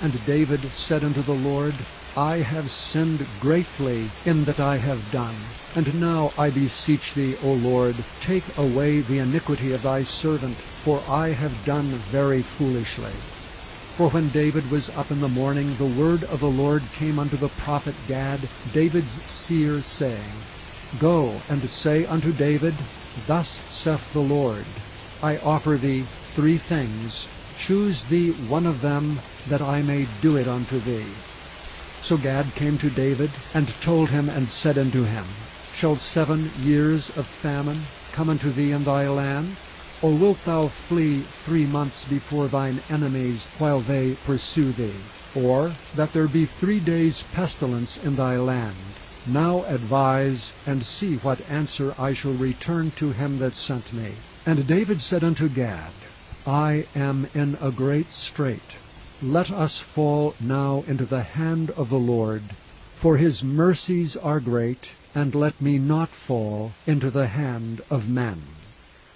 And David said unto the Lord, I have sinned greatly in that I have done. And now I beseech thee, O Lord, take away the iniquity of thy servant, for I have done very foolishly. For when David was up in the morning, the word of the Lord came unto the prophet Gad, David's seer, saying, Go and say unto David, Thus saith the Lord, I offer thee 3 things. Choose thee one of them, that I may do it unto thee. So Gad came to David, and told him, and said unto him, Shall 7 years of famine come unto thee in thy land? Or wilt thou flee 3 months before thine enemies, while they pursue thee? Or that there be 3 days pestilence in thy land? Now advise, and see what answer I shall return to him that sent me. And David said unto Gad, I am in a great strait. Let us fall now into the hand of the Lord, for his mercies are great, and let me not fall into the hand of men.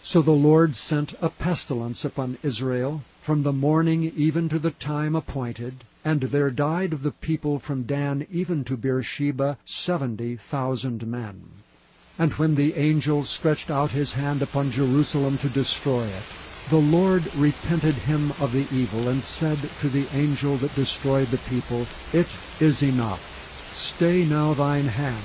So the Lord sent a pestilence upon Israel from the morning even to the time appointed, and there died of the people from Dan even to Beersheba 70,000 men. And when the angel stretched out his hand upon Jerusalem to destroy it, the Lord repented him of the evil, and said to the angel that destroyed the people, It is enough. Stay now thine hand.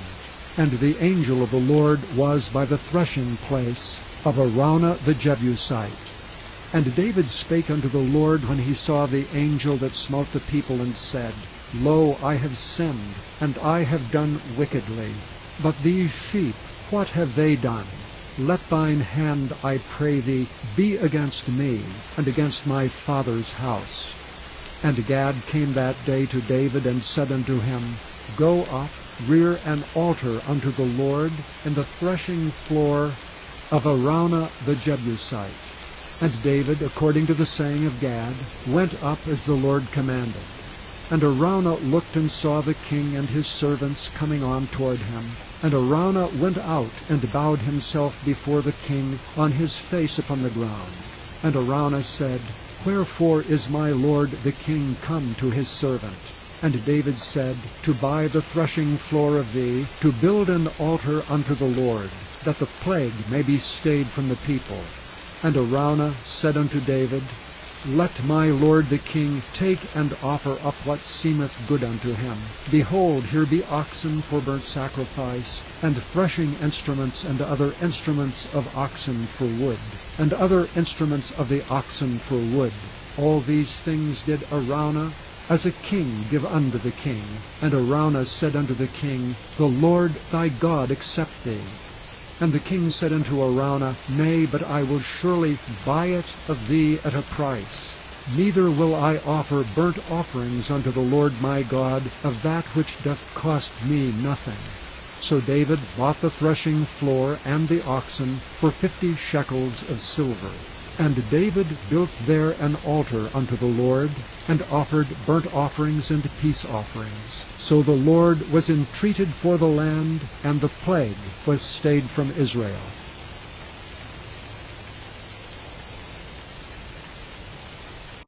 And the angel of the Lord was by the threshing place of Araunah the Jebusite. And David spake unto the Lord when he saw the angel that smote the people, and said, Lo, I have sinned, and I have done wickedly. But these sheep, what have they done? Let thine hand, I pray thee, be against me, and against my father's house. And Gad came that day to David, and said unto him, Go up, rear an altar unto the Lord in the threshing floor of Araunah the Jebusite. And David, according to the saying of Gad, went up as the Lord commanded. And Araunah looked and saw the king and his servants coming on toward him. And Araunah went out and bowed himself before the king on his face upon the ground. And Araunah said, Wherefore is my lord the king come to his servant? And David said, To buy the threshing floor of thee, to build an altar unto the Lord, that the plague may be stayed from the people. And Araunah said unto David, Let my lord the king take and offer up what seemeth good unto him. Behold, here be oxen for burnt sacrifice, and threshing instruments, and other instruments of oxen for wood, and other instruments of the oxen for wood. All these things did Araunah as a king give unto the king. And Araunah said unto the king, The Lord thy God accept thee. And the king said unto Araunah, Nay, but I will surely buy it of thee at a price. Neither will I offer burnt offerings unto the Lord my God of that which doth cost me nothing. So David bought the threshing floor and the oxen for 50 shekels of silver. And David built there an altar unto the Lord, and offered burnt offerings and peace offerings. So the Lord was entreated for the land, and the plague was stayed from Israel.